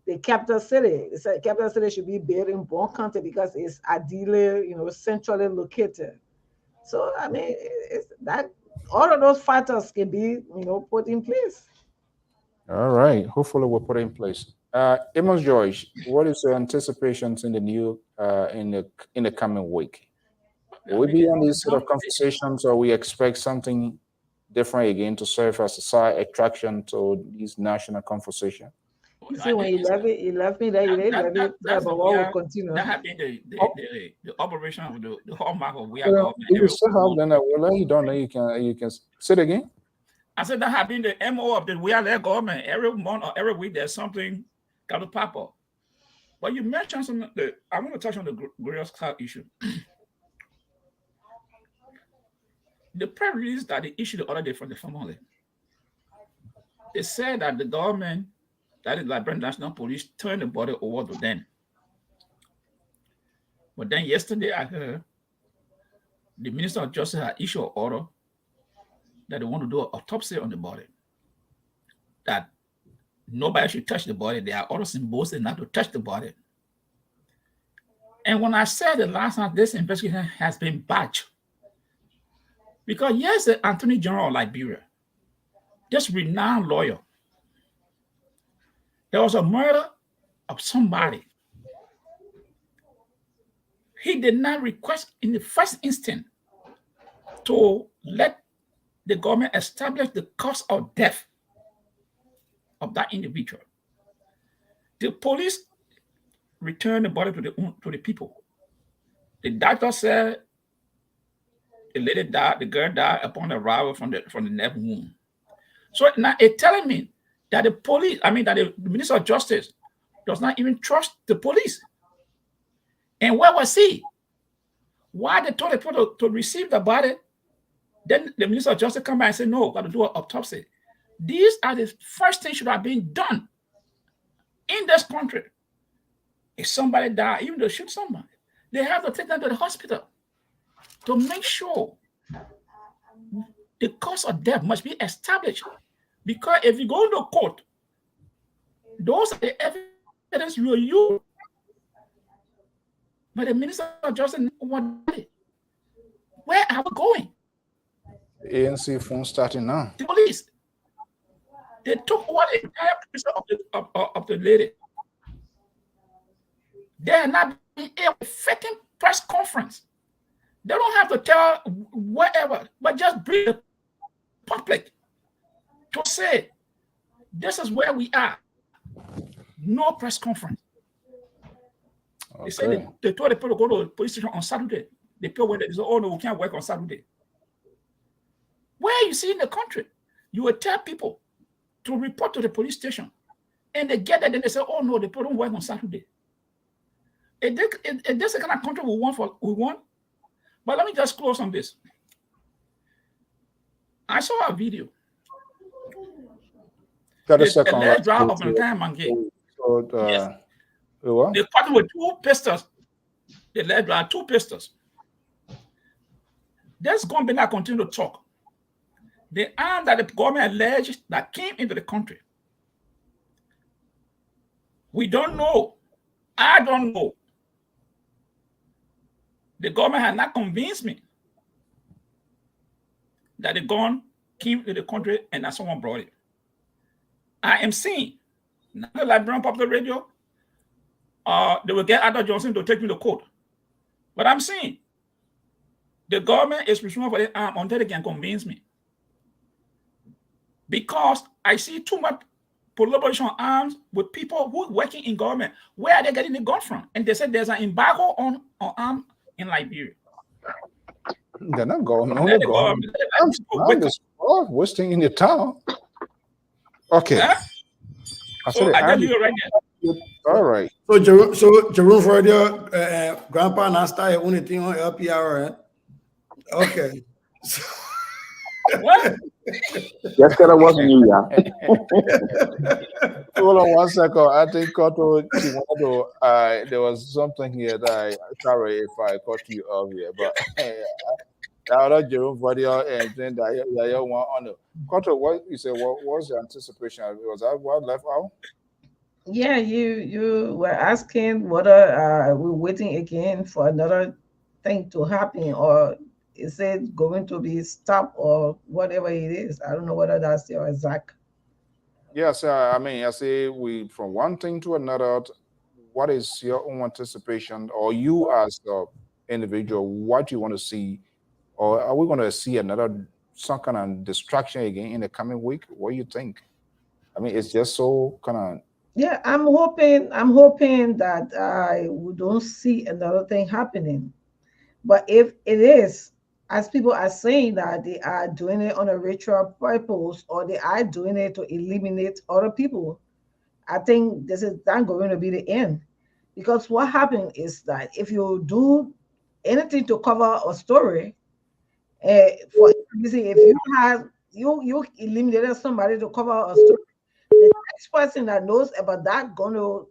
the capital city. They said capital city should be built in Bon County because it's ideally, centrally located. So I mean, it's that all of those factors can be, put in place. All right. Hopefully, we'll put it in place. Amos George, what is your anticipations in the new in the coming week? Will we be on these sort of conversations, or we expect something different again to serve as a side attraction to these national conversations? You see, when you left me there, you left me there, but what will continue? That has been the operation of the hallmark of we are government. You still have then we'll let you don't know you can say it again. I said that has been the MO of the we are their government. Every month or every week there's something got to pop up. But you mentioned something I want to touch on the Glorious Cloud issue. The press release that they issued the other day from the family. They said that the government, that is Liberian National Police, turned the body over to them. But then yesterday I heard the Minister of Justice had issued an order that they want to do an autopsy on the body. That nobody should touch the body. There are orders in both not to touch the body. And when I said the last time this investigation has been batched, because yes, the Attorney General of Liberia, this renowned lawyer, there was a murder of somebody. He did not request in the first instance to let the government establish the cause of death of that individual. The police returned the body to the people. The doctor said the lady died, the girl died upon arrival from the neck wound. So now it's telling me that the police, that the Minister of Justice does not even trust the police. And where was he? Why they told the people to receive the body Then the Minister of Justice come back and say, no, got to do an autopsy. These are the first things should have been done in this country. If somebody dies, even though they shoot somebody, they have to take them to the hospital to make sure the cause of death must be established. Because if you go into court, those are the evidence you will use. But the Minister of Justice, where are we going? ANC phone starting now. The police, they took over the entire picture of the lady. They are not being able to effective press conference. They don't have to tell whatever, but just bring the public to say, this is where we are. No press conference. Okay. They said they told the people to go to the police station on Saturday. The people went there, they said, oh no, we can't work on Saturday. Where you see in the country, you will tell people to report to the police station. And they get there, then they say, oh no, the people don't work on Saturday. Is this the kind of country we want? But let me just close on this. I saw a video. The last drive of an entire Mange. Yes. They caught him with 2 pistols. The last drive, 2 pistols. This government now continue to talk. The arm that the government alleged that came into the country. We don't know. I don't know. The government has not convinced me that the gun came to the country and that someone brought it. I am seeing, not the Liberian Public Radio, they will get Adder Johnson to take me to court. But I'm seeing the government is responsible for the arm until they can convince me. Because I see too much proliferation arms with people who are working in government. Where are they getting the gun from? And they said there's an embargo on arms in Liberia. They're not going. No, they're going. I'm wasting in the town. Okay. Huh? I tell you right now. All right. So Jerome for your grandpa now started only thing on LPR, right? Okay. What? Yes, that wasn't you, yeah. Hold on 1 second. I think there was something here that sorry if I caught you off here, but I don't Jerome for your and then that you want on the Koto, what you say? What was the anticipation? Was that what left out? Yeah, you were asking whether we're waiting again for another thing to happen, or is it going to be stopped or whatever it is? I don't know whether that's your exact. Yes, I mean, I say we from one thing to another. What is your own anticipation, or you as an individual, what you want to see, or are we going to see another some kind of distraction again in the coming week? What do you think? I mean, it's just so kind of. Yeah, I'm hoping that we don't see another thing happening. But if it is, as people are saying that they are doing it on a ritual purpose, or they are doing it to eliminate other people, I think this is not going to be the end. Because what happened is that if you do anything to cover a story, for if you eliminated somebody to cover a story, the next person that knows about that going to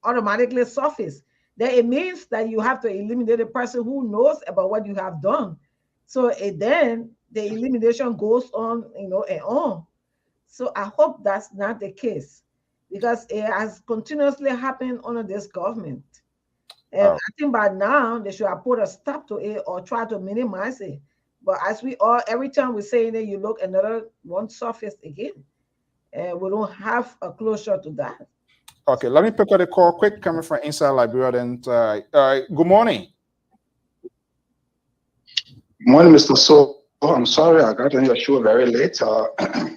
automatically surface. Then it means that you have to eliminate the person who knows about what you have done. So then the elimination goes on, and on. So I hope that's not the case, because it has continuously happened under this government. And I think by now they should have put a stop to it or try to minimize it. But as every time we say it, you look another one surface again. And we don't have a closure to that. Okay, let me pick up the call quick coming from inside Liberia. Then, good morning. Good morning, Mr. So. I'm sorry I got on your show very late. But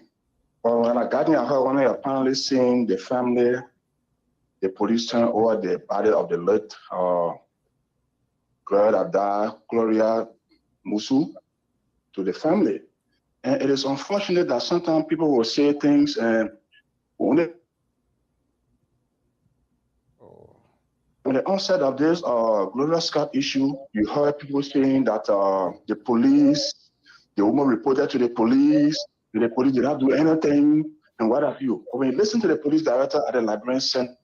when I got in, I heard one of your panelists saying the family, the police turned over the body of the late Gloria Musu to the family. And it is unfortunate that sometimes people will say things and when the onset of this Gloria Scott issue, you heard people saying that the police The woman reported to the police did not do anything, and what have you. When you listen to the police director at the Liberian Center,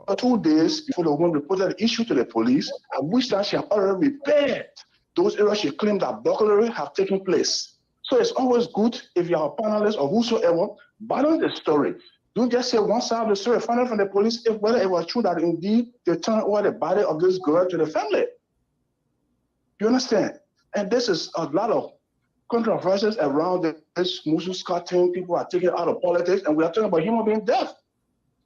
for 2 days before the woman reported the issue to the police, at which time she had already repaired those areas she claimed that burglary have taken place. So it's always good if you are a panelist or whosoever, balance the story. Don't just say one side of the story, find out from the police if whether it was true that indeed they turned over the body of this girl to the family. You understand? And this is a lot of controversies around this Musu Scott thing. People are taking it out of politics, and we are talking about human being death.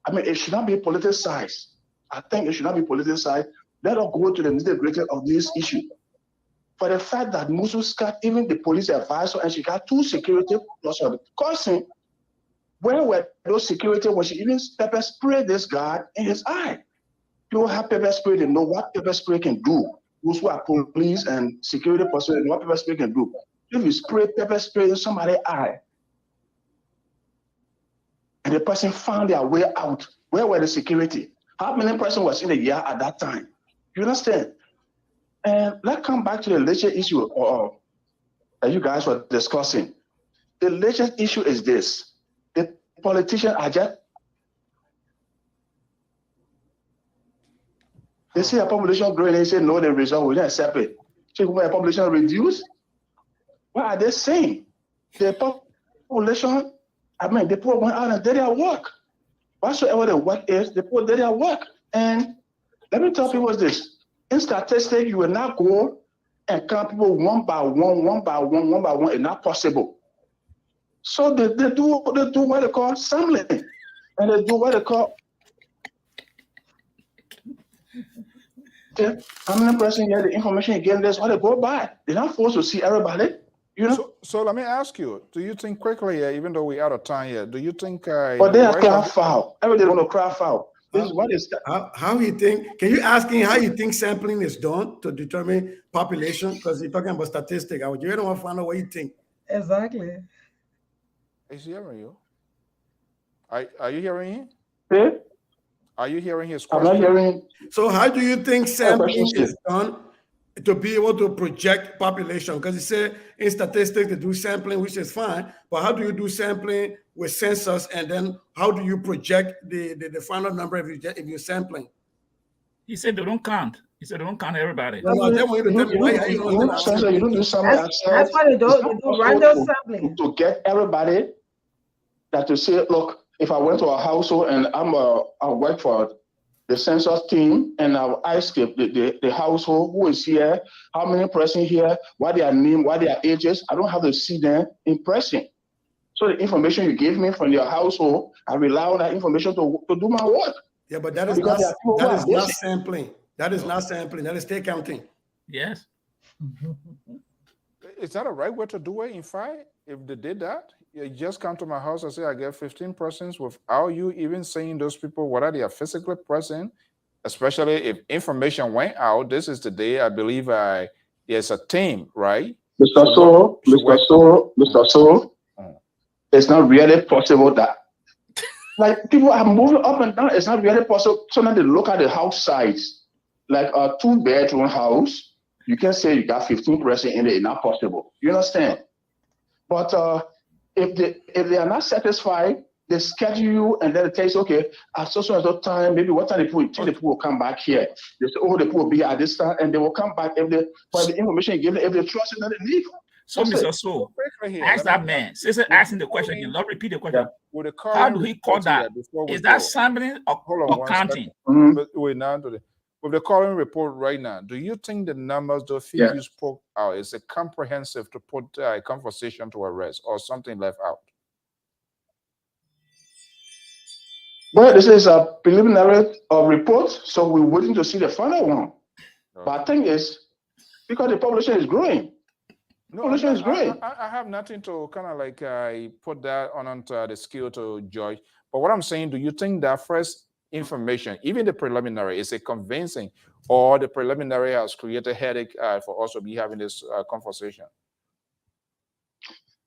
I mean, it should not be politicized. I think it should not be politicized. Let us go to the nitty-gritty of this issue. For the fact that Musu Scott, even the police advisor, and she got 2 security plus her cousin, where were those security when she even pepper sprayed this guy in his eye? People have pepper spray, they know what pepper spray can do. Those who are police and security personnel know what pepper spray can do. If you spray pepper spray in somebody's eye, and the person found their way out, where were the security? How many person was in the yard at that time? You understand? And let's come back to the latest issue that you guys were discussing. The latest issue is this. The politicians are just, they see a population growing, they say, no, the result, we don't accept it. So when a population reduce, what are they saying? The population, I mean, the people went out and did their work. Whatsoever the work is, the people did their work. And let me tell people this. In statistics, you will not go and count people one by one. It's not possible. So they do what they call sampling. And they do what they call, how many person here, the information you get, that's what they go by. They're not forced to see everybody. You know? So let me ask you, do you think quickly, even though we're out of time here, do you think... but they are cry foul. Everybody want to cry foul. This is what is that? How you think, can you ask him how you think sampling is done to determine population? Because you're talking about statistics. I would really want to find out what you think. Exactly. Is he hearing you? Are you hearing him? Yeah? Are you hearing his question? I'm not hearing. So how do you think sampling is done to be able to project population? Because you say in statistics they do sampling, which is fine, but how do you do sampling with census, and then how do you project the final number if you're sampling? He said they don't count. He said they don't count everybody. No, you don't do sampling. That's what they do. They do random sampling. To get everybody that to say, look, if I went to a household and I work for the census team, and I'll ask the household who is here, how many person here, what their name, what their ages. I don't have to see them in person. So the information you gave me from your household, I rely on that information to do my work. Yeah, but that is not sampling. That is not sampling. That is state counting. Yes. Is that a right way to do it in fact? If they did that, you just come to my house and say, I get 15 persons without you even saying those people, whether they are physically present, especially if information went out. This is the day I believe there's a team, right? Mr. So, it's not really possible that, like, people are moving up and down. It's not really possible. So now they look at the house size, like a 2-bedroom house. You can say you got 15 person in there. It's not possible. You understand? But if they are not satisfied, they schedule you and then they tell you, okay, at so and so time, maybe what time the people will come back here. They say, oh, the people will be at this time, and they will come back if the information you give them, if they trust it, then they leave. So, Mr. So, ask that man. Since asking the question again, not repeat the question. Yeah. How do he call that? Is that sampling or counting? Wait, now with the current report right now, do you think the numbers, the figures you spoke out, is it comprehensive to put a conversation to a rest, or something left out? Well, this is a preliminary report, so we're waiting to see the final one. Okay. But the thing is, because the population is growing. No, I have nothing to kind of like put that onto the scale to judge. But what I'm saying, do you think that first information, even the preliminary, is it convincing, or the preliminary has created headache for us to be having this conversation?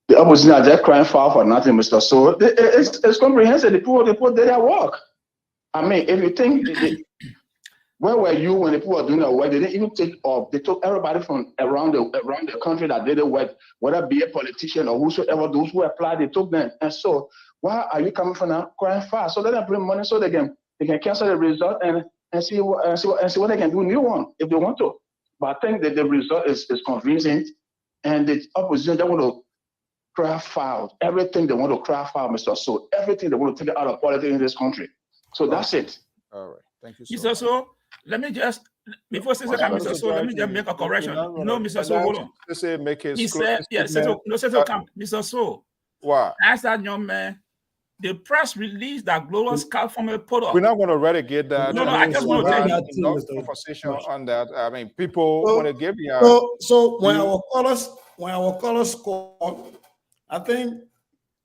The opposition are just crying foul for nothing, Mr. So it's comprehensive. The people did their work. I mean, if you think Where were you when the people were doing the work? They didn't even take off. They took everybody from around the country that did the work, whether be a politician or whosoever, those who applied, they took them. And so, why are you coming from now crying fast? So let them bring money so they can cancel the result and see what they can do new one if they want to. But I think that the result is convincing, and the opposition, they want to cry foul. Everything they want to cry foul, Mr. So everything they want to take out of politics in this country. So that's it. All right. Thank you so much. So let me just, before Mr. So let me just make a correction. No, Mr. So, hold on. He said, Mr. So. What? Ask that young man, the press release that Glorious California put up. We're not going to relegate that. No, I just want to tell you conversation on that. I mean, people want to give you. So when our callers call, I think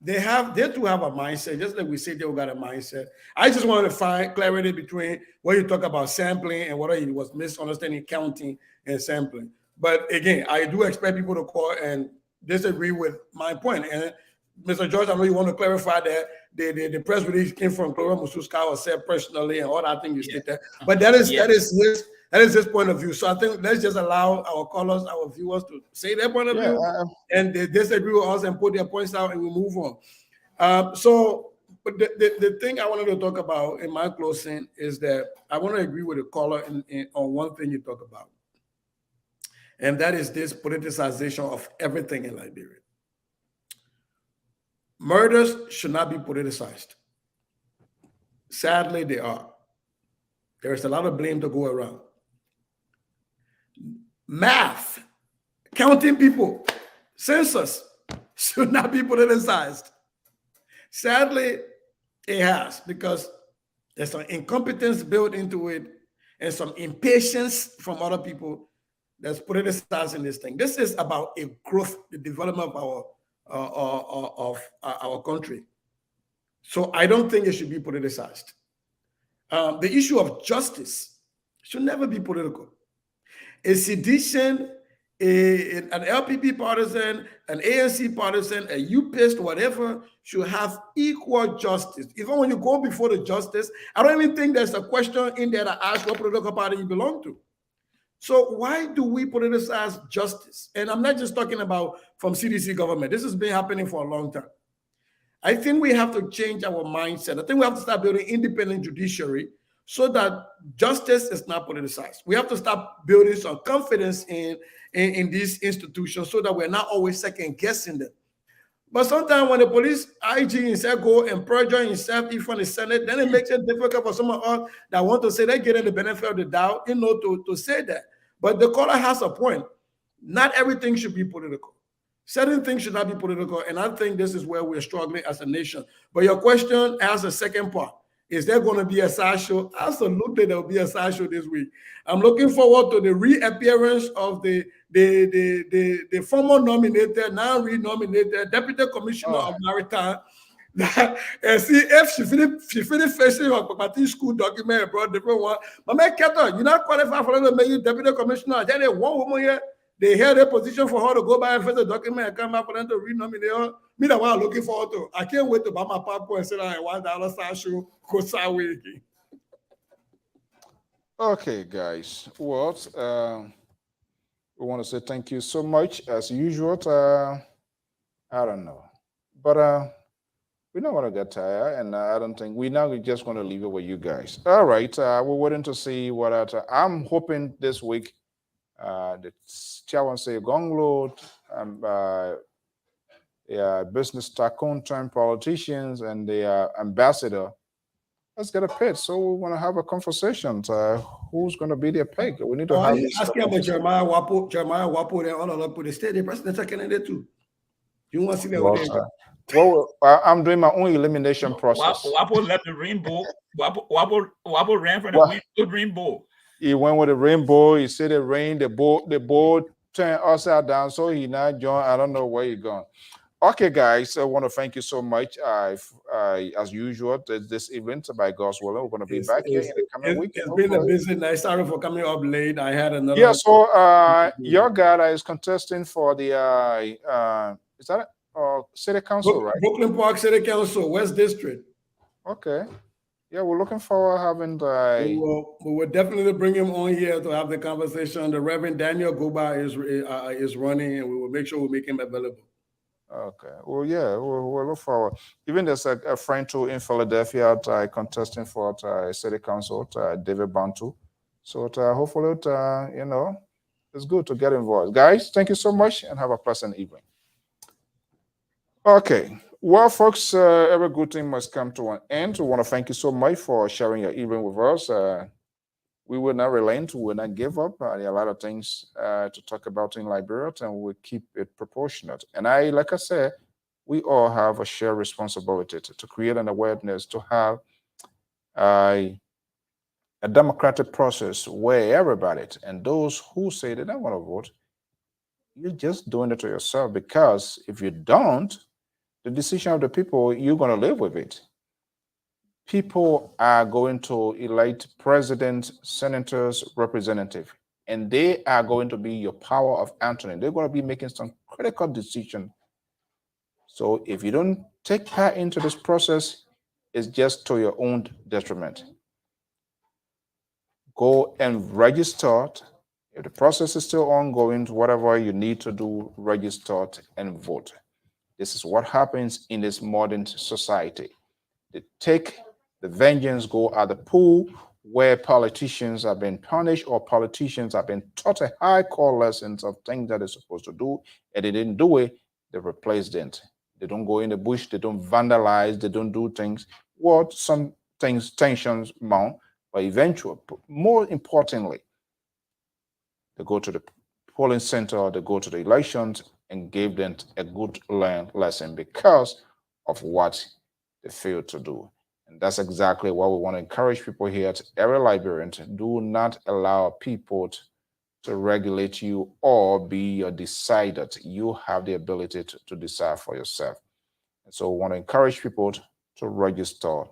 they too have a mindset, just like we say they got a mindset. I just want to find clarity between what you talk about sampling and what it was misunderstanding counting and sampling. But again, I do expect people to call and disagree with my point. And Mr. George, I know you want to clarify that the press release came from Gloria Mususka or said personally and all that thing you state there. But that is his point of view. So I think let's just allow our callers, our viewers to say their point of view, and they disagree with us and put their points out, and we move on. But the thing I wanted to talk about in my closing is that I want to agree with the caller on one thing you talk about, and that is this politicization of everything in Liberia. Murders should not be politicized. Sadly, they are. There is a lot of blame to go around. Math, counting people, census should not be politicized. Sadly, it has, because there's some incompetence built into it and some impatience from other people that's politicizing this thing. This is about a growth, the development of our country. So I don't think it should be politicized. The issue of justice should never be political. A sedition, an LPP partisan, an ANC partisan, a UPist, whatever, should have equal justice. Even when you go before the justice, I don't even think there's a question in there that asks what political party you belong to. So why do we politicize justice? And I'm not just talking about from CDC government. This has been happening for a long time. I think we have to change our mindset. I think we have to start building independent judiciary so that justice is not politicized. We have to start building some confidence in these institutions so that we're not always second guessing them. But sometimes when the police IG instead go and perjure himself in front of the Senate, then it makes it difficult for some of us that want to say they get the benefit of the doubt, to say that. But the caller has a point. Not everything should be political. Certain things should not be political, and I think this is where we're struggling as a nation. But your question has a second part. Is there going to be a side show? Absolutely, there will be a side show this week. I'm looking forward to the reappearance of the former nominated, now re-nominated Deputy Commissioner of Maritime. And see if she finished facing her party school document and brought different one. But my Keto, you're not qualified for the mayor Deputy Commissioner. Then one woman here, they held a position for her to go by and face the document and come back for them to re-nominate her. Me, that's what I'm looking forward to. I can't wait to buy my passport and sit down and watch the other side show go sideways again. Okay, guys. Well, we want to say thank you so much as usual. I don't know, but we're not going to get tired, and I don't think we're just going to leave it with you guys. All right, we're waiting to see what I'm hoping this week. The chairman say Gonglo, business tycoon turned politicians, and the ambassador. Let's get a pitch. So we want to have a conversation. Who's going to be their pick? We need to have. Asking about Jeremiah Wapo, and all of them put the state. The presidential candidate too. You want to see that? Well, I'm doing my own elimination process. Wapo left the rainbow. Wapo ran for the rainbow. He went with the rainbow. He said it rained. The boat turned upside down. So he not joined. I don't know where he's gone. Okay, guys. I want to thank you so much. As usual, this event by God's will, we're going to be back here in the coming week. It's been a busy night. Sorry for coming up late. I had another. Yeah. So your guy that is contesting for the is that city council, right? Brooklyn Park City Council, West District. Okay. Yeah, we're looking forward to having the. We will definitely bring him on here to have the conversation. The Reverend Daniel Goba is running, and we will make sure we make him available. Okay. Well, yeah, we'll look forward. Even there's a friend too in Philadelphia contesting for city council, David Bantu. So hopefully, you know, it's good to get involved. Guys, thank you so much and have a pleasant evening. Okay. Well, folks, every good thing must come to an end. We want to thank you so much for sharing your evening with us. We will not relent, we will not give up. There are a lot of things to talk about in Liberia, and we'll keep it proportionate. And like I said, we all have a shared responsibility to create an awareness, to have a democratic process where everybody, and those who say they don't want to vote, you're just doing it to yourself, because if you don't, the decision of the people, you're going to live with it. People are going to elect president, senators, representative, and they are going to be your power of attorney. They're going to be making some critical decision. So if you don't take part into this process, it's just to your own detriment. Go and register. If the process is still ongoing, whatever you need to do, register and vote. This is what happens in this modern society. They take the vengeance, go at the pool where politicians have been punished or politicians have been taught a high core lessons of things that they're supposed to do, and they didn't do it, they replaced it. They don't go in the bush, they don't vandalize, they don't do things. What some things, tensions mount, but eventually, more importantly, they go to the polling center, they go to the elections and give them a good lesson because of what they failed to do. And that's exactly what we want to encourage people here at every Liberian. Do not allow people to regulate you or be your decider. You have the ability to decide for yourself. And so we want to encourage people to register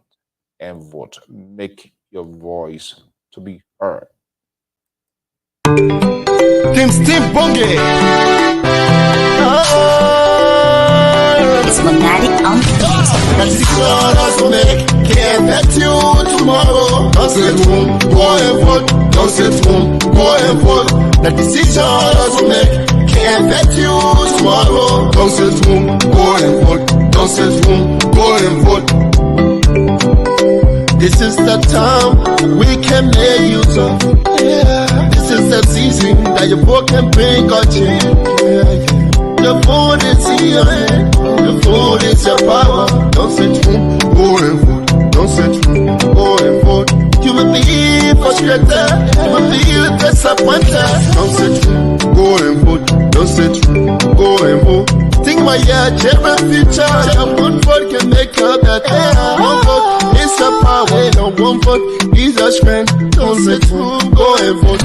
and vote. Make your voice to be heard. Team Steve Bonge. It's Monatic on the beat. That decision to make can't affect you tomorrow. Don't sit home, go and vote. Don't sit home, go and vote. That decision to make can't affect you tomorrow. Don't sit home, go and vote. Don't sit home, go and vote. This is the time we can make use of. Yeah. This is the season that your vote can bring a change. Yeah. The vote is in your hand. The vote is your power. Don't sit home, go and vote. Don't sit home, go and vote. You may be frustrated, you may be disappointed. Don't sit home, go and vote. Don't sit home, go and vote. Think my children's future. Your one vote can make her better. One vote is a power. Your one vote is a strength. Don't sit home, go and vote.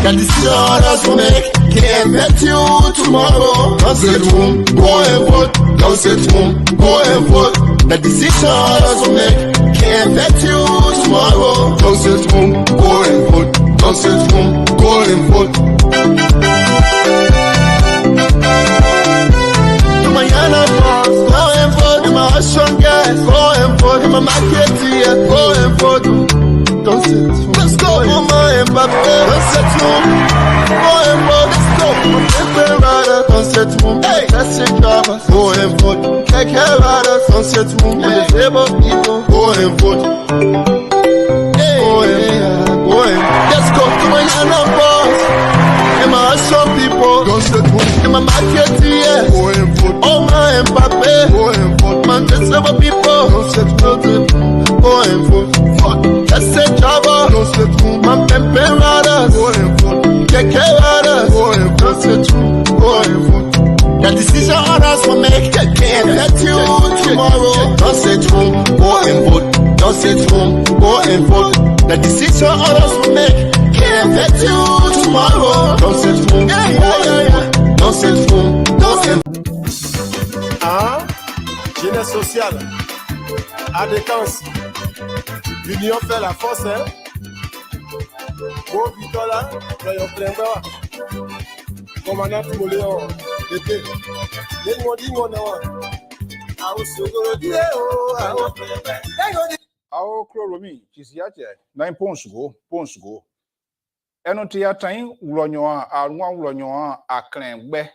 That decision to make can't affect you tomorrow. Don't sit home, go and vote. Don't sit home, go and vote. The decision to make can't affect you tomorrow. Don't sit home, go and vote. Don't sit home, go and vote. My Yana boss, go and vote. My strong guys, go and vote. My market here, go and vote. Don't sit home. Let's go, Mama and Papa. Don't sit home. Go and vote. Let's go. Paper riders, don't sit home. Hey, taxi drivers, go and vote. Take care riders, don't sit home. And the disabled people, go and vote. Hey, go and let's go to my Yana boss. And my strong people, don't sit home. And my market here, go and vote. Oh, my and Papa, go and vote. Man, disabled people, don't sit home. Go and vote. Let's say Java, don't sit home. My Pepe riders, go and vote. Keke riders, go and don't sit home. Go and vote. The decision others will make can't affect you tomorrow. Don't sit home, go and vote. Don't sit home, go and vote. The decision others will make can't affect you tomorrow. Don't sit home, go and vote. Don't sit home, don't and vote. Ah, jeunesse sociale, adéquence. L'union fait la force, hein? Bon, Vitola, Rayon Prenga, Commandant Timoléon, l'été. Les mots dit mon nom. Our chloromi, Chisiache, 9 pounds go. Enotia time, Ulonoa, Alwan Ulonoa, a clan be.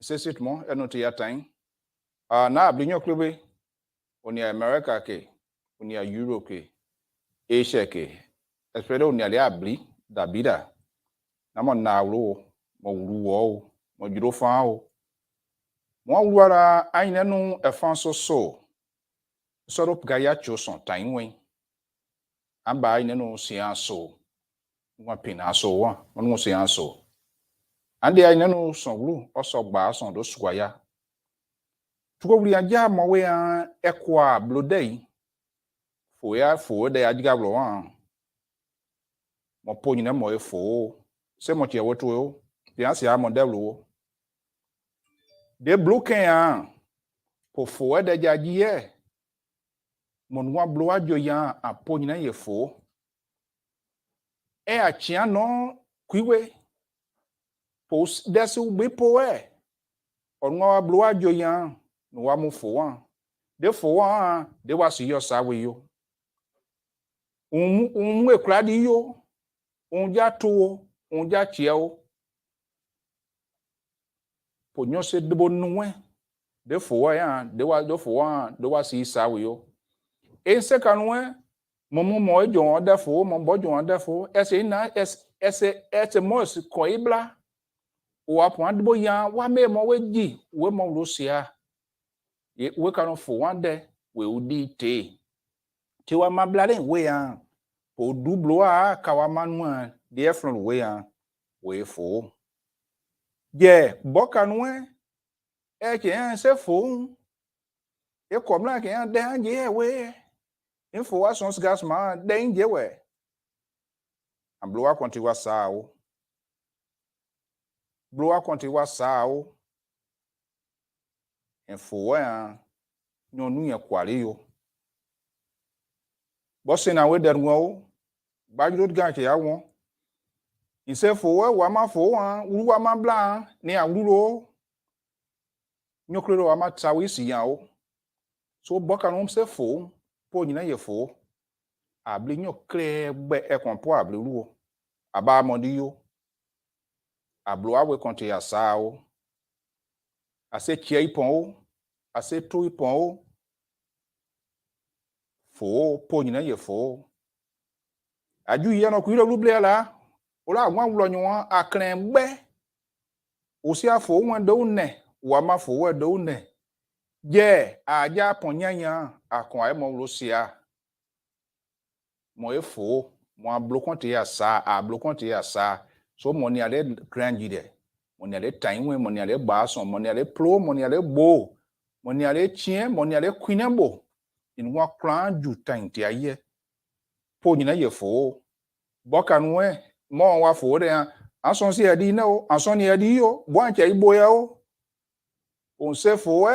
Says it more, Enotia time. Na Bino Clube, Unia America ke, Unia Europe ke, Asia ke, espero Unia Liabli, Dabida. Namon na lo, Moruo, Mojurofao. Mwara ainenu efanso so. Sorop gaya choson tainwen. Amba ainenu sianso. Mwa pinaso wa, mwa sianso. Ande ainenu sonru oso gba son do swaya. Tuko wuri aja mawe an ekwa blodei. Fo de ajiga blo wan. Mo po nyina mo efo. Se mo tie woto yo. Piansi a mo deblo. De bloken an. Po fo de jajiye. Mon wa blo ajo yan apo nyina ye fo. E a chia no kwiwe. Po desu be po e. On wa blo ajo yan no wa mu fo wan. De fo wan de wa si yo sawe yo. Un ekura di yo. Un ja to, un ja chia o. Po nyo se de bonwe. De fo yan, de wa do fo wan, de wa si sawe yo. E se kanwe momo mo ejo defo mo bojo defo ese na ese mo se ko ibla o apon adbo yan wa me mo weji we mo rusia ye we kan fo wan de we udi te ti wa mablare we yan o dublo a ka wa manu de efron we yan we fo je bokanwe e ke yan se fo e komla ke yan de anje we info wa sons gas ma danger we ambloa konti wa sao bloa konti wa sao info wa nyonu ya kware yo bosse na we derwo ba jod ga ke ya won ise fo wa ma fo wa uru wa ma bla ni awuro nyokro wa ma tawi si ya o so boka no se fo po nyina ye fo abli nyo kre gbe ekon po abli ruo aba modi yo ablo awe konte ya sao ase chia ipon o ase to ipon o fo po nyina ye fo aju ye no kwiro ruble la ola gwan wulo nyon akren gbe osi afo won do ne wa ma fo we do ne je aja ponyanya akon ai mo rusia mo efo mo ablokonte ya sa so mo ni ale grandi de mo ni ale tainwe mo ni ale bason mo ni ale pro mo ni ale bo mo ni ale chien mo ni ale kwinembo in wa kran ju tainti aye po nyina ye fo bokanwe mo wa fo de anson si edi na o anson ni edi yo bo anche ibo ya o on se fo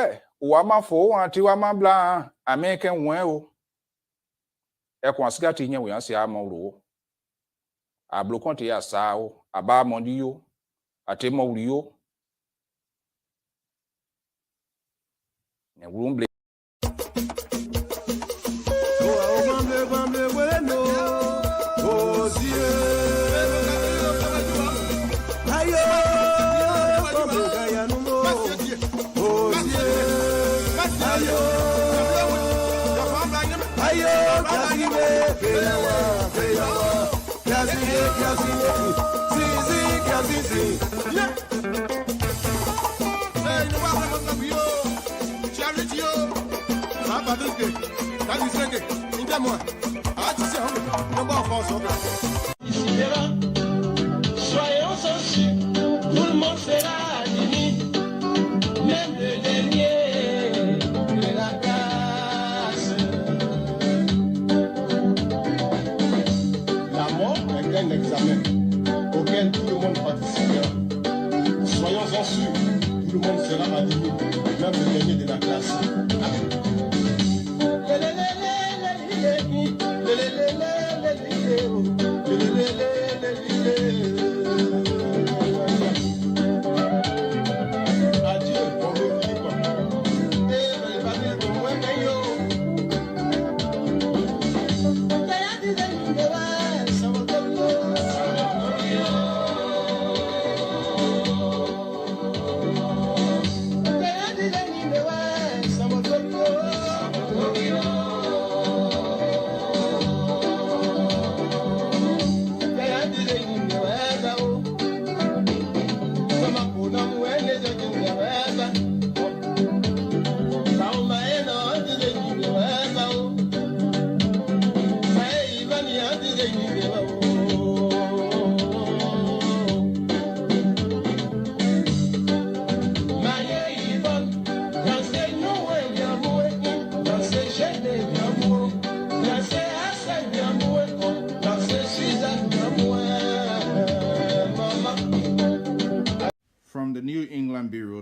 wa ma fo wa ti wa ma bla ameken wen o e kon asiga ti yen we an se amoro ablokon ti ya sa o aba mondi yo ate mo wuri yo ne wurumble Soyons sensibles, tout le monde sera admis, même le dernier de la classe. La mort est un examen auquel tout le monde participera. Soyons-en sûrs, tout le monde sera admis, même le dernier de la classe.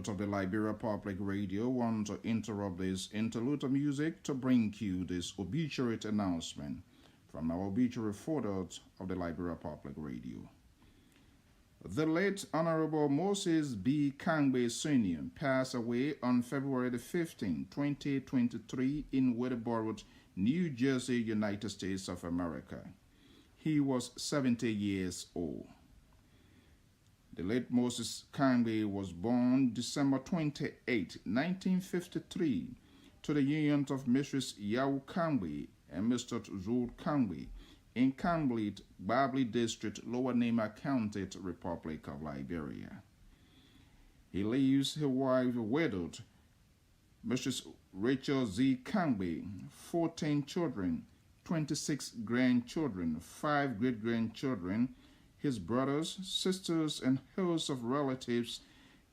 of the Liberia Public Radio want to interrupt this interlude of music to bring you this obituary announcement from our obituary photos of the Liberia Public Radio. The late Honorable Moses B. Kangbe Sr. passed away on February the 15th, 2023 in Wetterboro, New Jersey, United States of America. He was 70 years old. The late Moses Kangbe was born December 28, 1953, to the union of Mrs. Yao Kangbe and Mr. Zul Kangbe in Kanglit, Babli District, Lower Nema County, Republic of Liberia. He leaves his wife widowed, Mrs. Rachel Z. Kangbe, 14 children, 26 grandchildren, 5 great-grandchildren, his brothers, sisters, and hosts of relatives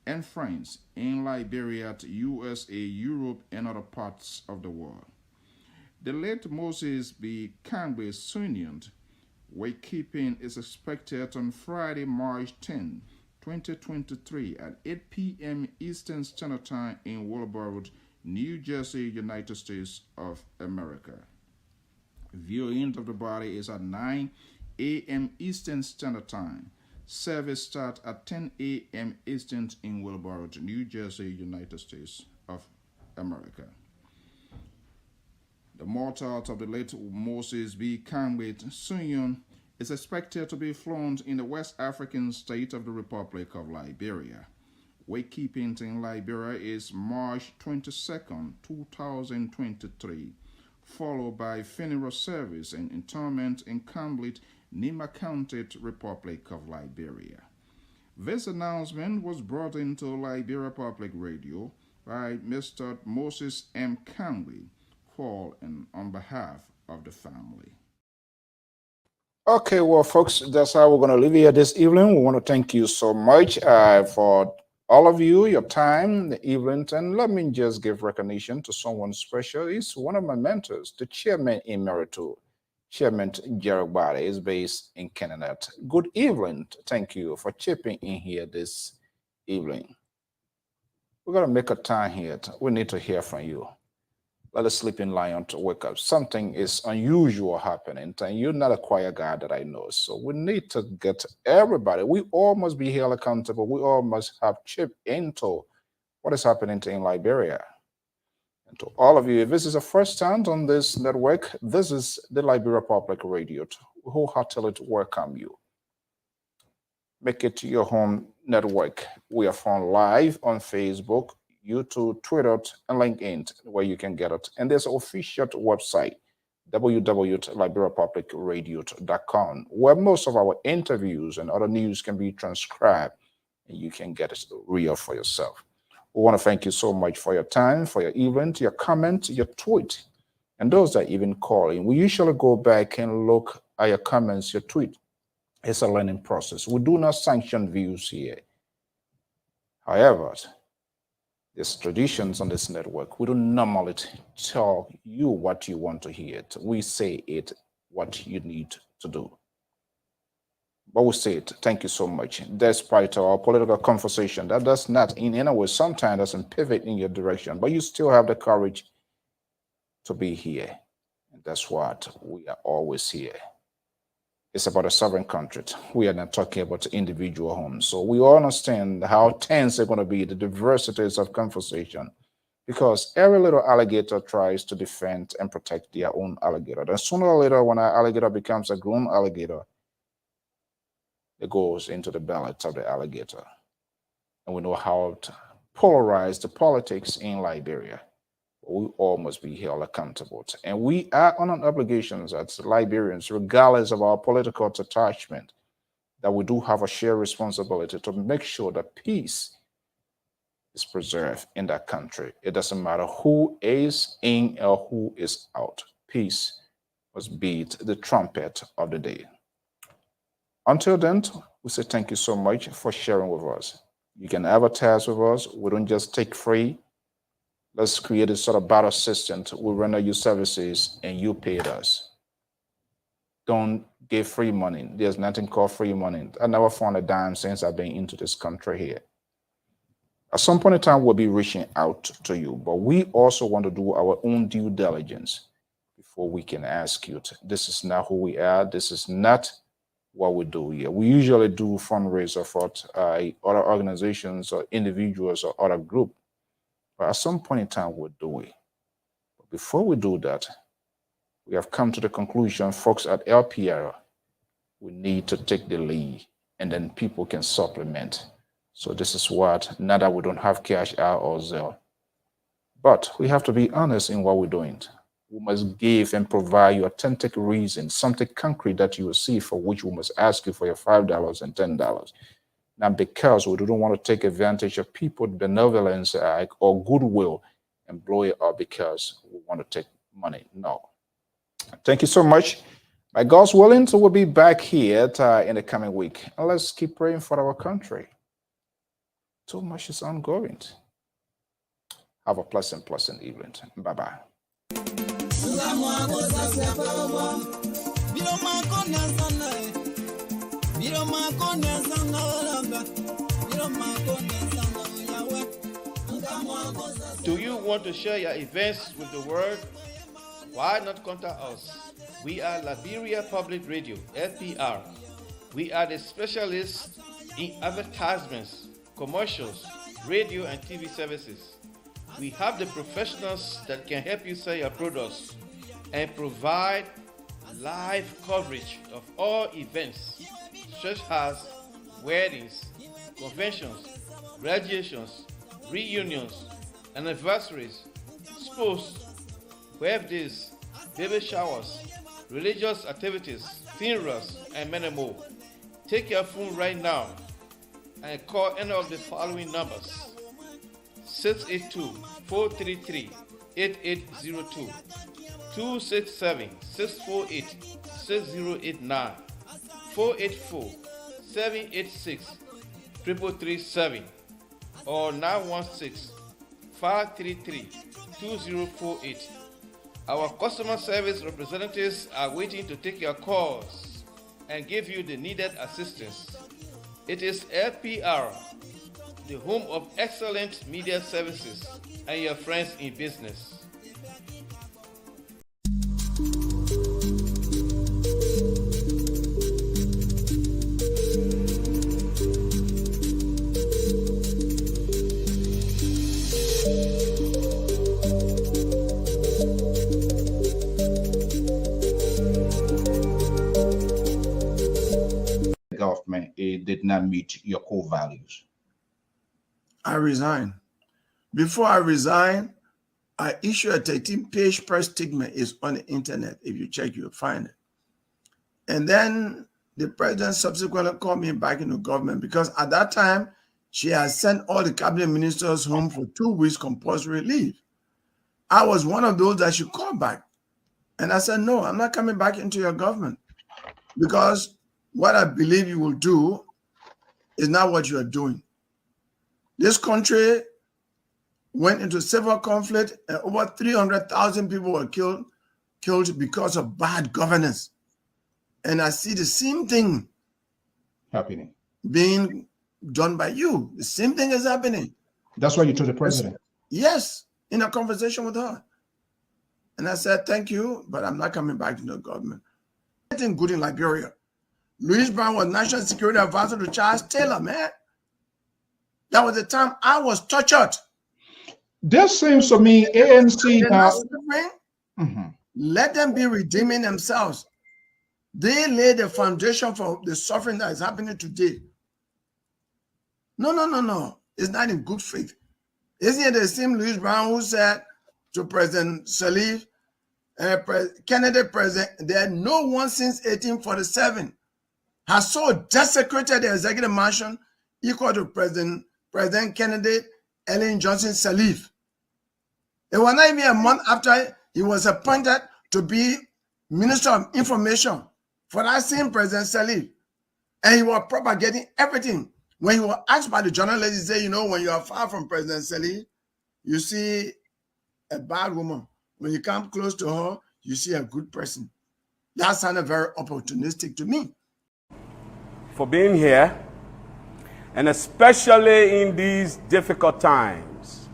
and friends in Liberia, USA, Europe, and other parts of the world. The late Moses B. Kangbe Sr. wakekeeping is expected on Friday, March 10, 2023 at 8 p.m. Eastern Standard Time in Wetterboro, New Jersey, United States of America. Viewing of the body is at 9 a.m. Eastern Standard Time. Service starts at 10 a.m. Eastern in Wetterboro, New Jersey, United States of America. The mortal of the late Moses B. Kangbe Sr. is expected to be flown in the West African state of the Republic of Liberia. Wakekeeping in Liberia is March 22nd, 2023, followed by funeral service and interment in Kanglit, Nema County, Republic of Liberia. This announcement was brought into Liberia Public Radio by Mr. Moses M. Kangbe, call and on behalf of the family. Okay, well, folks, that's how we're going to leave here this evening. We want to thank you so much for all of you, your time, the evening, and let me just give recognition to someone special. He's one of my mentors, the chairman emeritus, Chairman Jerry Bade, is based in Canada. Good evening. Thank you for chipping in here this evening. We're going to make a time here. We need to hear from you. Let a sleeping lion to wake up. Something is unusual happening, and you're not a quiet guy that I know. So we need to get everybody. We all must be held accountable. We all must have chipped into what is happening in Liberia. And to all of you, if this is the first time on this network, this is the Liberia Public Radio. We wholeheartedly welcome you. Make it your home network. We are found live on Facebook, YouTube, Twitter, and LinkedIn, where you can get it. And there's an official website, www.liberiapublicradio.com, where most of our interviews and other news can be transcribed, and you can get it real for yourself. We want to thank you so much for your time, for your event, your comment, your tweet, and those that even call in. We usually go back and look at your comments, your tweet. It's a learning process. We do not sanction views here. However, there's traditions on this network. We don't normally tell you what you want to hear. We say it what you need to do. But we say it. Thank you so much. Despite our political conversation, that does not in any way, sometimes doesn't pivot in your direction, but you still have the courage to be here. And that's what we are always here. It's about a sovereign country. We are not talking about individual homes. So we all understand how tense they're going to be, the diversities of conversation, because every little alligator tries to defend and protect their own alligator. And sooner or later, when an alligator becomes a grown alligator, it goes into the belly of the alligator. And we know how polarized the politics in Liberia. We all must be held accountable. And we are on an obligation as Liberians, regardless of our political attachment, that we do have a shared responsibility to make sure that peace is preserved in that country. It doesn't matter who is in or who is out. Peace must beat the trumpet of the day. Until then, we say thank you so much for sharing with us. You can advertise with us. We don't just take free. Let's create a sort of battle system. We render you services and you paid us. Don't give free money. There's nothing called free money. I never found a dime since I've been into this country here. At some point in time, we'll be reaching out to you, but we also want to do our own due diligence before we can ask you. This is not who we are. This is not what we do here. We usually do fundraiser for other organizations or individuals or other group, but at some point in time, we'll do it. But before we do that, we have come to the conclusion, folks at LPR, we need to take the lead, and then people can supplement. So this is what, not that we don't have cash out or Zelle, but we have to be honest in what we're doing. We must give and provide you authentic reason, something concrete that you will see, for which we must ask you for your $5 and $10. Not because we don't want to take advantage of people's benevolence or goodwill and blow it up because we want to take money. No. Thank you so much. By God's willing, so we'll be back here in the coming week. And let's keep praying for our country. Too much is ongoing. Have a pleasant evening. Bye-bye. Do you want to share your events with the world? Why not contact us? We are Liberia Public Radio, LPR. We are the specialists in advertisements, commercials, radio and TV services. We have the professionals that can help you sell your products and provide live coverage of all events, such as weddings, conventions, graduations, reunions, anniversaries, sports, birthdays, baby showers, religious activities, funerals, and many more. Take your phone right now and call any of the following numbers: 682-433-8802, 267-648-6089, 484-786-3337, or 916-533-2048. Our customer service representatives are waiting to take your calls and give you the needed assistance. It is LPR, the home of excellent media services, and your friends in business. Government, it did not meet your core values? I resign. Before I resign, I issue a 13-page press statement. It's on the internet. If you check, you'll find it. And then the president subsequently called me back into government, because at that time, she had sent all the cabinet ministers home for 2 weeks compulsory leave. I was one of those that she called back. And I said, no, I'm not coming back into your government, because what I believe you will do is not what you are doing. This country went into civil conflict, and over 300,000 people were killed because of bad governance. And I see the same thing happening, being done by you. The same thing is happening. That's why you told the president? Yes, in a conversation with her. And I said, thank you, but I'm not coming back to the government. Anything good in Liberia. Louis Brown was National Security Advisor to Charles Taylor, man. That was the time I was tortured. This seems to me ANC now. Let them be redeeming themselves. They laid the foundation for the suffering that is happening today. No. It's not in good faith. Isn't it the same Louis Brown who said to President Salif, Kennedy president, that no one since 1847 has so desecrated the executive mansion equal to President Kennedy, Ellen Johnson Sirleaf. It was not even a month after he was appointed to be Minister of Information for that same President Sirleaf. And he was propagating everything. When he was asked by the journalist, he said, you know, when you are far from President Sirleaf, you see a bad woman. When you come close to her, you see a good person. That sounded very opportunistic to me. For being here. and especially in these difficult times.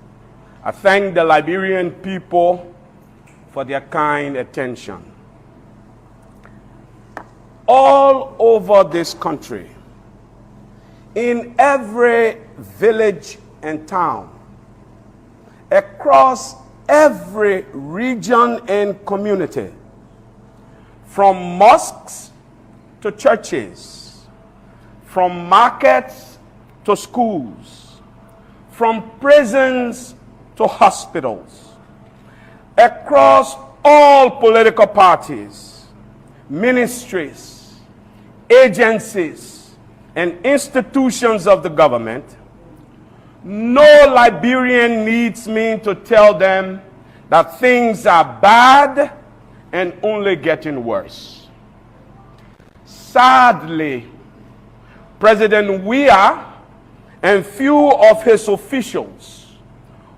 I thank the Liberian people for their kind attention. All over this country, in every village and town, across every region and community, from mosques to churches, from markets to schools, from prisons to hospitals, across all political parties, ministries, agencies, and institutions of the government, no Liberian needs me to tell them that things are bad and only getting worse. Sadly, President Weah and few of his officials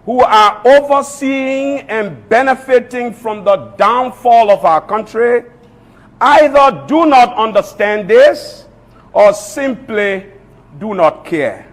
who are overseeing and benefiting from the downfall of our country either do not understand this or simply do not care.